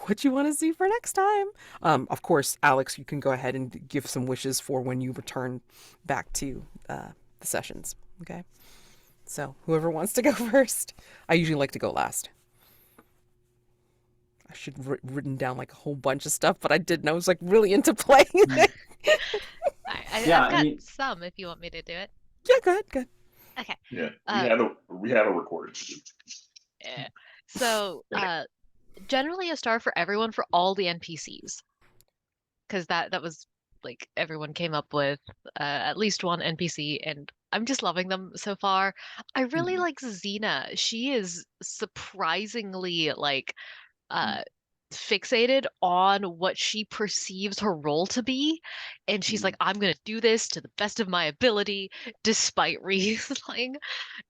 what you want to see for next time. Of course, Alex, you can go ahead and give some wishes for when you return back to the sessions. Okay. So whoever wants to go first. I usually like to go last. I should have written down like a whole bunch of stuff, but I didn't. I was like really into playing it. I've Yeah, got I mean- some if you want me to do it. Yeah, go ahead. Okay. Yeah, Uh, we had a recording. Yeah. So, generally a star for everyone for all the NPCs, because that was like everyone came up with at least one NPC, and I'm just loving them so far. I really like Xena. She is surprisingly like fixated on what she perceives her role to be, and she's like, I'm gonna do this to the best of my ability, despite Riesling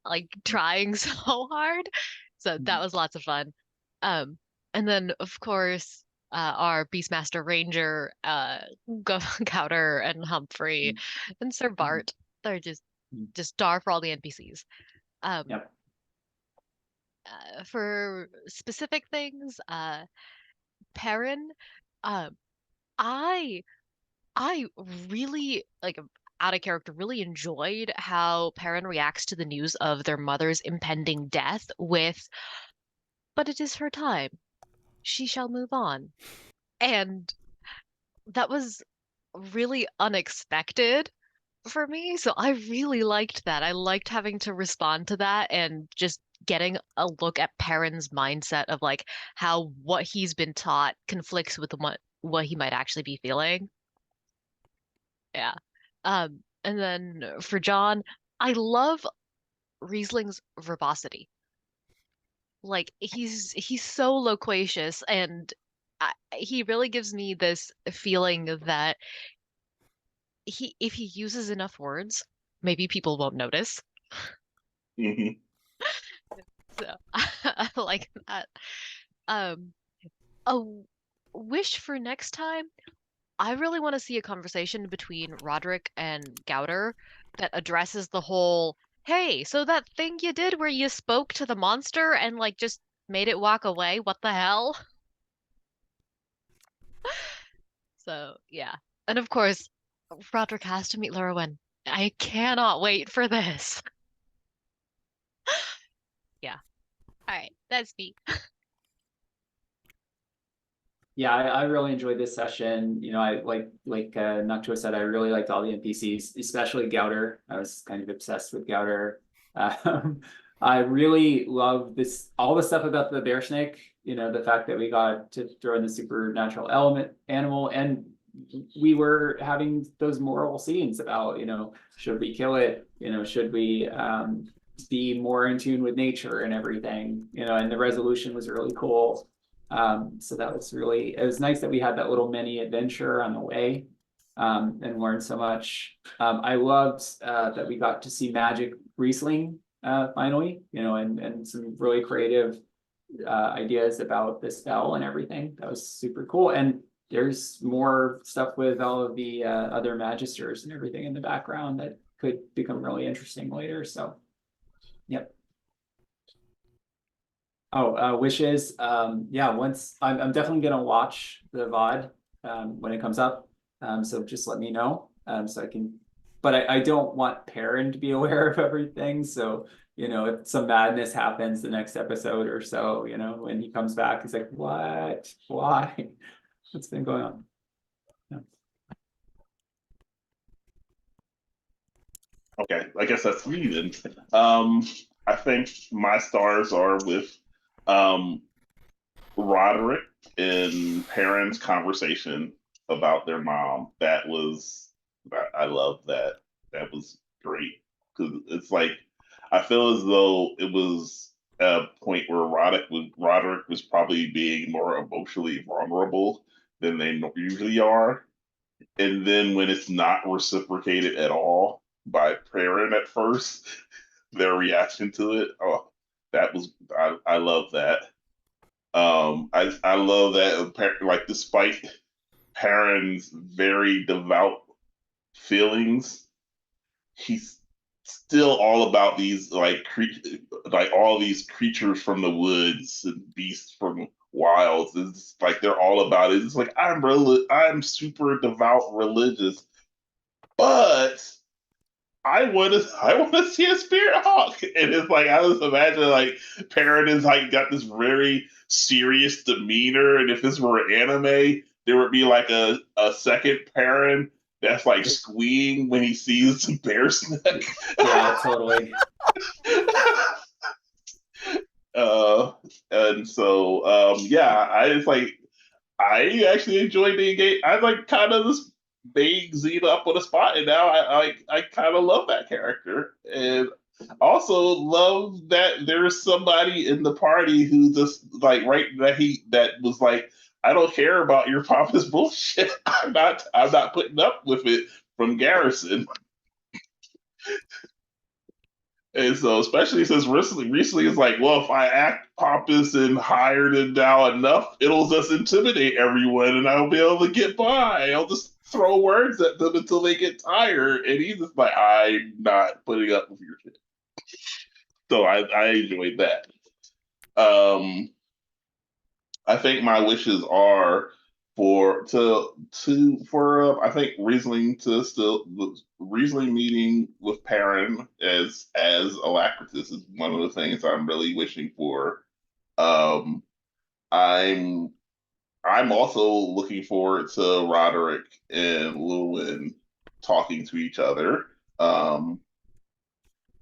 like trying so hard. So that was lots of fun. Um, and then of course, our Beastmaster Ranger, Gowder and Humphrey and Sir Bart, they're just star for all the NPCs. Um, Yep. for specific things, Perin, um, I I really like out of character really enjoyed how Perrin reacts to the news of their mother's impending death with, but it is her time. She shall move on. And that was really unexpected for me. So I really liked that. I liked having to respond to that and just getting a look at Perrin's mindset of like how what he's been taught conflicts with what he might actually be feeling. Yeah. And then for Jonn, I love Riesling's verbosity. Like he's so loquacious, and he really gives me this feeling that if he uses enough words, maybe people won't notice. Mhm. So I like that. Um, a wish for next time. I really want to see a conversation between Roderick and Gowder that addresses the whole, hey, so that thing you did where you spoke to the monster and like just made it walk away, what the hell? So, yeah. And of course, Roderick has to meet Lurwen. I cannot wait for this. Yeah. All right, that's me. Yeah, I really enjoyed this session. You know, I like Noctua said, I really liked all the NPCs, especially Gowder. I was kind of obsessed with Gowder. I really love this, all the stuff about the bear snake, you know, the fact that we got to throw in the supernatural animal, and we were having those moral scenes about, you know, should we kill it? You know, should we be more in tune with nature and everything? You know, and the resolution was really cool. So that was really, it was nice that we had that little mini adventure on the way, and learned so much. I loved that we got to see Magic Riesling finally, you know, and some really creative ideas about the spell and everything. That was super cool. And there's more stuff with all of the other magisters and everything in the background that could become really interesting later. So, yep. Oh, wishes. Yeah, once I'm definitely gonna watch the VOD when it comes up. So just let me know. So I can, but I don't want Perrin to be aware of everything. So, you know, if some madness happens the next episode or so, you know, when he comes back, he's like, what? Why? What's been going on? Yeah. Okay, I guess that's me then. I think my stars are with um, Roderick and Perrin's conversation about their mom. I love that. That was great because it's like I feel as though it was a point where Roderick was probably being more emotionally vulnerable than they usually are, and then when it's not reciprocated at all by Perrin at first, their reaction to it, oh, I love that. I love that. Like, despite Perrin's very devout feelings, he's still all about these like all these creatures from the woods and beasts from wilds. It's like they're all about it. It's like I'm super devout religious, but I want to see a spirit hawk. And it's like I was imagining like Perrin is like got this very serious demeanor, and if this were anime, there would be like a second Perrin that's like squeeing when he sees the bear snake. Yeah, totally. uh, and so yeah, I actually enjoyed the game. I like kind of this being Xena up on the spot, and now I kind of love that character, and Also, love that there's somebody in the party who just like that was like, I don't care about your pompous bullshit. I'm not putting up with it from Garrison. And so, especially since recently is like, well, if I act pompous and higher than thou enough, it'll just intimidate everyone, and I'll be able to get by. I'll just throw words at them until they get tired. And he's just like, I'm not putting up with your shit. So I enjoyed that. I think my wishes are I think Riesling meeting with Perin as Alacritus is one of the things I'm really wishing for. Um, I'm also looking forward to Roderick and Llewyn talking to each other.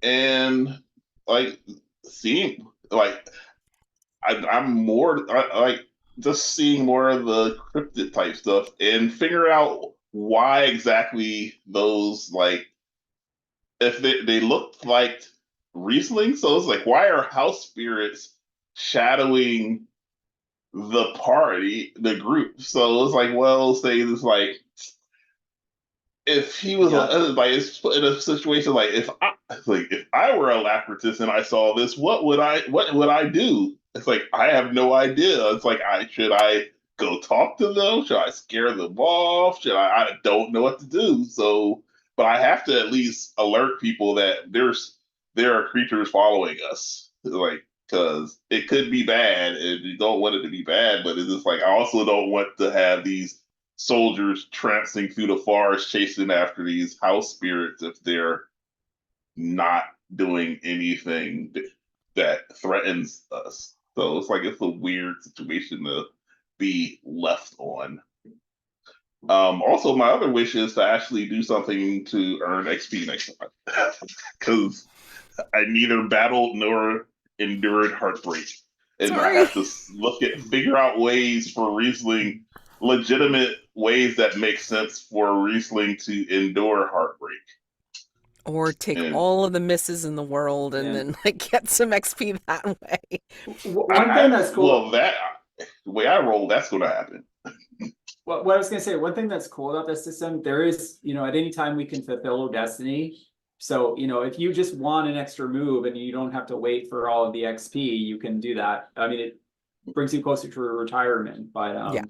And like seeing like I'm more like just seeing more of the cryptid type stuff and figure out why exactly those like if they looked like Riesling. So it's like, why are house spirits shadowing the party, the group? So it's like, well, say it's like if he was like it's put in a situation like if I were Alacritus and I saw this, what would I do? It's like I have no idea. It's like should I go talk to them? Should I scare them off? Should I don't know what to do. So but I have to at least alert people that there are creatures following us. Like because it could be bad and you don't want it to be bad, but it's just like I also don't want to have these soldiers tramping through the forest chasing after these house spirits if they're not doing anything that threatens us. So it's like it's a weird situation to be left on. Also, my other wish is to actually do something to earn XP next time because I neither battled nor endured heartbreak, and Sorry. I have to figure out ways for Riesling, legitimate ways that make sense for Riesling to endure heartbreak. Or take all of the misses in the world and then like get some XP that way. One thing that's cool. Well, the way I roll, that's going to happen. What I was going to say, one thing that's cool about this system, there is, at any time we can fulfill destiny. So, if you just want an extra move and you don't have to wait for all of the XP, you can do that. I mean, it brings you closer to retirement, but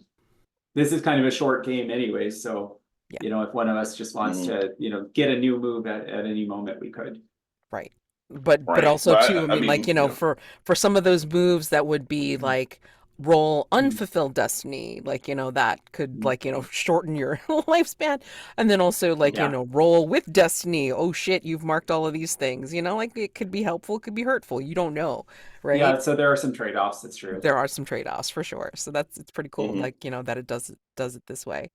this is kind of a short game anyways. So, if one of us just wants to, get a new move at any moment, we could. Right. But also too, I mean, for some of those moves that would be like roll unfulfilled destiny, like, that could like, shorten your lifespan. And then also like, roll with destiny. Oh shit, you've marked all of these things, like it could be helpful, it could be hurtful. You don't know. Right. Yeah. So there are some trade-offs. That's true. There are some trade-offs for sure. So it's pretty cool. Like, that it does it this way.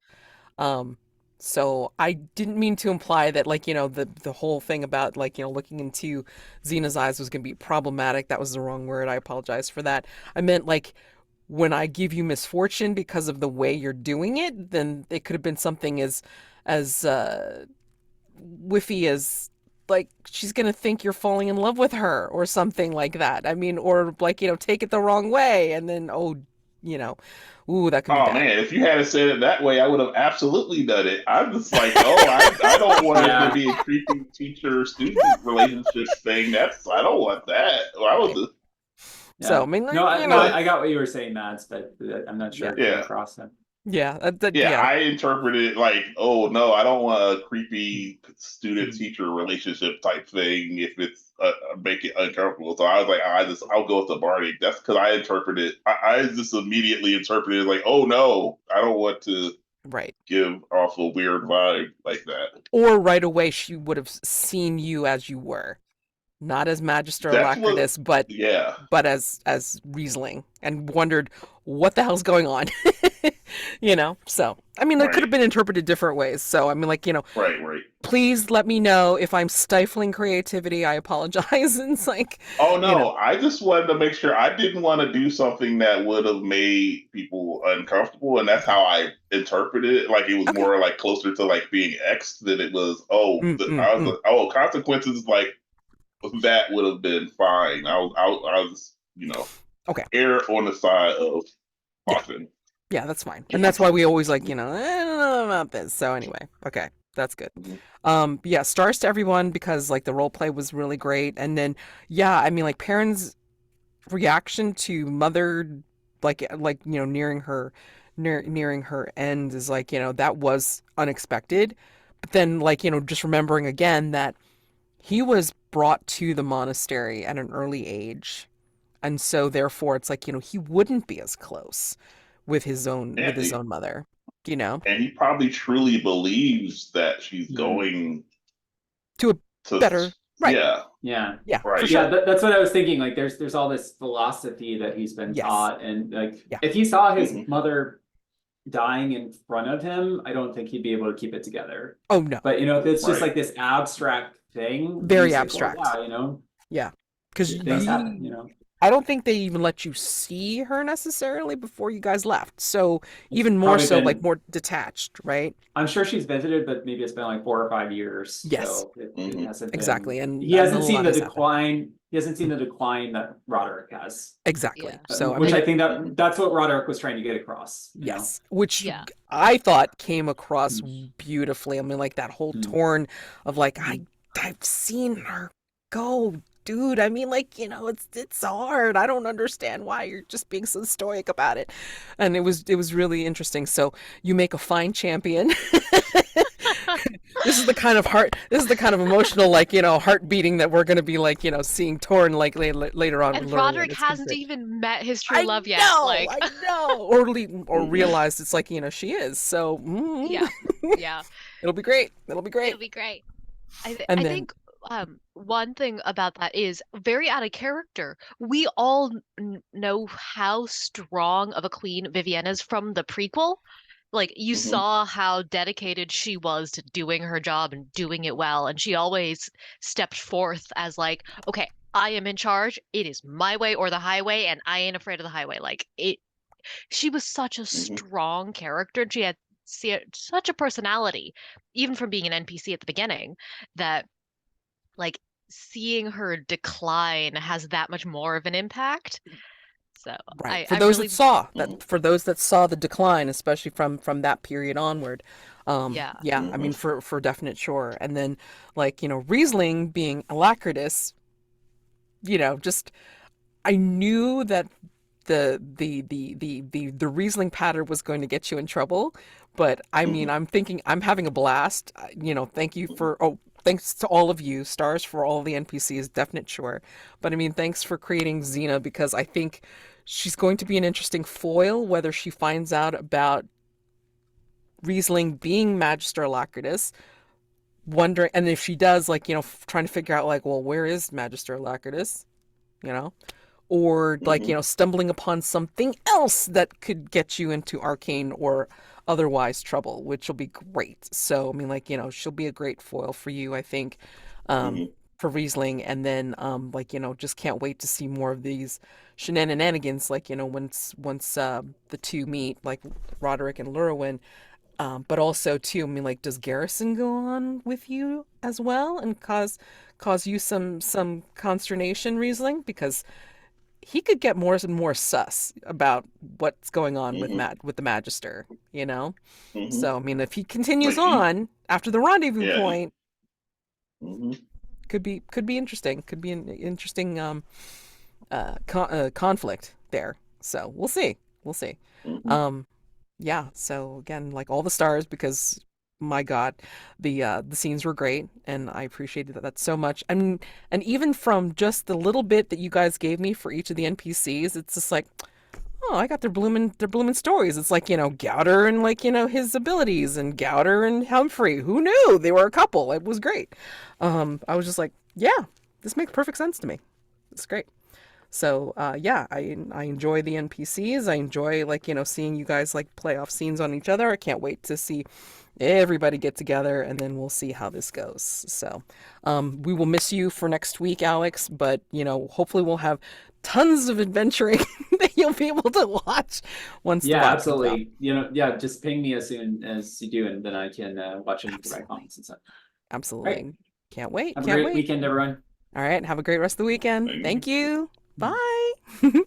So I didn't mean to imply that like, the whole thing about like, looking into Xena's eyes was going to be problematic. That was the wrong word. I apologize for that. I meant like when I give you misfortune because of the way you're doing it, then it could have been something as whiffy as like she's going to think you're falling in love with her or something like that. I mean, or like, take it the wrong way and then, ooh, that could be bad. Man, if you hadn't said it that way, I would have absolutely done it. I'm just like, I don't want it to be a creepy teacher-student relationship thing. I don't want that. I was just... So, I mean, I got what you were saying, Mads, but I'm not sure if it across them. I interpreted it like, oh no, I don't want a creepy student-teacher relationship type thing if it's make it uncomfortable. So I was like, I'll go with the Barney. That's because I interpreted. I just immediately interpreted like, oh no, I don't want to give off a weird vibe like that. Or right away, she would have seen you as you were. Not as Magister Alacritus, but as Riesling, and wondered what the hell's going on. So I mean, that could have been interpreted different ways. So I mean, like, right. Please let me know if I'm stifling creativity. I apologize. And it's like, oh no, I just wanted to make sure I didn't want to do something that would have made people uncomfortable, and that's how I interpreted it. Like it was more like closer to like being X than it was. Consequences like. that would have been fine. I was, Okay. err on the side of Yeah. caution. Yeah, that's fine. And that's why we always like, I don't know about this. So anyway, okay, that's good. Mhm. Yeah, stars to everyone because like the role play was really great. And then yeah, I mean like Perrin's reaction to Mother nearing her end is like, that was unexpected. But then like, just remembering again that he was brought to the monastery at an early age. And so therefore it's like, he wouldn't be as close with his And own mother, you know, and he probably truly believes that she's going to a to, better, right. yeah, Yeah. Yeah, right. for Yeah, sure. that's what I was thinking. Like, there's all this philosophy that he's been Yes. taught, and like, Yeah. if he saw his Mhm. mother dying in front of him, I don't think he'd be able to keep it together. Oh, no. But if it's just Right. like this abstract thing, Very he's like, abstract. well, Yeah. Because things happen. I don't think they even let you see her necessarily before you guys left. So even more probably so, been- like more detached, right? I'm sure she's visited, but maybe it's been like 4 or 5 years. Yes. So it Mhm. hasn't been- Exactly. And he hasn't a seen lot the has happened. decline. He hasn't seen the decline that Roderick has. Exactly. Yeah. So I which mean, I think that's what Roderick was trying to get across. you know? yes, which Yeah. I thought came across beautifully. I mean, like that whole Mm. torn of like Mm. I've seen her go, dude. I mean, like it's hard. I don't understand why you're just being so stoic about it, and it was really interesting. So you make a fine champion. This is the kind of emotional like heart beating that we're gonna be like seeing torn like later on. And with Lorraine. Roderick It's gonna be hasn't great. even met his true I love yet. know, Like, I know, or realized it's like she is. So yeah, yeah, it'll be great. It'll be great. it'll be great. I And then- think one thing about that is very out of character. We all know how strong of a queen Vivienne is from the prequel. Like you Mhm. saw how dedicated she was to doing her job and doing it well, and she always stepped forth as like, okay, I am in charge. It is my way or the highway, and I ain't afraid of the highway. Like it, she was such a strong character, and she had such a personality, even from being an NPC at the beginning, that like seeing her decline has that much more of an impact. So Right. I For those really, that saw Mhm. for those that saw the decline, especially from that period onward. Yeah. I mean for definite sure. And then like, Riesling being Alacritus, just I knew that the Riesling pattern was going to get you in trouble, but I mean, I'm having a blast. Thank you thanks to all of you, stars for all the NPCs, definite sure. But I mean, thanks for creating Xena because I think she's going to be an interesting foil, whether she finds out about Riesling being Magister Alacritus, wondering, and if she does, like, trying to figure out, like, well, where is Magister Alacritus? Or like, stumbling upon something else that could get you into arcane or otherwise trouble, which will be great. So, I mean, like, she'll be a great foil for you, I think, for Riesling. And then, like, just can't wait to see more of these shenanigans, like, once the two meet, like Roderick and Lurwyn. But also too, I mean, like, does Garrison go on with you as well and cause you some consternation, Riesling? Because he could get more and more sus about what's going on with the Magister, Mhm. So I mean, if he continues Like on after the rendezvous Yeah. point, Mhm. could be interesting. Could be an interesting conflict there. So we'll see. We'll see. Mhm. Yeah. So again, like all the stars, because my God, the scenes were great, and I appreciated that so much. And even from just the little bit that you guys gave me for each of the NPCs, it's just like, oh, I got their blooming stories. It's like, Gowder and like, his abilities, and Gowder and Humphrey. Who knew they were a couple? It was great. I was just like, yeah, this makes perfect sense to me. It's great. So yeah, I enjoy the NPCs. I enjoy like seeing you guys like play off scenes on each other. I can't wait to see everybody get together, and then we'll see how this goes. So we will miss you for next week, Alex, but hopefully we'll have tons of adventuring that you'll be able to watch once the Yeah, bot comes out. absolutely. Just ping me as soon as you do, and then I can watch and provide comments and stuff. Absolutely. Right. Can't wait. Have a Can't great wait. weekend, everyone. All right. Have a great rest of the weekend. Thank Thank you. Bye.